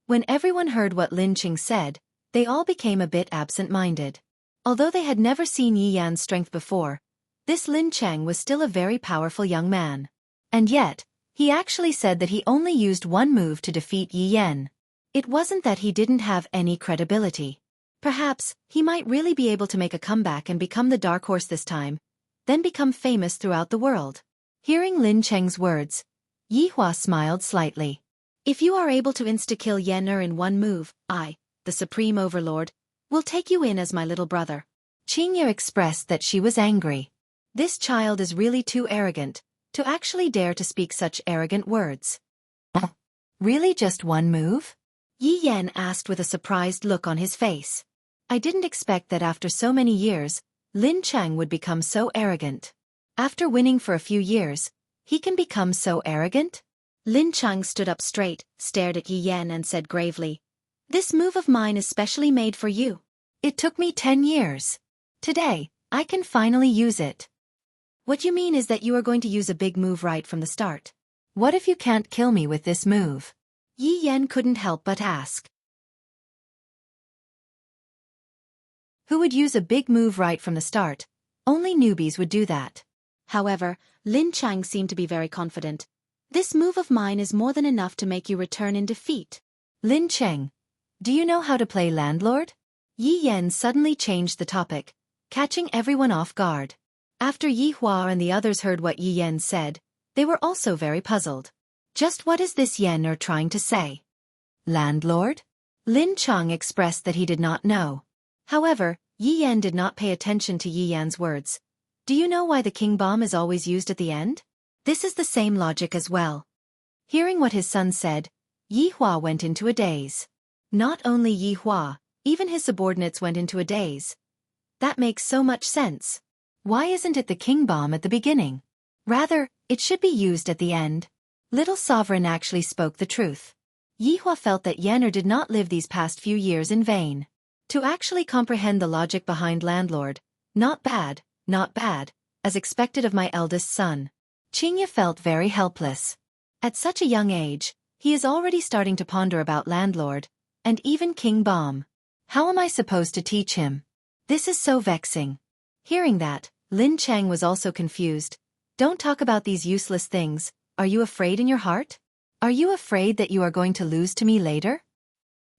When everyone heard what Lin Cheng said, they all became a bit absent-minded. Although they had never seen Yi Yan's strength before, this Lin Cheng was still a very powerful young man. And yet, he actually said that he only used one move to defeat Yi Yan. It wasn't that he didn't have any credibility. Perhaps, he might really be able to make a comeback and become the dark horse this time, then become famous throughout the world. Hearing Lin Cheng's words, Yi Hua smiled slightly. If you are able to insta-kill Yan in one move, I, the Supreme Overlord, will take you in as my little brother. Qingye expressed that she was angry. This child is really too arrogant to actually dare to speak such arrogant words. Really just one move? Yi Yan asked with a surprised look on his face. I didn't expect that after so many years, Lin Cheng would become so arrogant. After winning for a few years, he can become so arrogant? Lin Cheng stood up straight, stared at Yi Yan and said gravely, This move of mine is specially made for you. It took me 10 years. Today, I can finally use it. What you mean is that you are going to use a big move right from the start. What if you can't kill me with this move? Yi Yan couldn't help but ask. Who would use a big move right from the start? Only newbies would do that. However, Lin Chang seemed to be very confident. This move of mine is more than enough to make you return in defeat. Lin Cheng, do you know how to play landlord? Yi Yan suddenly changed the topic, catching everyone off guard. After Yi Hua and the others heard what Yi Yan said, they were also very puzzled. Just what is this Yan trying to say? Landlord? Lin Chang expressed that he did not know. However, Yi Yan did not pay attention to Yi Yan's words. Do you know why the king bomb is always used at the end? This is the same logic as well. Hearing what his son said, Yi Hua went into a daze. Not only Yi Hua, even his subordinates went into a daze. That makes so much sense. Why isn't it the king bomb at the beginning? Rather, it should be used at the end. Little Sovereign actually spoke the truth. Yi Hua felt that Yanner did not live these past few years in vain. To actually comprehend the logic behind landlord, not bad, as expected of my eldest son. Qingye felt very helpless. At such a young age, he is already starting to ponder about landlord, and even king bomb. How am I supposed to teach him? This is so vexing. Hearing that, Lin Chang was also confused. Don't talk about these useless things. Are you afraid in your heart? Are you afraid that you are going to lose to me later?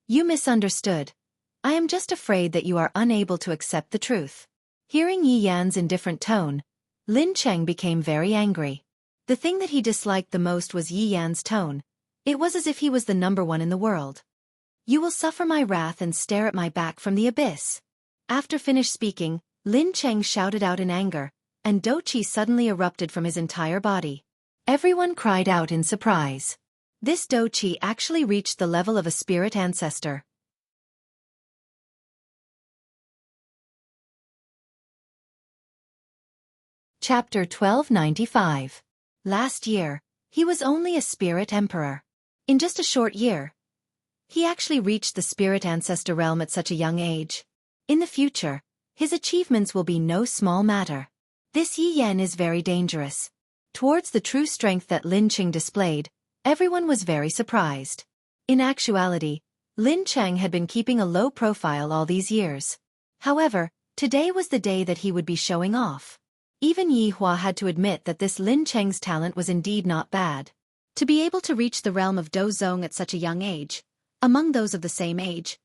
You misunderstood. I am just afraid that you are unable to accept the truth. Hearing Yi Yan's indifferent tone, Lin Cheng became very angry. The thing that he disliked the most was Yi Yan's tone. It was as if he was the number one in the world. You will suffer my wrath and stare at my back from the abyss. After finished speaking, Lin Cheng shouted out in anger, and Do Qi suddenly erupted from his entire body. Everyone cried out in surprise. This Do Qi actually reached the level of a spirit ancestor. Chapter 1295. Last year, he was only a spirit emperor. In just a short year, he actually reached the spirit ancestor realm at such a young age. In the future, his achievements will be no small matter. This Yi Yan is very dangerous. Towards the true strength that Lin Cheng displayed, everyone was very surprised. In actuality, Lin Cheng had been keeping a low profile all these years. However, today was the day that he would be showing off. Even Yi Hua had to admit that this Lin Cheng's talent was indeed not bad. To be able to reach the realm of Do Zong at such a young age, among those of the same age,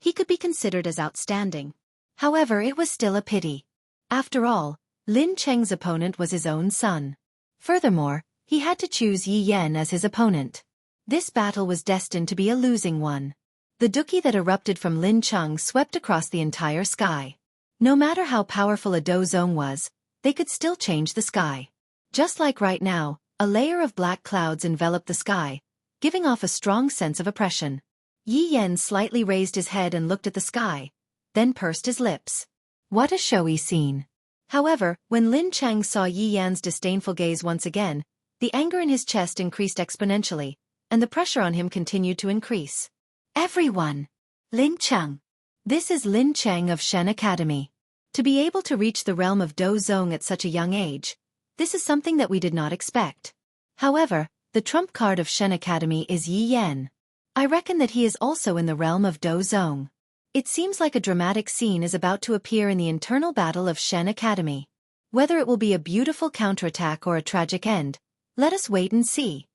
he could be considered as outstanding. However, it was still a pity. After all, Lin Cheng's opponent was his own son. Furthermore, he had to choose Yi Yan as his opponent. This battle was destined to be a losing one. The Duki that erupted from Lin Cheng swept across the entire sky. No matter how powerful a Do Zong was, they could still change the sky. Just like right now, a layer of black clouds enveloped the sky, giving off a strong sense of oppression. Yi Yan slightly raised his head and looked at the sky, then pursed his lips. What a showy scene. However, when Lin Cheng saw Yi Yan's disdainful gaze once again, the anger in his chest increased exponentially, and the pressure on him continued to increase. Everyone! Lin Cheng! This is Lin Cheng of Shen Academy. To be able to reach the realm of Do Zong at such a young age, this is something that we did not expect. However, the trump card of Shen Academy is Yi Yan. I reckon that he is also in the realm of Do Zong. It seems like a dramatic scene is about to appear in the internal battle of Shen Academy. Whether it will be a beautiful counterattack or a tragic end, let us wait and see.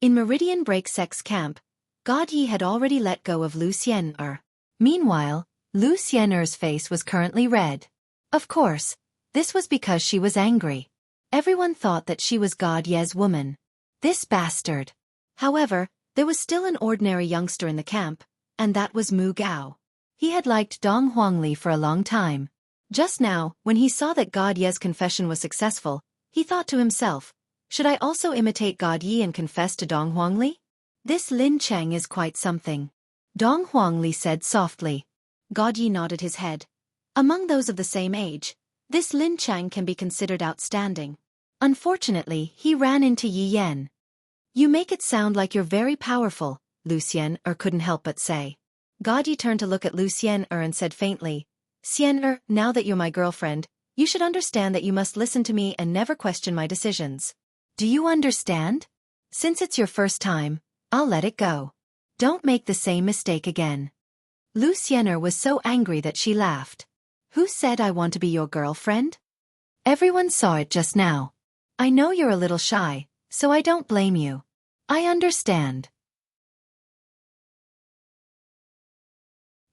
In Meridian Break Sect's camp, God Yi had already let go of Lu Xian'er. Meanwhile, Lu Xian'er's face was currently red. Of course, this was because she was angry. Everyone thought that she was God Ye's woman. This bastard. However, there was still an ordinary youngster in the camp, and that was Mu Gao. He had liked Dong Huangli for a long time. Just now, when he saw that God Ye's confession was successful, he thought to himself, should I also imitate God Ye and confess to Dong Huangli? This Lin Cheng is quite something. Dong Huangli said softly. God Ye nodded his head. Among those of the same age, this Lin Cheng can be considered outstanding. Unfortunately, he ran into Yi Yan. You make it sound like you're very powerful, Lu Xian'er couldn't help but say. God Yi turned to look at Lu Xian'er and said faintly, Xian'er, now that you're my girlfriend, You should understand that you must listen to me and never question my decisions. Do you understand? Since it's your first time, I'll let it go. Don't make the same mistake again. Lu Xian'er was so angry that she laughed. Who said I want to be your girlfriend? Everyone saw it just now. I know you're a little shy, so I don't blame you. I understand.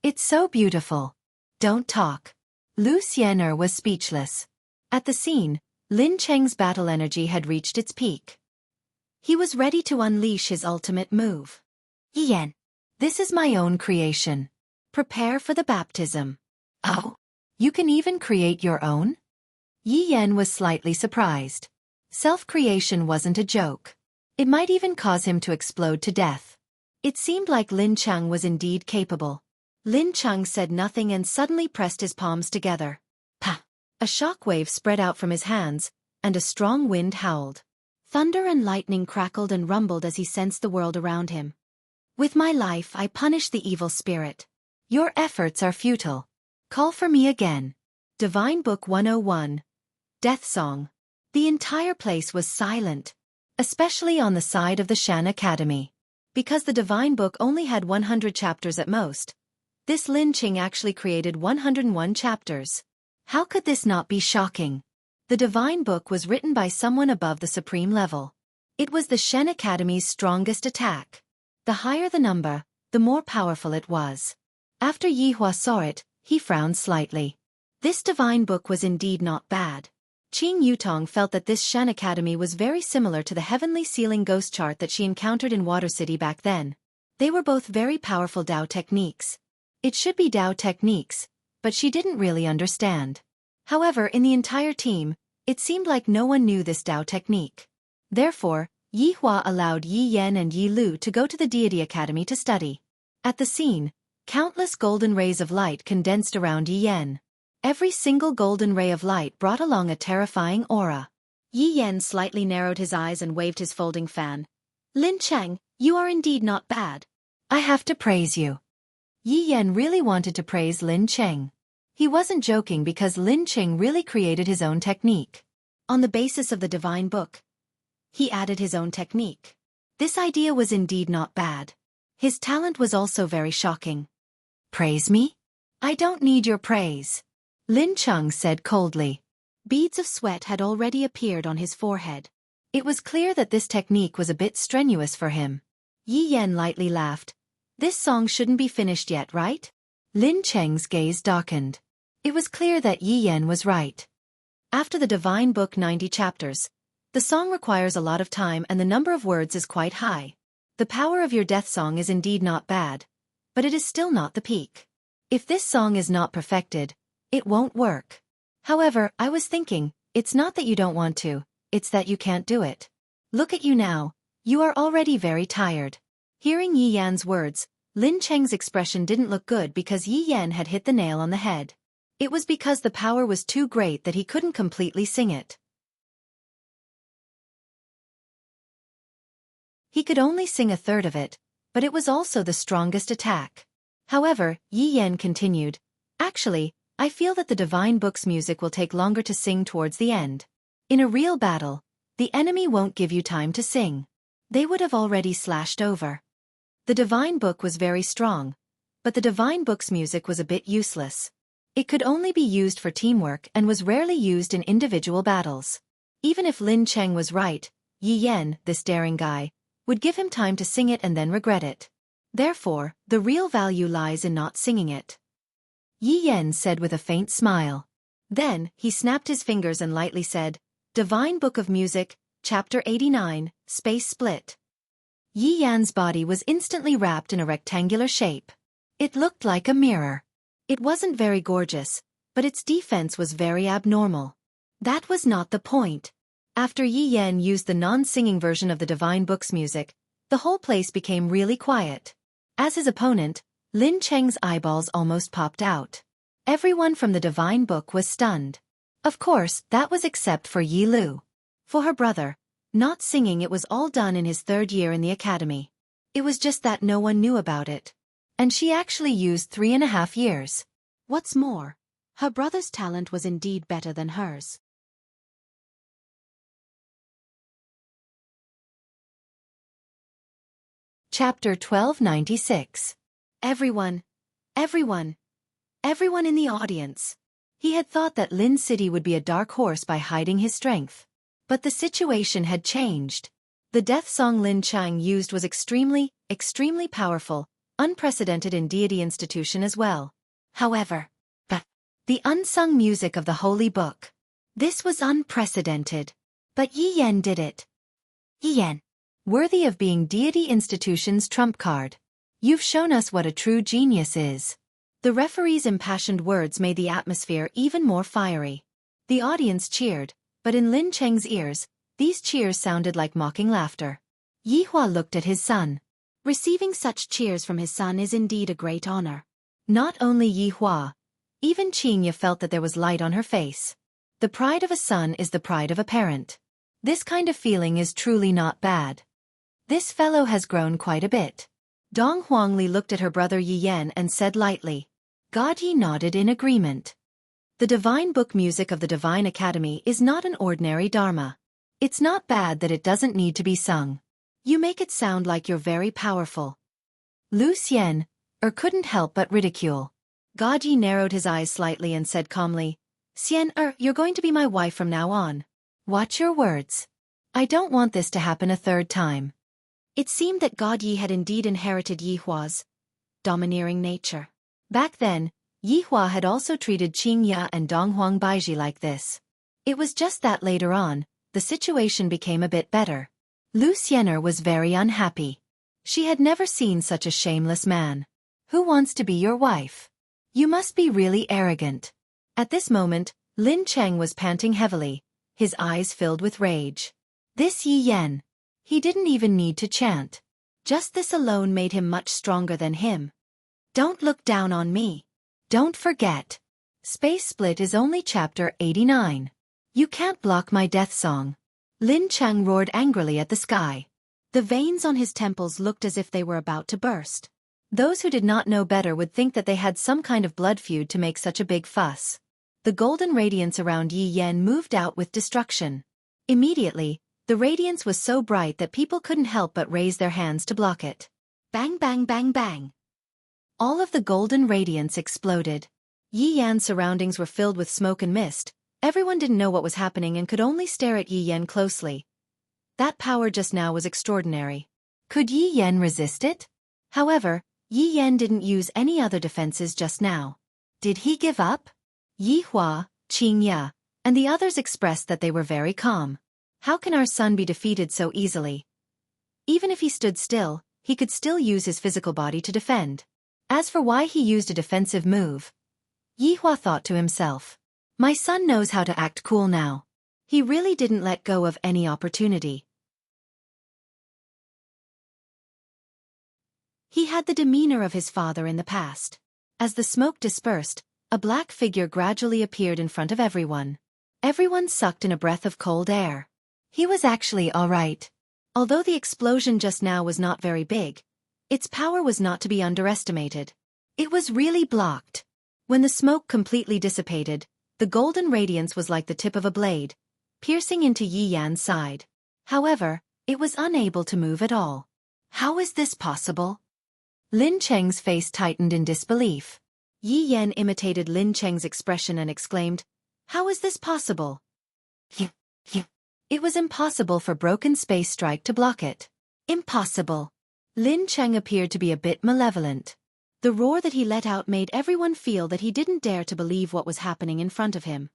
It's so beautiful. Don't talk. Lu Xian'er was speechless. At the scene, Lin Cheng's battle energy had reached its peak. He was ready to unleash his ultimate move. Yi Yan, this is my own creation. Prepare for the baptism. Oh, you can even create your own? Yi Yan was slightly surprised. Self-creation wasn't a joke. It might even cause him to explode to death. It seemed like Lin Cheng was indeed capable. Lin Cheng said nothing and suddenly pressed his palms together. Pa! A shockwave spread out from his hands, and a strong wind howled. Thunder and lightning crackled and rumbled as he sensed the world around him. With my life I punish the evil spirit. Your efforts are futile. Call for me again. Divine Book 101. Death Song. The entire place was silent, especially on the side of the Shan Academy. Because the Divine Book only had 100 chapters at most, this Lin Cheng actually created 101 chapters. How could this not be shocking? The Divine Book was written by someone above the supreme level. It was the Shen Academy's strongest attack. The higher the number, the more powerful it was. After Yi Hua saw it, he frowned slightly. This Divine Book was indeed not bad. Qing Yutong felt that this Shen Academy was very similar to the heavenly ceiling ghost chart that she encountered in Water City back then. They were both very powerful Dao techniques. It should be Dao techniques, but she didn't really understand. However, in the entire team, it seemed like no one knew this Dao technique. Therefore, Yi Hua allowed Yi Yan and Yi Lu to go to the Deity Academy to study. At the scene, countless golden rays of light condensed around Yi Yan. Every single golden ray of light brought along a terrifying aura. Yi Yan slightly narrowed his eyes and waved his folding fan. Lin Cheng, you are indeed not bad. I have to praise you. Yi Yan really wanted to praise Lin Cheng. He wasn't joking because Lin Cheng really created his own technique. On the basis of the Divine Book, he added his own technique. This idea was indeed not bad. His talent was also very shocking. Praise me? I don't need your praise. Lin Cheng said coldly. Beads of sweat had already appeared on his forehead. It was clear that this technique was a bit strenuous for him. Yi Yan lightly laughed. This song shouldn't be finished yet, right? Lin Cheng's gaze darkened. It was clear that Yi Yan was right. After the Divine Book 90 chapters, the song requires a lot of time and the number of words is quite high. The power of your death song is indeed not bad, but it is still not the peak. If this song is not perfected, it won't work. However, I was thinking, it's not that you don't want to, it's that you can't do it. Look at you now, you are already very tired. Hearing Yi Yan's words, Lin Cheng's expression didn't look good because Yi Yan had hit the nail on the head. It was because the power was too great that he couldn't completely sing it. He could only sing a third of it, but it was also the strongest attack. However, Yi Yan continued, actually, I feel that the Divine Book's music will take longer to sing towards the end. In a real battle, the enemy won't give you time to sing. They would have already slashed over. The Divine Book was very strong, but the Divine Book's music was a bit useless. It could only be used for teamwork and was rarely used in individual battles. Even if Lin Cheng was right, Yi Yan, this daring guy, would give him time to sing it and then regret it. Therefore, the real value lies in not singing it. Yi Yan said with a faint smile. Then, he snapped his fingers and lightly said, Divine Book of Music, Chapter 89, Space Split. Yi Yan's body was instantly wrapped in a rectangular shape. It looked like a mirror. It wasn't very gorgeous, but its defense was very abnormal. That was not the point. After Yi Yan used the non-singing version of the Divine Book's music, the whole place became really quiet. As his opponent, Lin Cheng's eyeballs almost popped out. Everyone from the Divine Book was stunned. Of course, that was except for Yi Lu. For her brother, not singing it was all done in his 3rd year in the academy. It was just that no one knew about it. And she actually used 3.5 years. What's more, Her brother's talent was indeed better than hers. Chapter 1296. Everyone in the audience. He had thought that Lin City would be a dark horse by hiding his strength. But the situation had changed. The death song Lin Chang used was extremely powerful, unprecedented in deity institution as well. However, the unsung music of the Holy Book. This was unprecedented. But Yi Yan did it. Yi Yan. Worthy of being deity institution's trump card. You've shown us what a true genius is. The referee's impassioned words made the atmosphere even more fiery. The audience cheered, but in Lin Cheng's ears, these cheers sounded like mocking laughter. Yi Hua looked at his son. Receiving such cheers from his son is indeed a great honor. Not only Yi Hua, even Qingya felt that there was light on her face. The pride of a son is the pride of a parent. This kind of feeling is truly not bad. This fellow has grown quite a bit. Dong Huangli looked at her brother Yi Yan and said lightly. God Yi nodded in agreement. The divine book music of the Divine Academy is not an ordinary dharma. It's not bad that it doesn't need to be sung. You make it sound like you're very powerful. Lu Xian, couldn't help but ridicule. God Yi narrowed his eyes slightly and said calmly, Xian, you're going to be my wife from now on. Watch your words. I don't want this to happen a third time. It seemed that God Yi had indeed inherited Yi Hua's domineering nature. Back then, Yi Hua had also treated Qingya and Donghuang Baiji like this. It was just that later on, the situation became a bit better. Lu Xiener was very unhappy. She had never seen such a shameless man. Who wants to be your wife? You must be really arrogant. At this moment, Lin Cheng was panting heavily, his eyes filled with rage. This Yi Yan. He didn't even need to chant. Just this alone made him much stronger than him. Don't look down on me. Don't forget. Space Split is only chapter 89. You can't block my death song. Lin Cheng roared angrily at the sky. The veins on his temples looked as if they were about to burst. Those who did not know better would think that they had some kind of blood feud to make such a big fuss. The golden radiance around Yi Yan moved out with destruction. Immediately, the radiance was so bright that people couldn't help but raise their hands to block it. Bang bang bang bang. All of the golden radiance exploded. Yi Yan's surroundings were filled with smoke and mist. Everyone didn't know what was happening and could only stare at Yi Yan closely. That power just now was extraordinary. Could Yi Yan resist it? However, Yi Yan didn't use any other defenses just now. Did he give up? Yi Hua, Qingya, and the others expressed that they were very calm. How can our son be defeated so easily? Even if he stood still, he could still use his physical body to defend. As for why he used a defensive move, Yi Hua thought to himself, my son knows how to act cool now. He really didn't let go of any opportunity. He had the demeanor of his father in the past. As the smoke dispersed, a black figure gradually appeared in front of everyone. Everyone sucked in a breath of cold air. He was actually all right. Although the explosion just now was not very big, its power was not to be underestimated. It was really blocked. When the smoke completely dissipated, the golden radiance was like the tip of a blade, piercing into Yi Yan's side. However, it was unable to move at all. How is this possible? Lin Cheng's face tightened in disbelief. Yi Yan imitated Lin Cheng's expression and exclaimed, how is this possible? It was impossible for Broken Space Strike to block it. Impossible. Lin Cheng appeared to be a bit malevolent. The roar that he let out made everyone feel that he didn't dare to believe what was happening in front of him.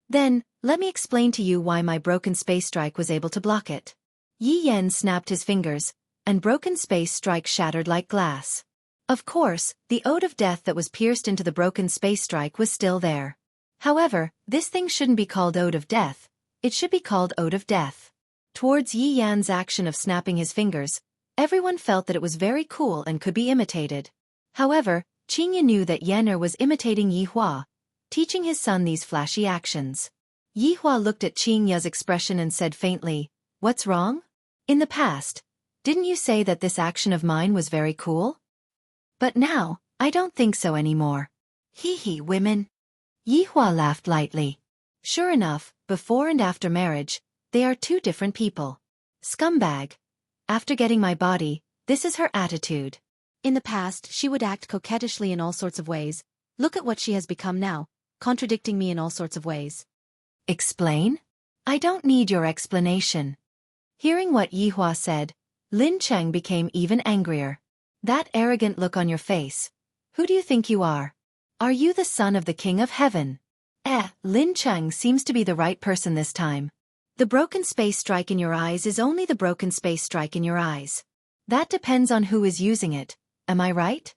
Then, let me explain to you why my Broken Space Strike was able to block it. Yi Yan snapped his fingers, and Broken Space Strike shattered like glass. Of course, the ode of death that was pierced into the Broken Space Strike was still there. However, this thing shouldn't be called ode of death. It should be called ode of death. Towards Yi Yan's action of snapping his fingers, everyone felt that it was very cool and could be imitated. However, Qingya knew that Yan'er was imitating Yi Hua, teaching his son these flashy actions. Yi Hua looked at Qingya's expression and said faintly, what's wrong? In the past, didn't you say that this action of mine was very cool? But now, I don't think so anymore. Hee hee, women. Yi Hua laughed lightly. Sure enough, before and after marriage, they are two different people. Scumbag. After getting my body, this is her attitude. In the past, she would act coquettishly in all sorts of ways. Look at what she has become now, contradicting me in all sorts of ways. Explain? I don't need your explanation. Hearing what Yi Hua said, Lin Cheng became even angrier. That arrogant look on your face. Who do you think you are? Are you the son of the King of Heaven? Lin Cheng seems to be the right person this time. The broken space strike in your eyes is only the broken space strike in your eyes. That depends on who is using it, am I right?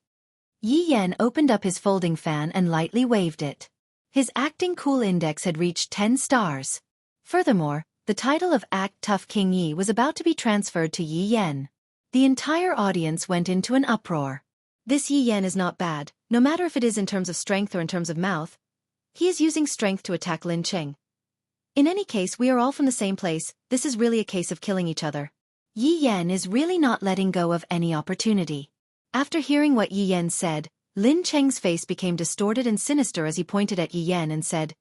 Yi Yan opened up his folding fan and lightly waved it. His acting cool index had reached 10 stars. Furthermore, the title of Act Tough King Yi was about to be transferred to Yi Yan. The entire audience went into an uproar. This Yi Yan is not bad, no matter if it is in terms of strength or in terms of mouth. He is using strength to attack Lin Cheng. In any case, we are all from the same place. This is really a case of killing each other. Yi Yan is really not letting go of any opportunity. After hearing what Yi Yan said, Lin Cheng's face became distorted and sinister as he pointed at Yi Yan and said,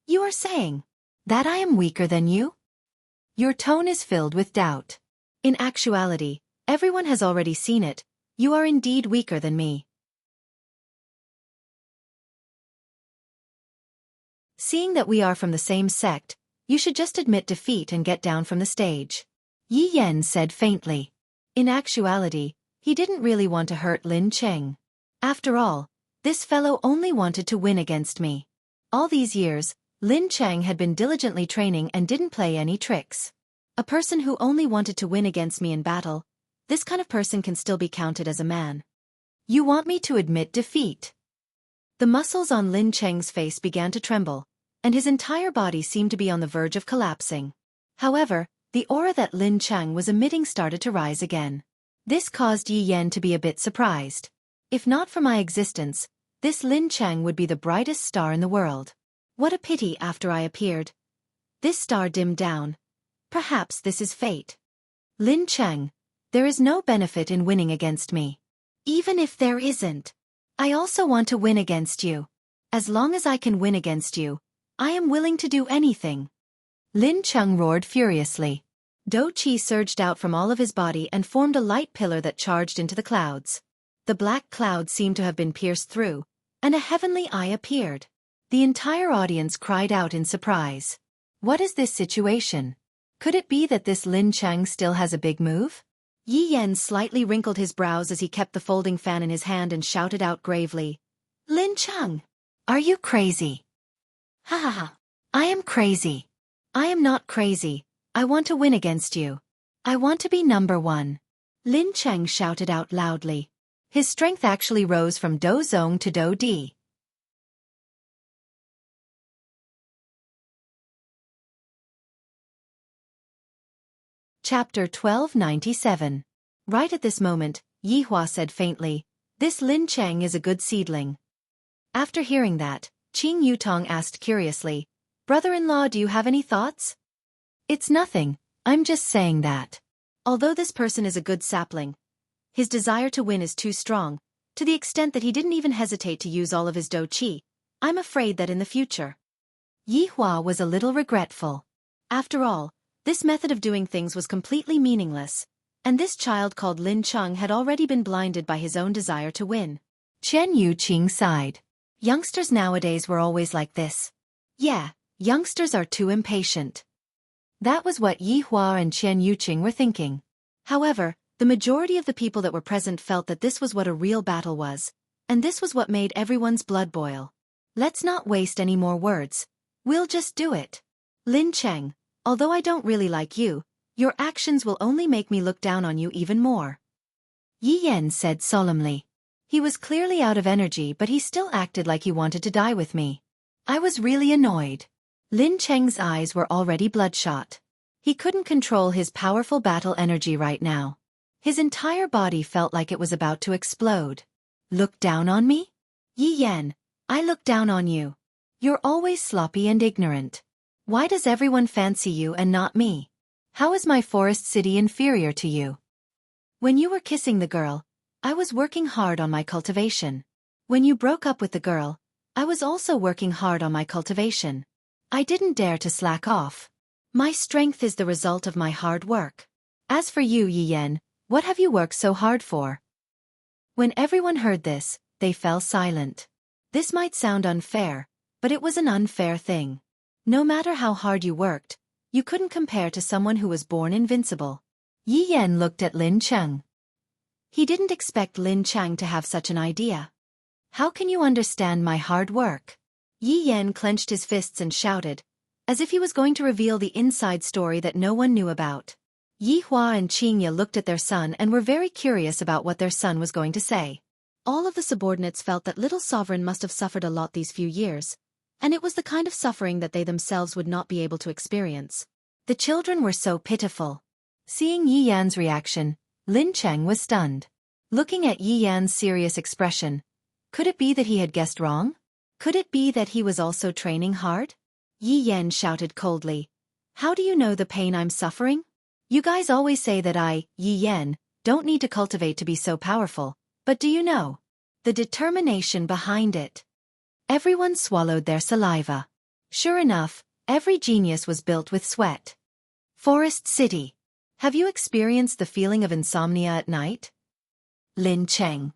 "You are saying that I am weaker than you?" Your tone is filled with doubt. In actuality, everyone has already seen it. You are indeed weaker than me. Seeing that we are from the same sect, you should just admit defeat and get down from the stage. Yi Yan said faintly. In actuality, he didn't really want to hurt Lin Cheng. After all, this fellow only wanted to win against me. All these years, Lin Cheng had been diligently training and didn't play any tricks. A person who only wanted to win against me in battle, this kind of person can still be counted as a man. You want me to admit defeat? The muscles on Lin Cheng's face began to tremble, and his entire body seemed to be on the verge of collapsing. However, the aura that Lin Cheng was emitting started to rise again. This caused Yi Yan to be a bit surprised. If not for my existence, this Lin Cheng would be the brightest star in the world. What a pity after I appeared. This star dimmed down. Perhaps this is fate. Lin Cheng, there is no benefit in winning against me. Even if there isn't, I also want to win against you. As long as I can win against you, I am willing to do anything. Lin Cheng roared furiously. Do Qi surged out from all of his body and formed a light pillar that charged into the clouds. The black cloud seemed to have been pierced through, and a heavenly eye appeared. The entire audience cried out in surprise. What is this situation? Could it be that this Lin Cheng still has a big move? Yi Yan slightly wrinkled his brows as he kept the folding fan in his hand and shouted out gravely. Lin Cheng, are you crazy? Ha ha ha. I am crazy. I am not crazy. I want to win against you. I want to be number one. Lin Cheng shouted out loudly. His strength actually rose from Do Zong to Do Di. Chapter 1297. Right at this moment, Yi Hua said faintly, "This Lin Cheng is a good seedling." After hearing that, Qing Yutong asked curiously, "Brother-in-law, do you have any thoughts?" "It's nothing, I'm just saying that. Although this person is a good sapling, his desire to win is too strong, to the extent that he didn't even hesitate to use all of his Do Qi. I'm afraid that in the future." Yi Hua was a little regretful. After all, this method of doing things was completely meaningless, and this child called Lin Cheng had already been blinded by his own desire to win. Chen Yuqing sighed. Youngsters nowadays were always like this. Yeah, youngsters are too impatient. That was what Yi Hua and Chen Yuqing were thinking. However, the majority of the people that were present felt that this was what a real battle was, and this was what made everyone's blood boil. Let's not waste any more words. We'll just do it. Lin Cheng, although I don't really like you, your actions will only make me look down on you even more. Yi Yan said solemnly. He was clearly out of energy, but he still acted like he wanted to die with me. I was really annoyed. Lin Cheng's eyes were already bloodshot. He couldn't control his powerful battle energy right now. His entire body felt like it was about to explode. Look down on me? Yi Yan, I look down on you. You're always sloppy and ignorant. Why does everyone fancy you and not me? How is my forest city inferior to you? When you were kissing the girl, I was working hard on my cultivation. When you broke up with the girl, I was also working hard on my cultivation. I didn't dare to slack off. My strength is the result of my hard work. As for you, Yi Yan, what have you worked so hard for? When everyone heard this, they fell silent. This might sound unfair, but it was an unfair thing. No matter how hard you worked, you couldn't compare to someone who was born invincible. Yi Yan looked at Lin Cheng. He didn't expect Lin Cheng to have such an idea. How can you understand my hard work? Yi Yan clenched his fists and shouted, as if he was going to reveal the inside story that no one knew about. Yi Hua and Qingye looked at their son and were very curious about what their son was going to say. All of the subordinates felt that little sovereign must have suffered a lot these few years, and it was the kind of suffering that they themselves would not be able to experience. The children were so pitiful. Seeing Yi Yan's reaction, Lin Cheng was stunned. Looking at Yi Yan's serious expression, could it be that he had guessed wrong? Could it be that he was also training hard? Yi Yan shouted coldly. How do you know the pain I'm suffering? You guys always say that I, Yi Yan, don't need to cultivate to be so powerful, but do you know the determination behind it? Everyone swallowed their saliva. Sure enough, every genius was built with sweat. Forest City. Have you experienced the feeling of insomnia at night? Lin Cheng.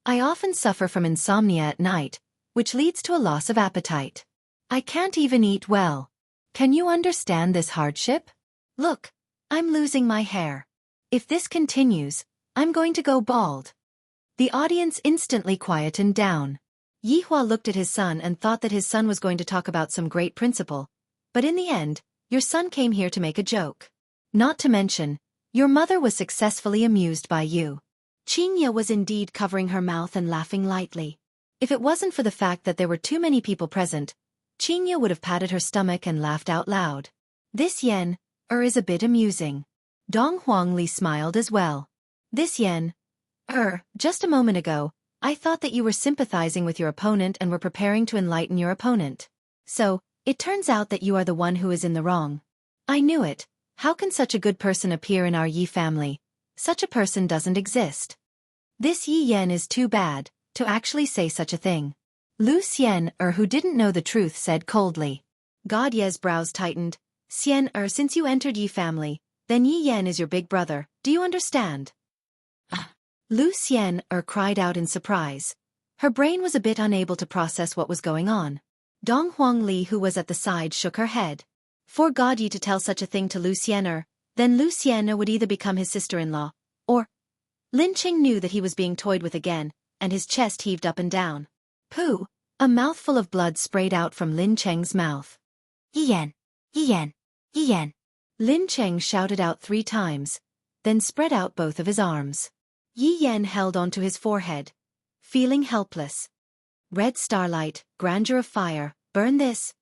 I often suffer from insomnia at night, which leads to a loss of appetite. I can't even eat well. Can you understand this hardship? Look, I'm losing my hair. If this continues, I'm going to go bald. The audience instantly quietened down. Yi Hua looked at his son and thought that his son was going to talk about some great principle. But in the end, your son came here to make a joke. Not to mention, your mother was successfully amused by you. Qingye was indeed covering her mouth and laughing lightly. If it wasn't for the fact that there were too many people present, Qingye would have patted her stomach and laughed out loud. This Yan, is a bit amusing. Dong Huangli smiled as well. This Yan, just a moment ago, I thought that you were sympathizing with your opponent and were preparing to enlighten your opponent. So, it turns out that you are the one who is in the wrong. I knew it. How can such a good person appear in our Yi family? Such a person doesn't exist. This Yi Yan is too bad, to actually say such a thing. Lu Xian, who didn't know the truth, said coldly. God Ye's brows tightened. Xian, since you entered Yi family, then Yi Yan is your big brother, do you understand? Lu Xian, cried out in surprise. Her brain was a bit unable to process what was going on. Dong Huangli, who was at the side, shook her head. For God Yi to tell such a thing to Lu Xian, then Lu Xian would either become his sister-in-law, or... Lin Cheng knew that he was being toyed with again, and his chest heaved up and down. Pooh! A mouthful of blood sprayed out from Lin Cheng's mouth. Yi Yan! Yi Yan! Yi Yan! Lin Cheng shouted out 3 times, then spread out both of his arms. Yi Yan held onto his forehead, feeling helpless. Red starlight, grandeur of fire, burn this.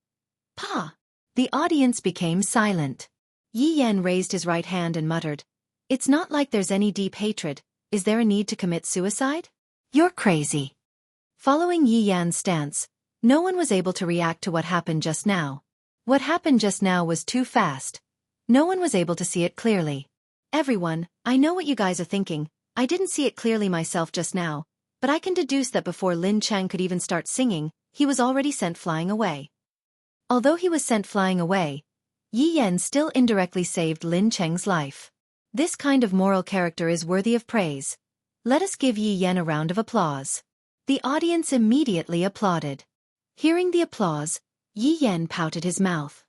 Pa! The audience became silent. Yi Yan raised his right hand and muttered, It's not like there's any deep hatred, is there a need to commit suicide? You're crazy. Following Yi Yan's stance, no one was able to react to what happened just now. What happened just now was too fast. No one was able to see it clearly. Everyone, I know what you guys are thinking. I didn't see it clearly myself just now, but I can deduce that before Lin Cheng could even start singing, he was already sent flying away. Although he was sent flying away, Yi Yan still indirectly saved Lin Cheng's life. This kind of moral character is worthy of praise. Let us give Yi Yan a round of applause. The audience immediately applauded. Hearing the applause, Yi Yan pouted his mouth.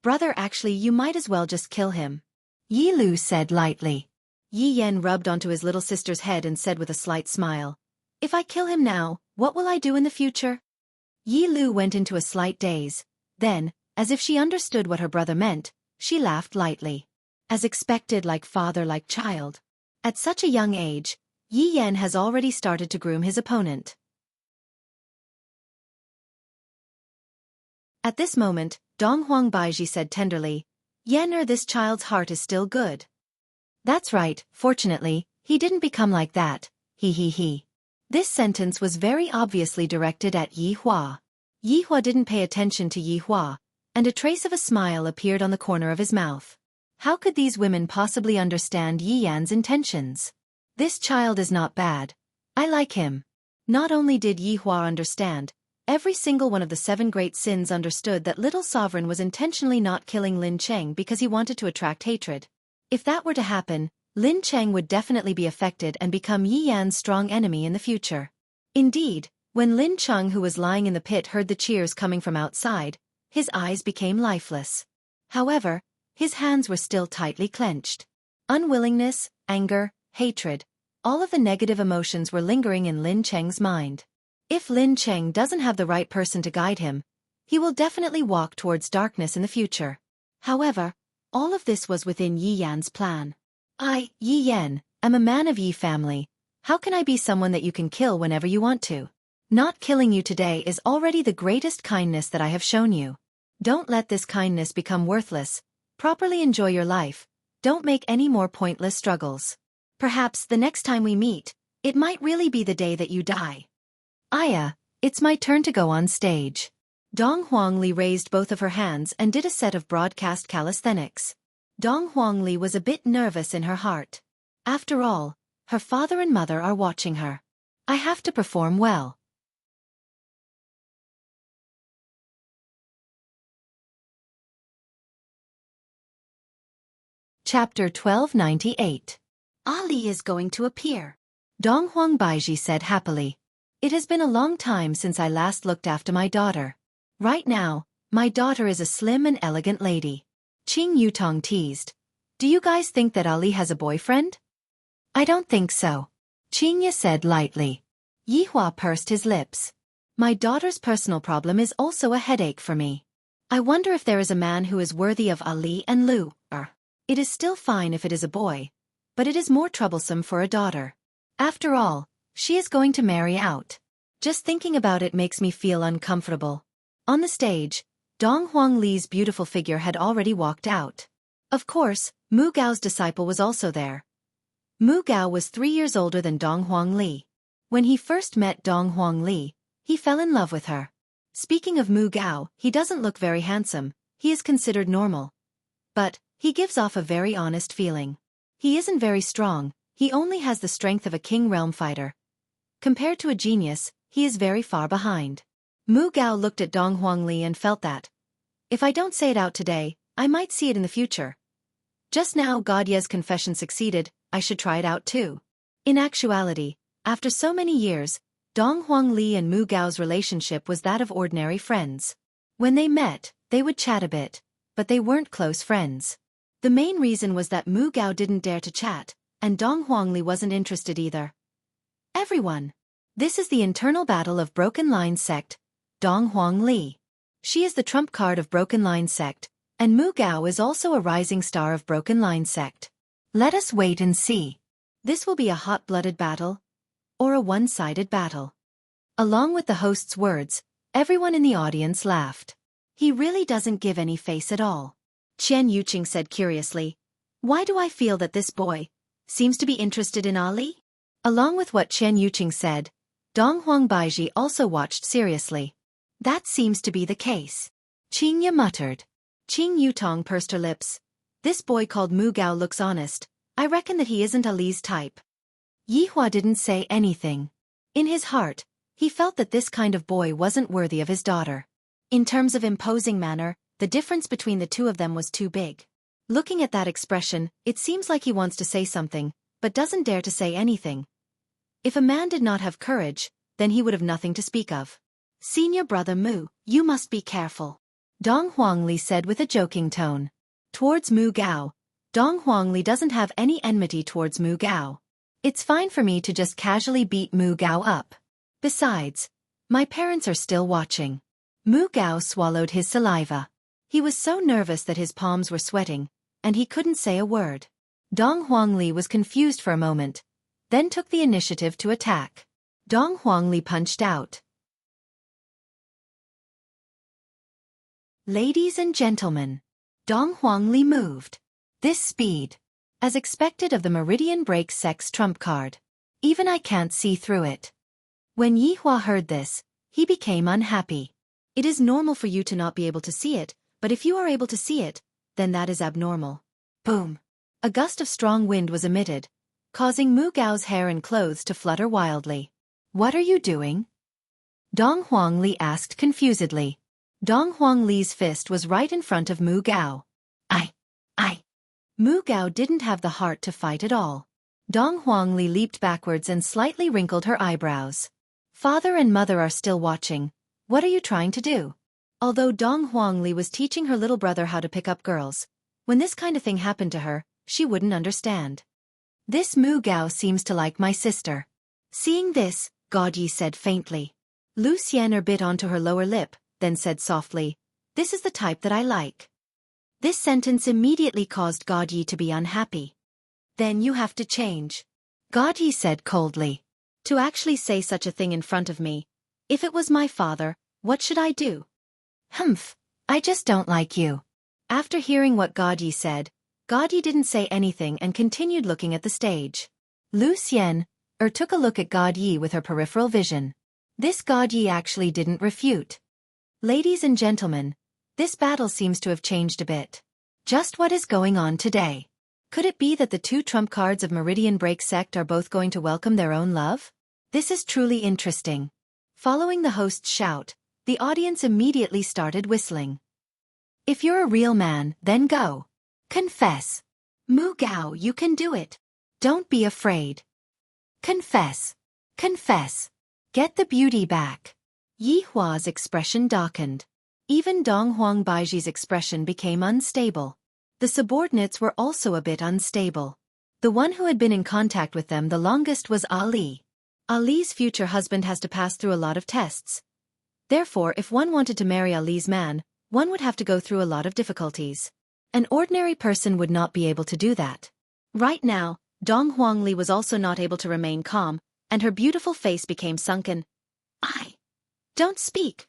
Brother, actually you might as well just kill him. Yi Lu said lightly. Yi Yan rubbed onto his little sister's head and said with a slight smile, If I kill him now, what will I do in the future? Yi Lu went into a slight daze. Then, as if she understood what her brother meant, she laughed lightly. As expected, like father like child. At such a young age, Yi Yan has already started to groom his opponent. At this moment, Dong Huang Baiji said tenderly, Yan, this child's heart is still good. That's right, fortunately, he didn't become like that, he. This sentence was very obviously directed at Yi Hua. Yi Hua didn't pay attention to Yi Hua, and a trace of a smile appeared on the corner of his mouth. How could these women possibly understand Yi Yan's intentions? This child is not bad. I like him. Not only did Yi Hua understand, every single one of the 7 great sins understood that little sovereign was intentionally not killing Lin Cheng because he wanted to attract hatred. If that were to happen, Lin Cheng would definitely be affected and become Yi Yan's strong enemy in the future. Indeed, when Lin Cheng, who was lying in the pit, heard the cheers coming from outside, his eyes became lifeless. However, his hands were still tightly clenched. Unwillingness, anger, hatred, all of the negative emotions were lingering in Lin Cheng's mind. If Lin Cheng doesn't have the right person to guide him, he will definitely walk towards darkness in the future. However, all of this was within Yi Yan's plan. I, Yi Yan, am a man of Yi family. How can I be someone that you can kill whenever you want to? Not killing you today is already the greatest kindness that I have shown you. Don't let this kindness become worthless. Properly enjoy your life. Don't make any more pointless struggles. Perhaps the next time we meet, it might really be the day that you die. Aya, it's my turn to go on stage. Dong Huangli raised both of her hands and did a set of broadcast calisthenics. Dong Huangli was a bit nervous in her heart. After all, her father and mother are watching her. I have to perform well. Chapter 1298. Ali is going to appear. Dong Huang Baiji said happily. It has been a long time since I last looked after my daughter. Right now, my daughter is a slim and elegant lady. Qing Yutong teased. Do you guys think that Ali has a boyfriend? I don't think so. Qingya said lightly. Yi Hua pursed his lips. My daughter's personal problem is also a headache for me. I wonder if there is a man who is worthy of Ali and Lu. It is still fine if it is a boy, but it is more troublesome for a daughter. After all, she is going to marry out. Just thinking about it makes me feel uncomfortable. On the stage, Dong Huangli's beautiful figure had already walked out. Of course, Mu Gao's disciple was also there. Mu Gao was 3 years older than Dong Huangli. When he first met Dong Huangli, he fell in love with her. Speaking of Mu Gao, he doesn't look very handsome, he is considered normal. But he gives off a very honest feeling. He isn't very strong, he only has the strength of a king realm fighter. Compared to a genius, he is very far behind. Mu Gao looked at Dong Huangli and felt that, if I don't say it out today, I might see it in the future. Just now Godye's confession succeeded, I should try it out too. In actuality, after so many years, Dong Huangli and Mu Gao's relationship was that of ordinary friends. When they met, they would chat a bit, but they weren't close friends. The main reason was that Mu Gao didn't dare to chat, and Dong Huangli wasn't interested either. Everyone. This is the internal battle of Broken Line Sect, Dong Huangli. She is the trump card of Broken Line Sect, and Mu Gao is also a rising star of Broken Line Sect. Let us wait and see. This will be a hot-blooded battle, or a one-sided battle. Along with the host's words, everyone in the audience laughed. He really doesn't give any face at all. Qian Yuqing said curiously, why do I feel that this boy seems to be interested in Ali? Along with what Qian Yuqing said, Dong Huang Baiji also watched seriously. That seems to be the case. Qingya muttered. Qing Yutong pursed her lips. This boy called Mu Gao looks honest. I reckon that he isn't Ali's type. Yi Hua didn't say anything. In his heart, he felt that this kind of boy wasn't worthy of his daughter. In terms of imposing manner, the difference between the two of them was too big. Looking at that expression, it seems like he wants to say something, but doesn't dare to say anything. If a man did not have courage, then he would have nothing to speak of. Senior brother Mu, you must be careful. Dong Huangli said with a joking tone. Towards Mu Gao, Dong Huangli doesn't have any enmity towards Mu Gao. It's fine for me to just casually beat Mu Gao up. Besides, my parents are still watching. Mu Gao swallowed his saliva. He was so nervous that his palms were sweating, and he couldn't say a word. Dong Huangli was confused for a moment, then took the initiative to attack. Dong Huangli punched out. Ladies and gentlemen, Dong Huangli moved. This speed. As expected of the Meridian Break Sex trump card. Even I can't see through it. When Yi Hua heard this, he became unhappy. It is normal for you to not be able to see it, but if you are able to see it, then that is abnormal. Boom. A gust of strong wind was emitted, causing Mu Gao's hair and clothes to flutter wildly. "What are you doing?" Dong Huangli asked confusedly. Dong Huangli's fist was right in front of Mu Gao. I. Mu Gao didn't have the heart to fight at all. Dong Huangli leaped backwards and slightly wrinkled her eyebrows. "Father and mother are still watching. What are you trying to do?" Although Dong Huangli was teaching her little brother how to pick up girls, when this kind of thing happened to her, she wouldn't understand. "This Mu Gao seems to like my sister." Seeing this, God Yi said faintly. Lu Xian'er bit onto her lower lip, then said softly, "This is the type that I like." This sentence immediately caused God Yi to be unhappy. "Then you have to change," God Yi said coldly. "To actually say such a thing in front of me. If it was my father, what should I do?" "Humph, I just don't like you." After hearing what God Yi said, God Yi didn't say anything and continued looking at the stage. Lu Xian'er took a look at God Yi with her peripheral vision. This God Yi actually didn't refute. "Ladies and gentlemen, this battle seems to have changed a bit. Just what is going on today? Could it be that the two trump cards of Meridian Break sect are both going to welcome their own love? This is truly interesting." Following the host's shout, the audience immediately started whistling. "If you're a real man, then go. Confess. Mu Gao, you can do it. Don't be afraid. Confess. Confess. Get the beauty back." Yi Hua's expression darkened. Even Dong Huangbaiji's expression became unstable. The subordinates were also a bit unstable. The one who had been in contact with them the longest was Ali. Ali's future husband has to pass through a lot of tests. Therefore, if one wanted to marry Ali's man, one would have to go through a lot of difficulties. An ordinary person would not be able to do that. Right now, Dong Huangli was also not able to remain calm, and her beautiful face became sunken. Don't speak,"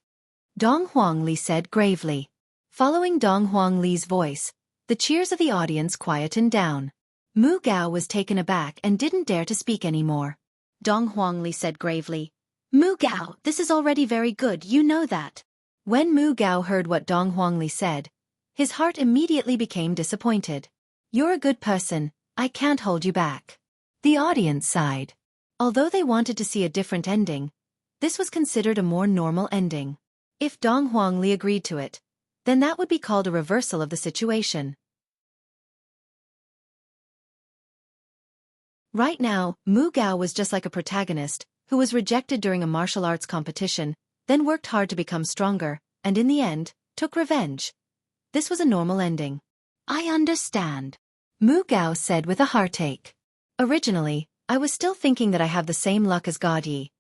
Dong Huangli said gravely. Following Dong Huangli's voice, the cheers of the audience quietened down. Mu Gao was taken aback and didn't dare to speak anymore. Dong Huangli said gravely, "Mu Gao, this is already very good, you know that." When Mu Gao heard what Dong Huangli said, his heart immediately became disappointed. "You're a good person, I can't hold you back." The audience sighed. Although they wanted to see a different ending, this was considered a more normal ending. If Dong Huangli agreed to it, then that would be called a reversal of the situation. Right now, Mu Gao was just like a protagonist, who was rejected during a martial arts competition, then worked hard to become stronger, and in the end, took revenge. This was a normal ending. "I understand," Mu Gao said with a heartache. "Originally, I was still thinking that I have the same luck as God Yi.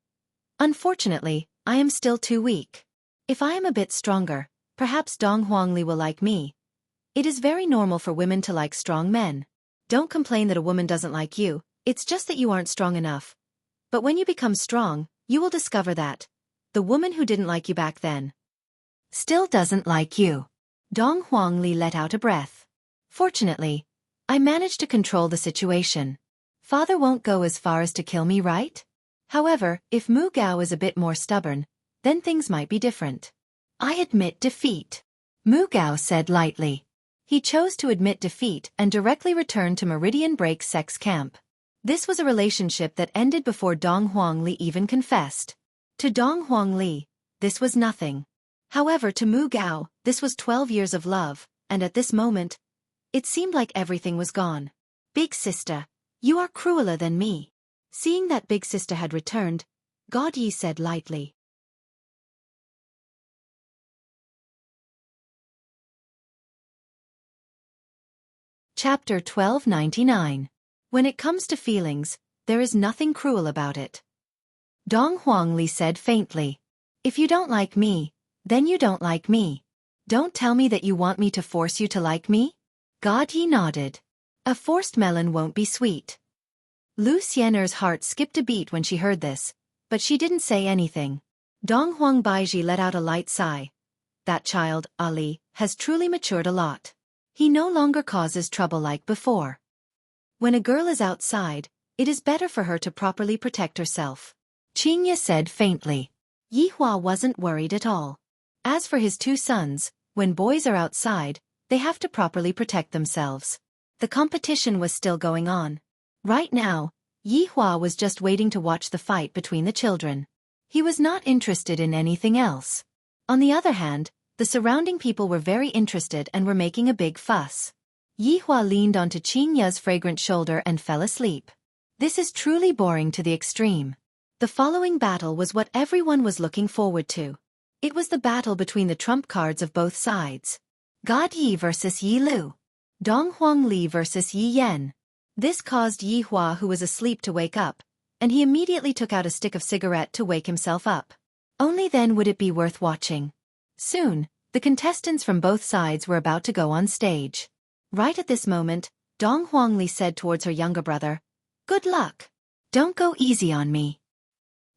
Unfortunately, I am still too weak. If I am a bit stronger, perhaps Dong Huangli will like me. It is very normal for women to like strong men. Don't complain that a woman doesn't like you, it's just that you aren't strong enough. But when you become strong, you will discover that the woman who didn't like you back then still doesn't like you." Dong Huangli let out a breath. "Fortunately, I managed to control the situation. Father won't go as far as to kill me, right? However, if Mu Gao is a bit more stubborn, then things might be different." "I admit defeat," Mu Gao said lightly. He chose to admit defeat and directly returned to Meridian Break Sect's camp. This was a relationship that ended before Dong Huangli even confessed. To Dong Huangli, this was nothing. However, to Mu Gao, this was 12 years of love, and at this moment, it seemed like everything was gone. "Big sister, you are crueler than me." Seeing that big sister had returned, God Yi said lightly. Chapter 1299. When it comes to feelings, there is nothing cruel about it. Dong Huangli said faintly. "If you don't like me, then you don't like me. Don't tell me that you want me to force you to like me?" God Yi nodded. "A forced melon won't be sweet." Lu Xian'er's heart skipped a beat when she heard this, but she didn't say anything. Dong Huangbaiji let out a light sigh. That child, Ali, has truly matured a lot. He no longer causes trouble like before. When a girl is outside, it is better for her to properly protect herself. Qingya said faintly. Yi Hua wasn't worried at all. As for his two sons, when boys are outside, they have to properly protect themselves. The competition was still going on. Right now, Yi Hua was just waiting to watch the fight between the children. He was not interested in anything else. On the other hand, the surrounding people were very interested and were making a big fuss. Yi Hua leaned onto Qing Ya's fragrant shoulder and fell asleep. This is truly boring to the extreme. The following battle was what everyone was looking forward to. It was the battle between the trump cards of both sides. God Yi versus Yi Lu. Dong Huang Li versus Yi Yan. This caused Yi Hua, who was asleep, to wake up, and he immediately took out a stick of cigarette to wake himself up. Only then would it be worth watching. Soon, the contestants from both sides were about to go on stage. Right at this moment, Dong Huang Li said towards her younger brother, "Good luck. Don't go easy on me."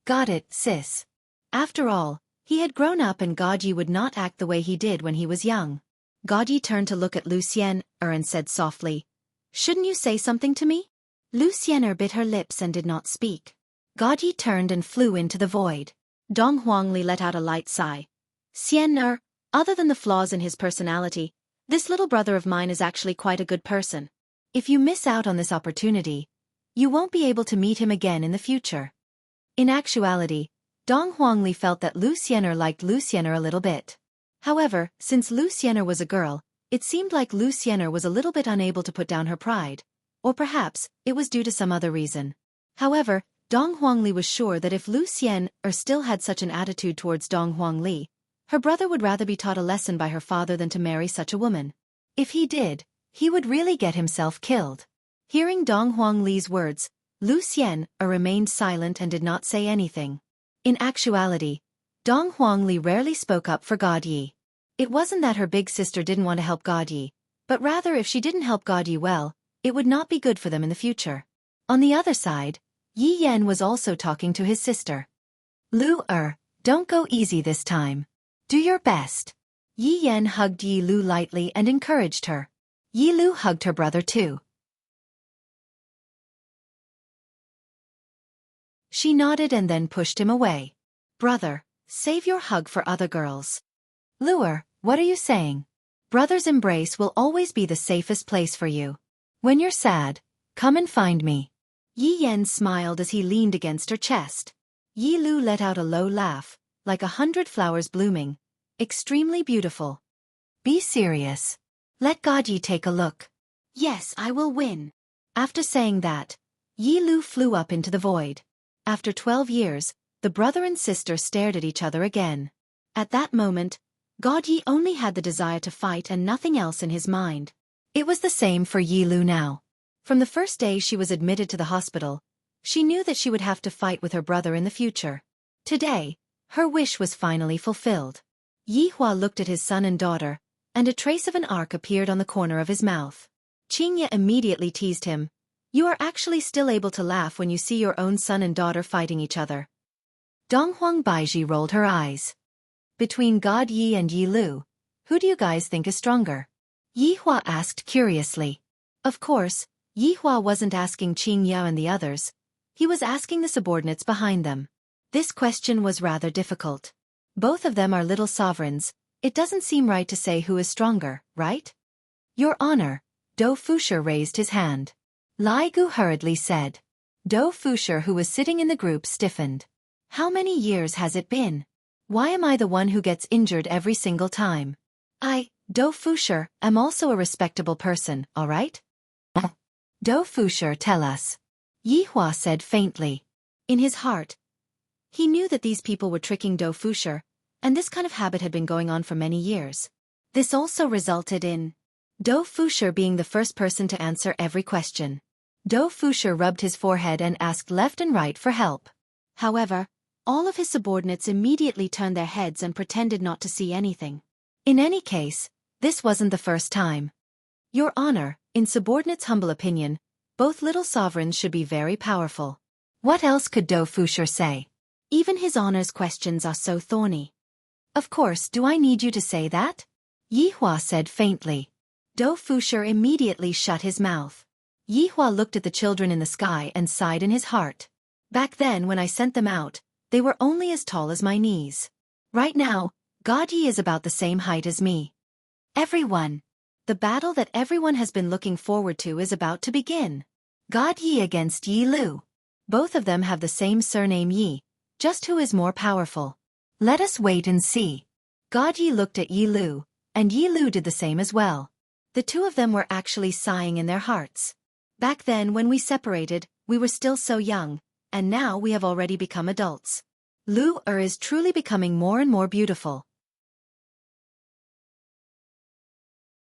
Got it, sis. After all, he had grown up and God Yi would not act the way he did when he was young. God Yi turned to look at Lu Xian'er and said softly, "Shouldn't you say something to me?" Lu Xian'er bit her lips and did not speak. God Yi turned and flew into the void. Dong Huangli let out a light sigh. "Xian'er, other than the flaws in his personality, this little brother of mine is actually quite a good person. If you miss out on this opportunity, you won't be able to meet him again in the future." In actuality, Dong Huangli felt that Lu Xian'er liked Lu Xian'er a little bit. However, since Lu Xian'er was a girl, it seemed like Lu Xian'er was a little bit unable to put down her pride, or perhaps it was due to some other reason. However, Dong Huangli was sure that if Lu Xian'er still had such an attitude towards Dong Huangli, her brother would rather be taught a lesson by her father than to marry such a woman. If he did, he would really get himself killed. Hearing Dong Huangli's words, Lu Xian'er remained silent and did not say anything. In actuality, Dong Huangli rarely spoke up for God Yi. It wasn't that her big sister didn't want to help God Yi, but rather if she didn't help God Yi well, it would not be good for them in the future. On the other side, Yi Yan was also talking to his sister. Don't go easy this time. Do your best." Yi Yan hugged Yi Lu lightly and encouraged her. Yi Lu hugged her brother too. She nodded and then pushed him away. "Brother, save your hug for other girls." What are you saying? Brother's embrace will always be the safest place for you. When you're sad, come and find me." Yi Yan smiled as he leaned against her chest. Yi Lu let out a low laugh, like 100 flowers blooming. Extremely beautiful. "Be serious. Let God Yi take a look." "Yes, I will win." After saying that, Yi Lu flew up into the void. After 12 years, the brother and sister stared at each other again. At that moment, God Yi only had the desire to fight and nothing else in his mind. It was the same for Yi Lu now. From the first day she was admitted to the hospital, she knew that she would have to fight with her brother in the future. Today, her wish was finally fulfilled. Yi Hua looked at his son and daughter, and a trace of an arc appeared on the corner of his mouth. Qing Ya immediately teased him. "You are actually still able to laugh when you see your own son and daughter fighting each other." Dong Huang Baiji rolled her eyes. "Between God Yi and Yi Lu, who do you guys think is stronger?" Yi Hua asked curiously. Of course, Yi Hua wasn't asking Qing Ya and the others. He was asking the subordinates behind them. This question was rather difficult. Both of them are little sovereigns. It doesn't seem right to say who is stronger, right? "Your Honor," Do Fusher raised his hand. Lai Gu hurriedly said. Do Fusher, who was sitting in the group, stiffened. "How many years has it been? Why am I the one who gets injured every single time? Do Fusher, am also a respectable person, all right?" Do Fusher, tell us. Yi Hua said faintly. In his heart, he knew that these people were tricking Do Fusher, and this kind of habit had been going on for many years. This also resulted in Do Fusher being the first person to answer every question. Do Fusher rubbed his forehead and asked left and right for help. However, all of his subordinates immediately turned their heads and pretended not to see anything. In any case, this wasn't the first time. "Your Honor, in subordinates' humble opinion, both little sovereigns should be very powerful." What else could Do Fusher say? Even his Honor's questions are so thorny. "Of course, do I need you to say that?" Yi Hua said faintly. Do Fusher immediately shut his mouth. Yi Hua looked at the children in the sky and sighed in his heart. "Back then when I sent them out, they were only as tall as my knees. Right now, God Yi is about the same height as me." Everyone. The battle that everyone has been looking forward to is about to begin. God Yi against Yi Lu. Both of them have the same surname Yi, just who is more powerful? Let us wait and see. God Yi looked at Yi Lu, and Yi Lu did the same as well. The two of them were actually sighing in their hearts. Back then when we separated, we were still so young, and now we have already become adults. Lu is truly becoming more and more beautiful.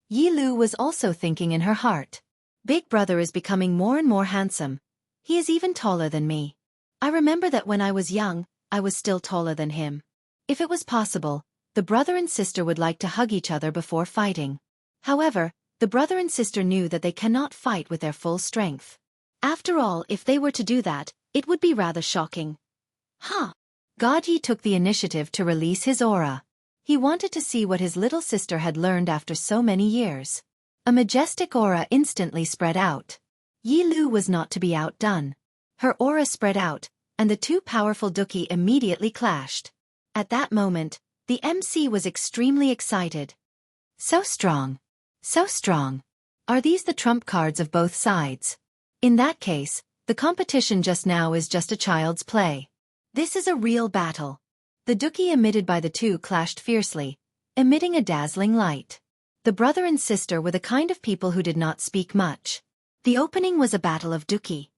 Yi Lu was also thinking in her heart. Big brother is becoming more and more handsome. He is even taller than me. I remember that when I was young, I was still taller than him. If it was possible, the brother and sister would like to hug each other before fighting. However, the brother and sister knew that they cannot fight with their full strength. After all, if they were to do that, it would be rather shocking. God Yi took the initiative to release his aura. He wanted to see what his little sister had learned after so many years. A majestic aura instantly spread out. Yi Lu was not to be outdone. Her aura spread out, and the two powerful Duki immediately clashed. At that moment, the MC was extremely excited. So strong. So strong. Are these the trump cards of both sides? In that case, the competition just now is just a child's play. This is a real battle. The Duki emitted by the two clashed fiercely, emitting a dazzling light. The brother and sister were the kind of people who did not speak much. The opening was a battle of Duki.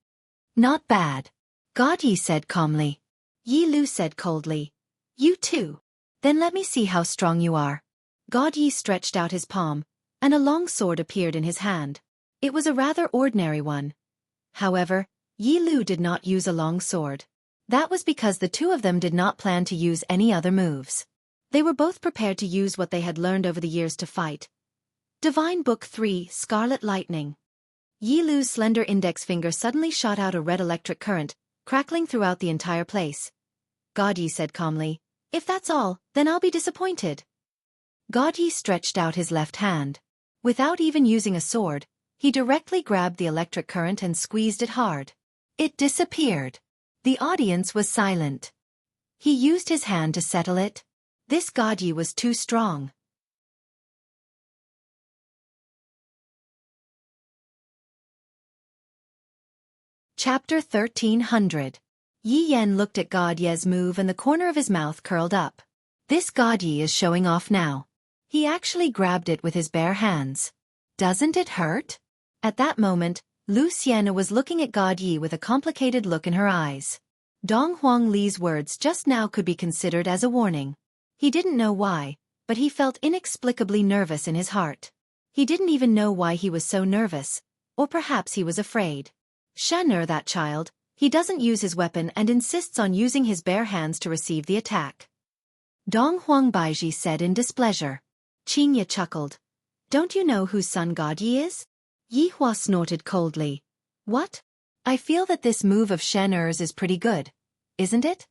Not bad. God Yi said calmly. Yi Lu said coldly. You too. Then let me see how strong you are. God Yi stretched out his palm, and a long sword appeared in his hand. It was a rather ordinary one. However, Yi Lu did not use a long sword. That was because the two of them did not plan to use any other moves. They were both prepared to use what they had learned over the years to fight. Divine Book 3, Scarlet Lightning. Yi Lu's slender index finger suddenly shot out a red electric current, crackling throughout the entire place. God Yi said calmly, if that's all, then I'll be disappointed. God Yi stretched out his left hand. Without even using a sword, he directly grabbed the electric current and squeezed it hard. It disappeared. The audience was silent. He used his hand to settle it. This God Yi was too strong. Chapter 1300. Yi Yan looked at God Ye's move and the corner of his mouth curled up. This God Yi is showing off now. He actually grabbed it with his bare hands. Doesn't it hurt? At that moment, Lu Xianna was looking at God Yi with a complicated look in her eyes. Dong Huang Li's words just now could be considered as a warning. He didn't know why, but he felt inexplicably nervous in his heart. He didn't even know why he was so nervous, or perhaps he was afraid. Shan'er, that child, he doesn't use his weapon and insists on using his bare hands to receive the attack. Dong Huang Baiji said in displeasure. Qing Ye chuckled. Don't you know whose son God Yi is? Yi Hua snorted coldly. What? I feel that this move of Shan'er's is pretty good, isn't it?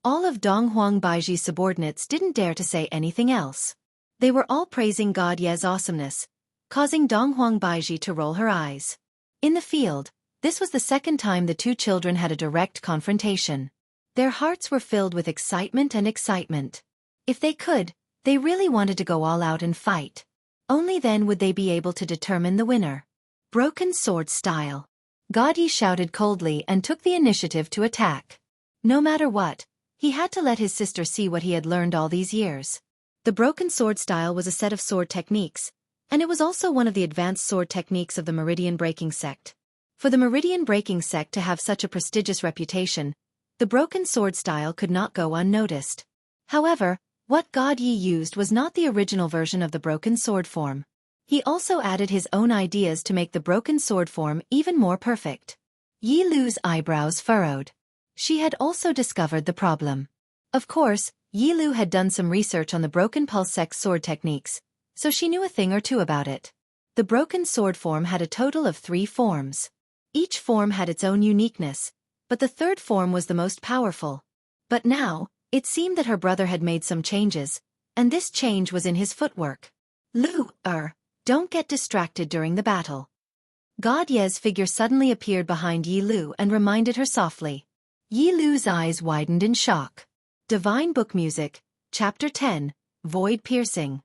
All of Dong Huang Baiji's subordinates didn't dare to say anything else. They were all praising God Ye's awesomeness, causing Dong Huang Baiji to roll her eyes. In the field, this was the second time the two children had a direct confrontation. Their hearts were filled with excitement and excitement. If they could, they really wanted to go all out and fight. Only then would they be able to determine the winner. Broken sword style. God Yi shouted coldly and took the initiative to attack. No matter what, he had to let his sister see what he had learned all these years. The broken sword style was a set of sword techniques, and it was also one of the advanced sword techniques of the Meridian Breaking sect. For the Meridian Breaking sect to have such a prestigious reputation, the broken sword style could not go unnoticed. However, what God Yi used was not the original version of the broken sword form. He also added his own ideas to make the broken sword form even more perfect. Yi Lu's eyebrows furrowed. She had also discovered the problem. Of course, Yi Lu had done some research on the broken pulse sect sword techniques, so she knew a thing or two about it. The broken sword form had a total of 3 forms. Each form had its own uniqueness, but the third form was the most powerful. But now, it seemed that her brother had made some changes, and this change was in his footwork. Lu, don't get distracted during the battle. God Ye's figure suddenly appeared behind Yi Lu and reminded her softly. Yi Lu's eyes widened in shock. Divine Book Music, Chapter 10, Void Piercing.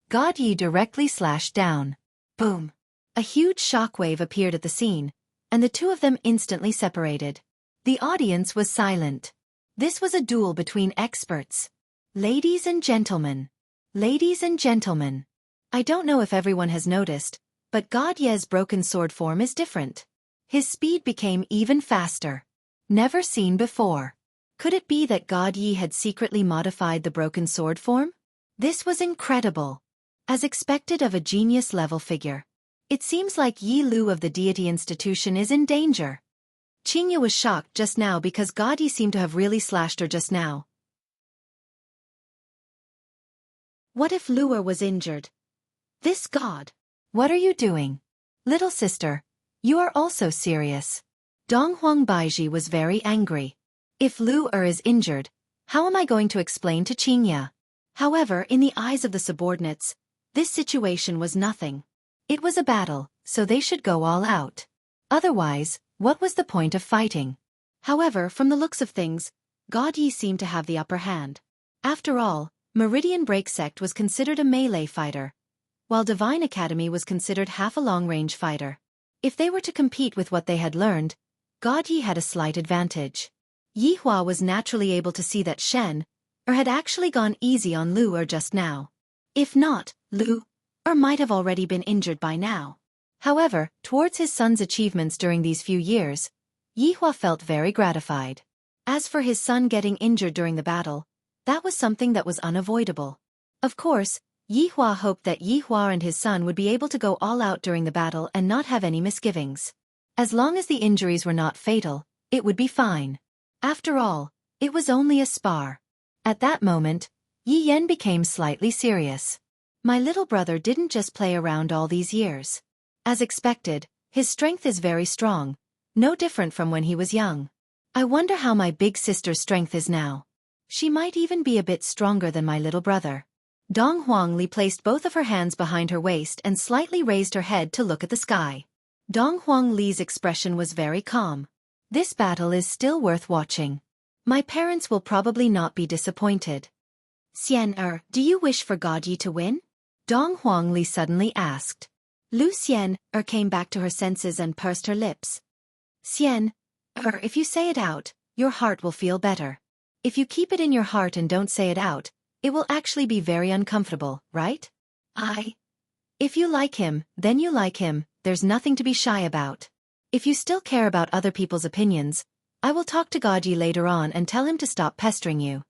God Yi directly slashed down. Boom. A huge shockwave appeared at the scene, and the two of them instantly separated. The audience was silent. This was a duel between experts. Ladies and gentlemen. Ladies and gentlemen. I don't know if everyone has noticed, but God Ye's broken sword form is different. His speed became even faster. Never seen before. Could it be that God Yi had secretly modified the broken sword form? This was incredible. As expected of a genius-level figure. It seems like Yi Lu of the deity institution is in danger. Qingya was shocked just now because God Yi seemed to have really slashed her just now. What if Luer was injured? This god. What are you doing? Little sister, you are also serious. Dong Huang Baiji was very angry. If Luer is injured, how am I going to explain to Qingya? However, in the eyes of the subordinates, this situation was nothing. It was a battle, so they should go all out. Otherwise, what was the point of fighting? However, from the looks of things, God Yi seemed to have the upper hand. After all, Meridian Break Sect was considered a melee fighter, while Divine Academy was considered half a long-range fighter. If they were to compete with what they had learned, God Yi had a slight advantage. Yi Hua was naturally able to see that Shen had actually gone easy on Luer just now. If not, Luer might have already been injured by now. However, towards his son's achievements during these few years, Yi Hua felt very gratified. As for his son getting injured during the battle, that was something that was unavoidable. Of course, Yi Hua hoped that Yi Hua and his son would be able to go all out during the battle and not have any misgivings. As long as the injuries were not fatal, it would be fine. After all, it was only a spar. At that moment, Yi Yan became slightly serious. My little brother didn't just play around all these years. As expected, his strength is very strong, no different from when he was young. I wonder how my big sister's strength is now. She might even be a bit stronger than my little brother. Dong Huangli placed both of her hands behind her waist and slightly raised her head to look at the sky. Dong Huangli's expression was very calm. This battle is still worth watching. My parents will probably not be disappointed. Xian do you wish for God Yi to win? Dong Huangli suddenly asked. Lu Xian came back to her senses and pursed her lips. Xian if you say it out, your heart will feel better. If you keep it in your heart and don't say it out, it will actually be very uncomfortable, right? If you like him, then you like him, there's nothing to be shy about. If you still care about other people's opinions, I will talk to God Yi later on and tell him to stop pestering you.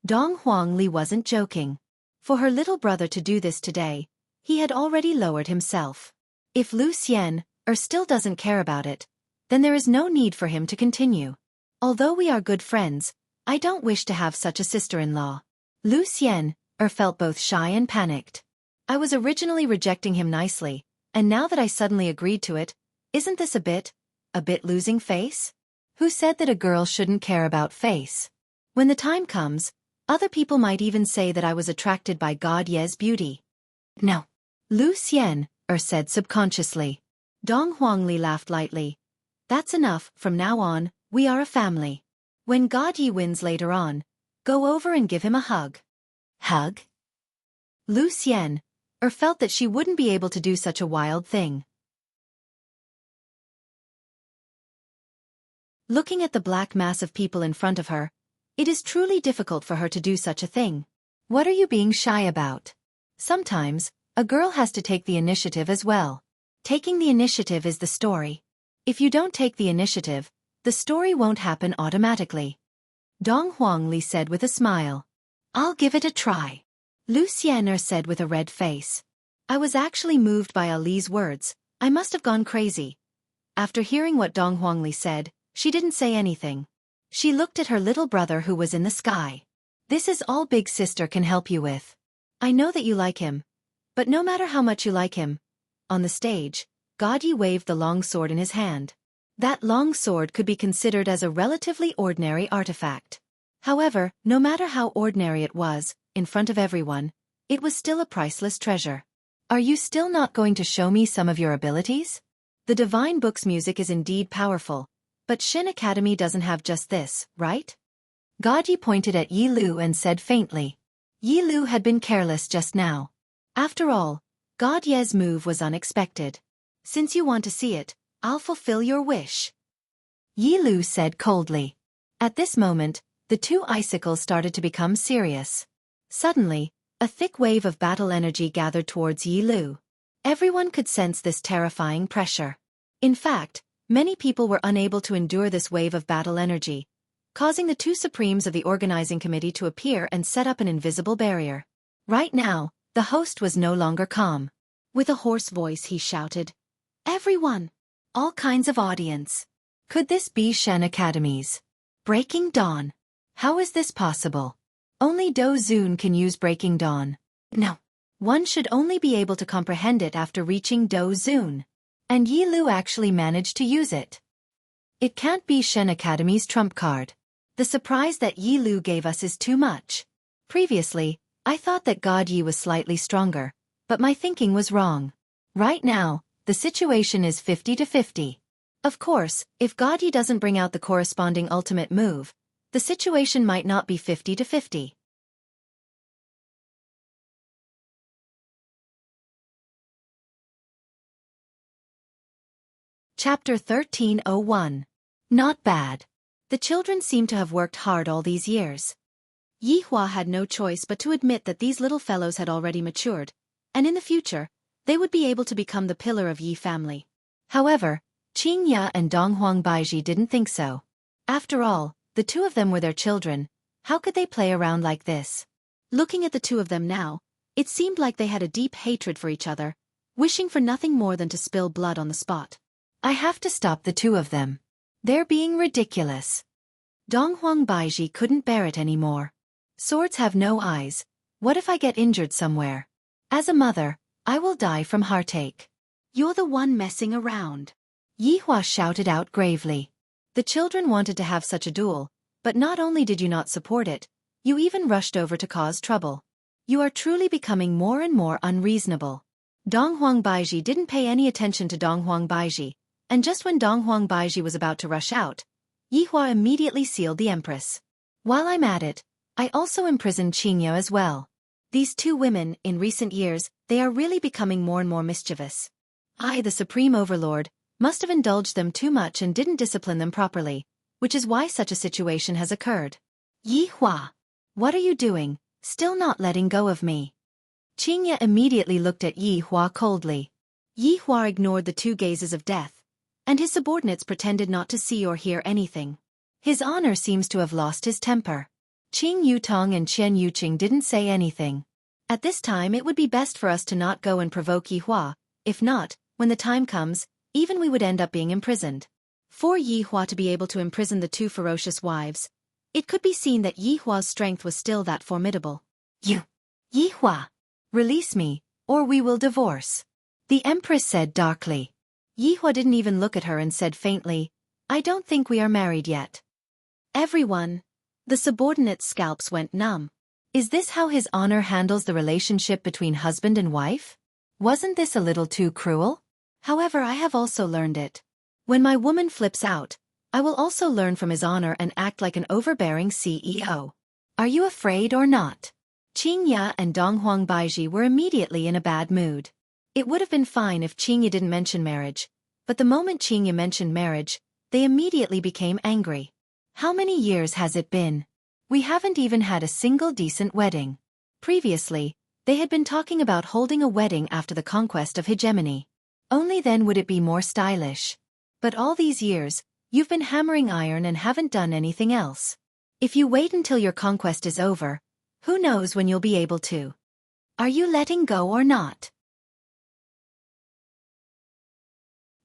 Dong Huangli wasn't joking. For her little brother to do this today, he had already lowered himself. If Lu Xian still doesn't care about it, then there is no need for him to continue. Although we are good friends, I don't wish to have such a sister-in-law. Lu Xian felt both shy and panicked. I was originally rejecting him nicely, and now that I suddenly agreed to it, isn't this a bit losing face? Who said that a girl shouldn't care about face? When the time comes, other people might even say that I was attracted by God Ye's beauty. No. Lu Xian said subconsciously. Dong Huangli laughed lightly. That's enough, from now on, we are a family. When God Yi wins later on, go over and give him a hug. Hug? Lu Xian felt that she wouldn't be able to do such a wild thing. Looking at the black mass of people in front of her, it is truly difficult for her to do such a thing. What are you being shy about? Sometimes, a girl has to take the initiative as well. Taking the initiative is the story. If you don't take the initiative, the story won't happen automatically. Dong Huangli said with a smile. I'll give it a try. Lu Xian said with a red face. I was actually moved by Ali's words. I must have gone crazy. After hearing what Dong Huangli said, she didn't say anything. She looked at her little brother who was in the sky. This is all big sister can help you with. I know that you like him. But no matter how much you like him, on the stage, God Yi waved the long sword in his hand. That long sword could be considered as a relatively ordinary artifact. However, no matter how ordinary it was, in front of everyone, it was still a priceless treasure. Are you still not going to show me some of your abilities? The Divine Book's music is indeed powerful, but Shin Academy doesn't have just this, right? God Yi pointed at Yi Lu and said faintly. Yi Lu had been careless just now. After all, God Ye's move was unexpected. Since you want to see it, I'll fulfill your wish. Yi Lu said coldly. At this moment, the two icicles started to become serious. Suddenly, a thick wave of battle energy gathered towards Yi Lu. Everyone could sense this terrifying pressure. In fact, many people were unable to endure this wave of battle energy, causing the two supremes of the organizing committee to appear and set up an invisible barrier. Right now, the host was no longer calm. With a hoarse voice he shouted, "Everyone! All kinds of audience. Could this be Shen Academy's Breaking Dawn? How is this possible? Only Do Zun can use Breaking Dawn. No. One should only be able to comprehend it after reaching Do Zun. And Yi Lu actually managed to use it. It can't be Shen Academy's trump card. The surprise that Yi Lu gave us is too much. Previously, I thought that God Yi was slightly stronger, but my thinking was wrong. Right now, the situation is 50-50. Of course, if God Yi doesn't bring out the corresponding ultimate move, the situation might not be 50-50. Chapter 1301. Not bad. The children seem to have worked hard all these years. Yi Hua had no choice but to admit that these little fellows had already matured, and in the future, they would be able to become the pillar of Yi family. However, Qingya and Donghuang Baiji didn't think so. After all, the two of them were their children. How could they play around like this? Looking at the two of them now, it seemed like they had a deep hatred for each other, wishing for nothing more than to spill blood on the spot. I have to stop the two of them. They're being ridiculous. Donghuang Baiji couldn't bear it anymore. Swords have no eyes. What if I get injured somewhere? As a mother, I will die from heartache. You're the one messing around. Yi Hua shouted out gravely. The children wanted to have such a duel, but not only did you not support it, you even rushed over to cause trouble. You are truly becoming more and more unreasonable. Donghuang Baiji didn't pay any attention to Donghuang Baiji, and just when Donghuang Baiji was about to rush out, Yi Hua immediately sealed the Empress. While I'm at it, I also imprisoned Qingya as well. These two women, in recent years, they are really becoming more and more mischievous. I, the Supreme Overlord, must have indulged them too much and didn't discipline them properly, which is why such a situation has occurred. Yi Hua, what are you doing, still not letting go of me? Qingya immediately looked at Yi Hua coldly. Yi Hua ignored the two gazes of death, and his subordinates pretended not to see or hear anything. His honor seems to have lost his temper. Qing Yutong and Chen Yuqing didn't say anything. At this time it would be best for us to not go and provoke Yi Hua, if not, when the time comes, even we would end up being imprisoned. For Yi Hua to be able to imprison the two ferocious wives, it could be seen that Yi Hua's strength was still that formidable. Yi Hua, release me, or we will divorce, the Empress said darkly. Yi Hua didn't even look at her and said faintly, I don't think we are married yet. Everyone. The subordinates' scalps went numb. Is this how his honor handles the relationship between husband and wife? Wasn't this a little too cruel? However, I have also learned it. When my woman flips out, I will also learn from his honor and act like an overbearing CEO. Are you afraid or not? Qingya and Donghuang Baiji were immediately in a bad mood. It would have been fine if Qingya didn't mention marriage, but the moment Qingya mentioned marriage, they immediately became angry. How many years has it been? We haven't even had a single decent wedding. Previously, they had been talking about holding a wedding after the conquest of hegemony. Only then would it be more stylish. But all these years, you've been hammering iron and haven't done anything else. If you wait until your conquest is over, who knows when you'll be able to? Are you letting go or not?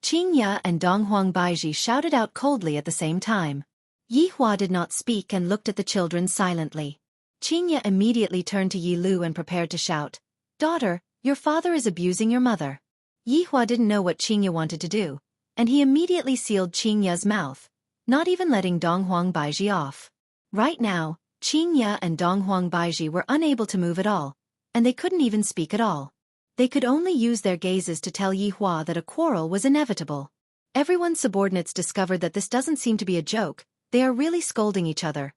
Qingya and Donghuang Baiji shouted out coldly at the same time. Yi Hua did not speak and looked at the children silently. Qingya immediately turned to Yi Lu and prepared to shout, Daughter, your father is abusing your mother. Yi Hua didn't know what Qingya wanted to do, and he immediately sealed Qingya's mouth, not even letting Donghuang Baiji off. Right now, Qingya and Donghuang Baiji were unable to move at all, and they couldn't even speak at all. They could only use their gazes to tell Yi Hua that a quarrel was inevitable. Everyone's subordinates discovered that this doesn't seem to be a joke. They are really scolding each other.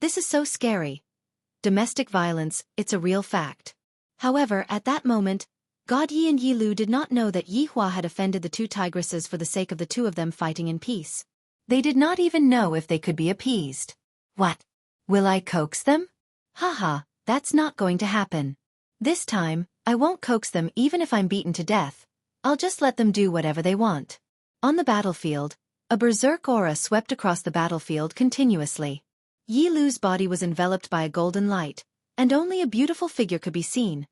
This is so scary. Domestic violence, it's a real fact. However, at that moment, God Yi and Yi Lu did not know that Yi Hua had offended the two tigresses for the sake of the two of them fighting in peace. They did not even know if they could be appeased. What? Will I coax them? Haha, that's not going to happen. This time, I won't coax them even if I'm beaten to death. I'll just let them do whatever they want. On the battlefield, a berserk aura swept across the battlefield continuously. Yi Lu's body was enveloped by a golden light, and only a beautiful figure could be seen.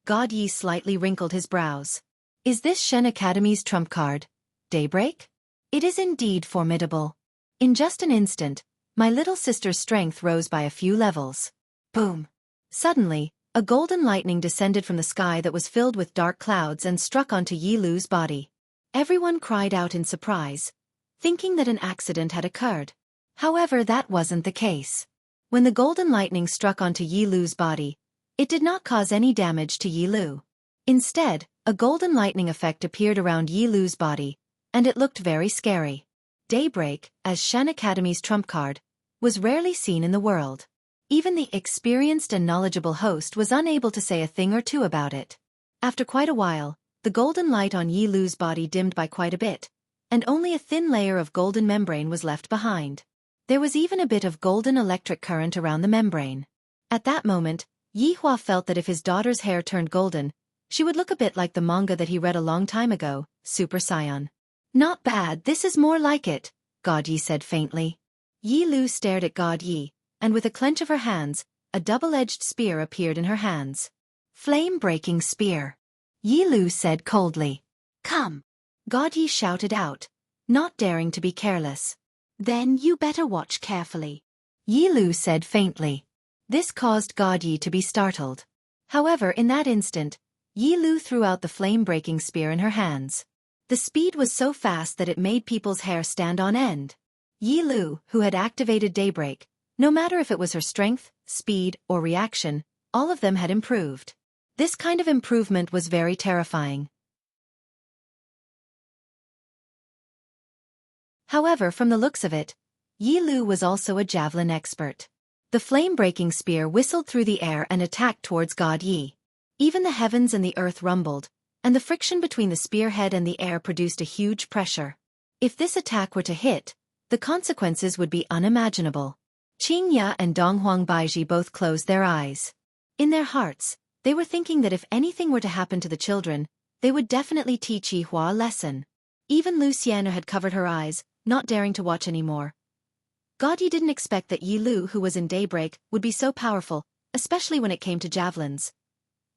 God Yi slightly wrinkled his brows. Is this Shen Academy's trump card? Daybreak? It is indeed formidable. In just an instant, my little sister's strength rose by a few levels. Boom! Suddenly, a golden lightning descended from the sky that was filled with dark clouds and struck onto Yi Lu's body. Everyone cried out in surprise, thinking that an accident had occurred. However, that wasn't the case. When the golden lightning struck onto Yi Lu's body, it did not cause any damage to Yi Lu. Instead, a golden lightning effect appeared around Yi Lu's body, and it looked very scary. Daybreak, as Shen Academy's trump card, was rarely seen in the world. Even the experienced and knowledgeable host was unable to say a thing or two about it. After quite a while, the golden light on Yi Lu's body dimmed by quite a bit, and only a thin layer of golden membrane was left behind. There was even a bit of golden electric current around the membrane. At that moment, Yi Hua felt that if his daughter's hair turned golden, she would look a bit like the manga that he read a long time ago, Super Saiyan. Not bad, this is more like it, God Yi said faintly. Yi Lu stared at God Yi, and with a clench of her hands, a double-edged spear appeared in her hands. Flame-breaking spear. Yi Lu said coldly. Come. God Yi shouted out, not daring to be careless. Then you better watch carefully. Yi Lu said faintly. This caused God Yi to be startled. However, in that instant, Yi Lu threw out the flame-breaking spear in her hands. The speed was so fast that it made people's hair stand on end. Yi Lu, who had activated Daybreak, no matter if it was her strength, speed, or reaction, all of them had improved. This kind of improvement was very terrifying. However, from the looks of it, Yi Lu was also a javelin expert. The flame-breaking spear whistled through the air and attacked towards God Yi. Even the heavens and the earth rumbled, and the friction between the spearhead and the air produced a huge pressure. If this attack were to hit, the consequences would be unimaginable. Qingya and Donghuang Baiji both closed their eyes. In their hearts, they were thinking that if anything were to happen to the children, they would definitely teach Yi Hua a lesson. Even Lu Xian'er had covered her eyes, not daring to watch anymore. God Yi didn't expect that Yi Lu, who was in Daybreak, would be so powerful, especially when it came to javelins.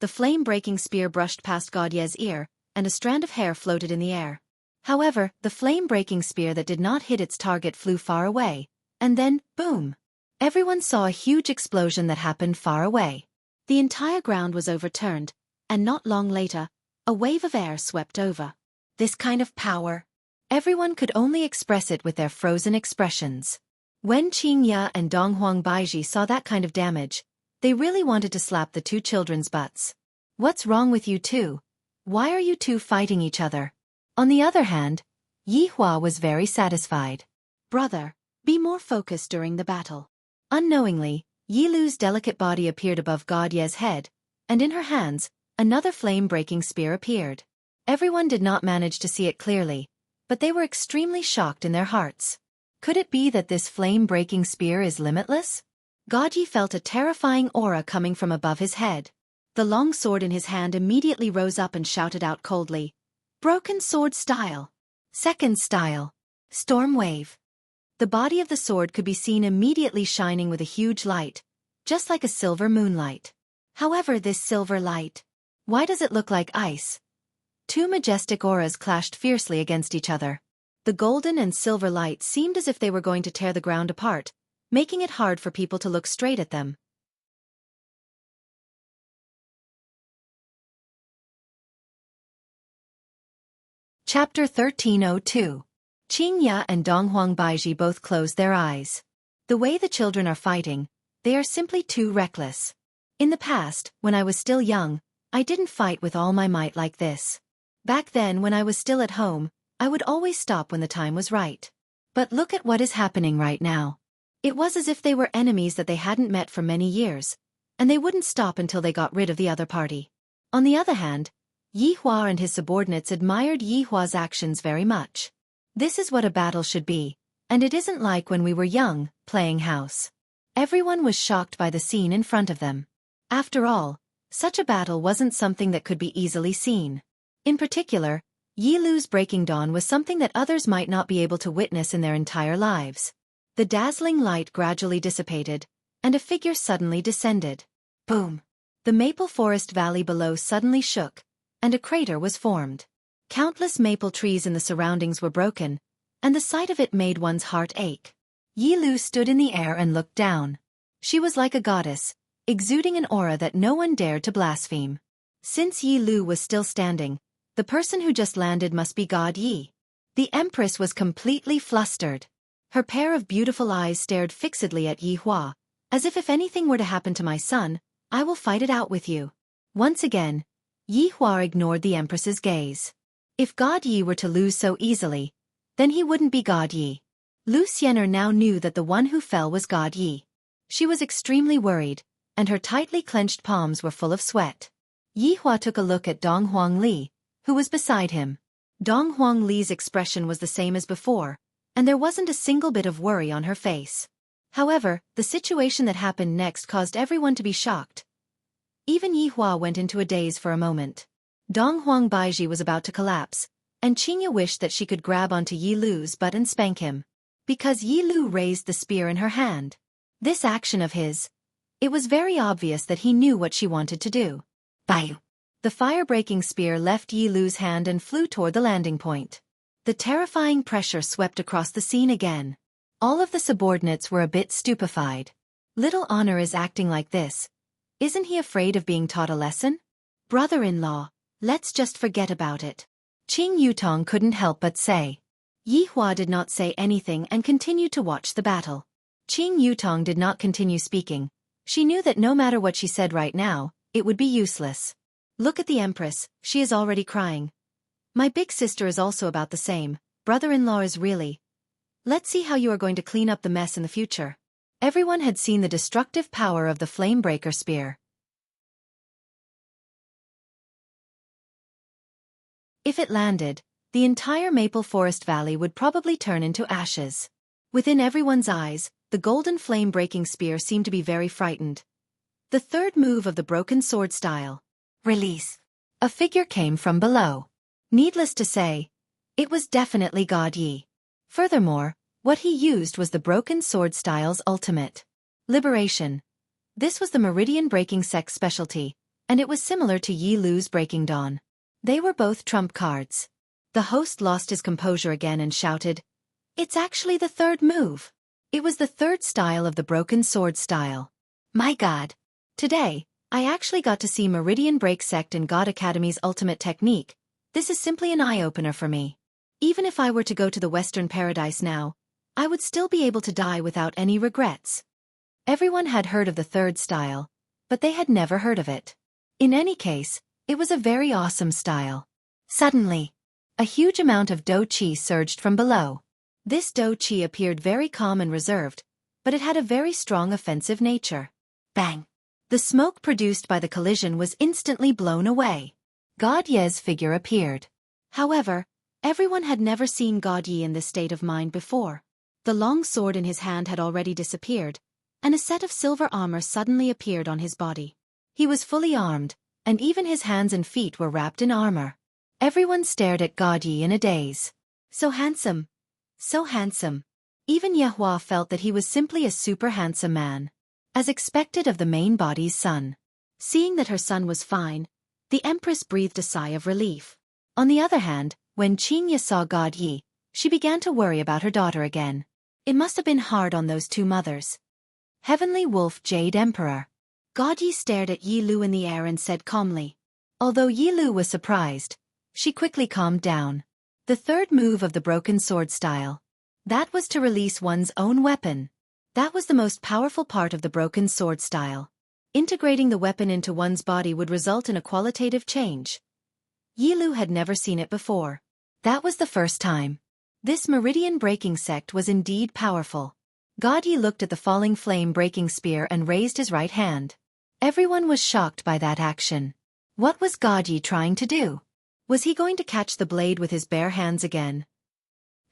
The flame-breaking spear brushed past God Ye's ear, and a strand of hair floated in the air. However, the flame-breaking spear that did not hit its target flew far away, and then, boom! Everyone saw a huge explosion that happened far away. The entire ground was overturned, and not long later, a wave of air swept over. This kind of power. Everyone could only express it with their frozen expressions. When Qingya and Donghuang Baiji saw that kind of damage, they really wanted to slap the two children's butts. What's wrong with you two? Why are you two fighting each other? On the other hand, Yi Hua was very satisfied. Brother, be more focused during the battle. Unknowingly, Yi Lu's delicate body appeared above God Ye's head, and in her hands, another flame-breaking spear appeared. Everyone did not manage to see it clearly, but they were extremely shocked in their hearts. Could it be that this flame-breaking spear is limitless? God Yi felt a terrifying aura coming from above his head. The long sword in his hand immediately rose up and shouted out coldly, Broken sword style. Second style. Storm wave. The body of the sword could be seen immediately shining with a huge light, just like a silver moonlight. However, this silver light, why does it look like ice? Two majestic auras clashed fiercely against each other. The golden and silver light seemed as if they were going to tear the ground apart, making it hard for people to look straight at them. Chapter 1302. Qingya and Donghuang Baiji both closed their eyes. The way the children are fighting, they are simply too reckless. In the past, when I was still young, I didn't fight with all my might like this. Back then, when I was still at home, I would always stop when the time was right. But look at what is happening right now. It was as if they were enemies that they hadn't met for many years, and they wouldn't stop until they got rid of the other party. On the other hand, Yi Hua and his subordinates admired Yi Hua's actions very much. This is what a battle should be, And it isn't like when we were young, playing house. Everyone was shocked by the scene in front of them. After all, such a battle wasn't something that could be easily seen. In particular, Yi Lu's breaking dawn was something that others might not be able to witness in their entire lives. The dazzling light gradually dissipated, and a figure suddenly descended. Boom! The maple forest valley below suddenly shook, and a crater was formed. Countless maple trees in the surroundings were broken, and the sight of it made one's heart ache. Yi Lu stood in the air and looked down. She was like a goddess, exuding an aura that no one dared to blaspheme. Since Yi Lu was still standing, the person who just landed must be God Yi. The Empress was completely flustered. Her pair of beautiful eyes stared fixedly at Yi Hua, as if anything were to happen to my son, I will fight it out with you. Once again, Yi Hua ignored the Empress's gaze. If God Yi were to lose so easily, then he wouldn't be God Yi. Lu Xiener now knew that the one who fell was God Yi. She was extremely worried, and her tightly clenched palms were full of sweat. Yi Hua took a look at Dong Huang Li, who was beside him. Dong Huang Li's expression was the same as before, and there wasn't a single bit of worry on her face. However, the situation that happened next caused everyone to be shocked. Even Yi Hua went into a daze for a moment. Dong Huang Baiji was about to collapse, and Qingya wished that she could grab onto Yi Lu's butt and spank him. Because Yi Lu raised the spear in her hand. This action of his, it was very obvious that he knew what she wanted to do. Baiu! The fire-breaking spear left Yi Lu's hand and flew toward the landing point. The terrifying pressure swept across the scene again. All of the subordinates were a bit stupefied. Little Honor is acting like this. Isn't he afraid of being taught a lesson? Brother-in-law, let's just forget about it. Qing Yutong couldn't help but say. Yi Hua did not say anything and continued to watch the battle. Qing Yutong did not continue speaking. She knew that no matter what she said right now, it would be useless. Look at the Empress, she is already crying. My big sister is also about the same. Brother-in-law is really. Let's see how you are going to clean up the mess in the future. Everyone had seen the destructive power of the flame-breaker spear. If it landed, the entire maple forest valley would probably turn into ashes. Within everyone's eyes, the golden flame-breaking spear seemed to be very frightened. The third move of the broken sword style. Release. A figure came from below. Needless to say, it was definitely God Yi. Furthermore, what he used was the broken sword style's ultimate. Liberation. This was the meridian breaking sect's specialty, and it was similar to Yi Lu's breaking dawn. They were both trump cards. The host lost his composure again and shouted, "It's actually the third move." It was the third style of the broken sword style. My God! Today, I actually got to see Meridian Break Sect and God Academy's ultimate technique. This is simply an eye-opener for me. Even if I were to go to the Western Paradise now, I would still be able to die without any regrets. Everyone had heard of the third style, but they had never heard of it. In any case, it was a very awesome style. Suddenly, a huge amount of Do Chi surged from below. This Do Chi appeared very calm and reserved, but it had a very strong offensive nature. Bang! The smoke produced by the collision was instantly blown away. God Ye's figure appeared. However, everyone had never seen God Yi in this state of mind before. The long sword in his hand had already disappeared, and a set of silver armor suddenly appeared on his body. He was fully armed, and even his hands and feet were wrapped in armor. Everyone stared at God Yi in a daze. So handsome. So handsome. Even Yehua felt that he was simply a super handsome man. As expected of the main body's son. Seeing that her son was fine, the Empress breathed a sigh of relief. On the other hand, when Qingya saw God Yi, she began to worry about her daughter again. It must have been hard on those two mothers. Heavenly Wolf Jade Emperor. God Yi stared at Yi Lu in the air and said calmly. Although Yi Lu was surprised, she quickly calmed down. The third move of the broken sword style. That was to release one's own weapon. That was the most powerful part of the broken sword style. Integrating the weapon into one's body would result in a qualitative change. Yi Lu had never seen it before. That was the first time. This meridian breaking sect was indeed powerful. God Yi looked at the falling flame breaking spear and raised his right hand. Everyone was shocked by that action. What was God Yi trying to do? Was he going to catch the blade with his bare hands again?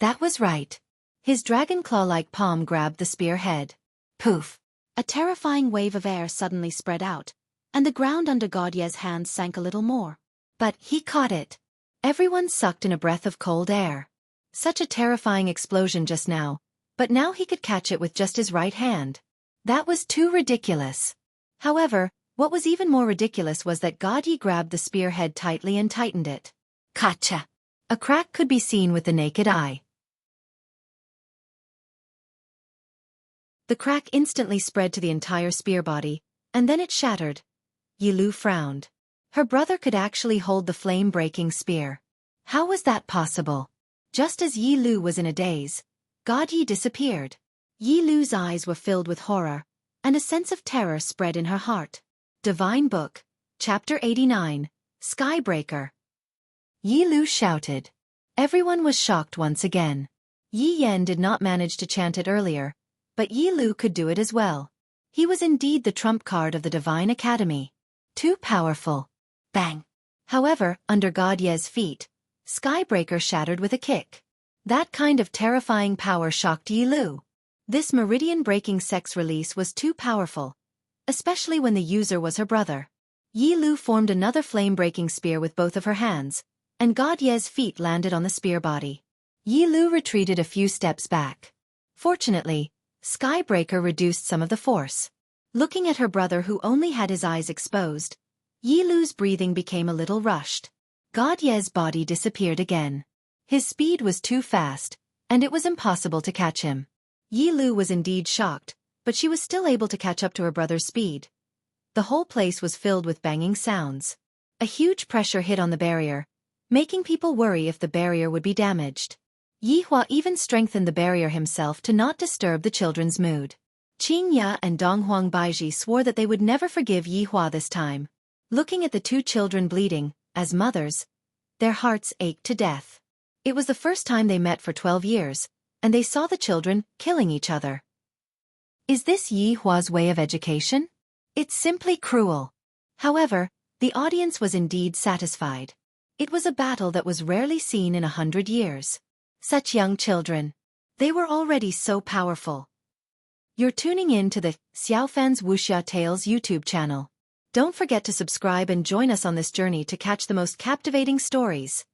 That was right. His dragon claw-like palm grabbed the spear head. Poof! A terrifying wave of air suddenly spread out, and the ground under God Ye's hands sank a little more. But he caught it. Everyone sucked in a breath of cold air. Such a terrifying explosion just now, but now he could catch it with just his right hand. That was too ridiculous. However, what was even more ridiculous was that God Ye grabbed the spearhead tightly and tightened it. Gotcha! A crack could be seen with the naked eye. The crack instantly spread to the entire spear body, and then it shattered. Yi Lu frowned. Her brother could actually hold the flame-breaking spear. How was that possible? Just as Yi Lu was in a daze, God Yi disappeared. Yi Lu's eyes were filled with horror, and a sense of terror spread in her heart. Divine Book, Chapter 89, Skybreaker. Yi Lu shouted. Everyone was shocked once again. Yi Yan did not manage to chant it earlier, but Yi Lu could do it as well. He was indeed the trump card of the Divine Academy. Too powerful. Bang! However, under God Ye's feet, Skybreaker shattered with a kick. That kind of terrifying power shocked Yi Lu. This meridian-breaking sex release was too powerful, especially when the user was her brother. Yi Lu formed another flame-breaking spear with both of her hands, and God Ye's feet landed on the spear body. Yi Lu retreated a few steps back. Fortunately, Skybreaker reduced some of the force. Looking at her brother who only had his eyes exposed, Yi Lu's breathing became a little rushed. God Ye's body disappeared again. His speed was too fast, and it was impossible to catch him. Yi Lu was indeed shocked, but she was still able to catch up to her brother's speed. The whole place was filled with banging sounds. A huge pressure hit on the barrier, making people worry if the barrier would be damaged. Yi Hua even strengthened the barrier himself to not disturb the children's mood. Qing Ya and Donghuang Baiji swore that they would never forgive Yi Hua this time. Looking at the two children bleeding, as mothers, their hearts ached to death. It was the first time they met for 12 years, and they saw the children killing each other. Is this Yi Hua's way of education? It's simply cruel. However, the audience was indeed satisfied. It was a battle that was rarely seen in 100 years. Such young children. They were already so powerful. You're tuning in to the Xiaofan's Wuxia Tales YouTube channel. Don't forget to subscribe and join us on this journey to catch the most captivating stories.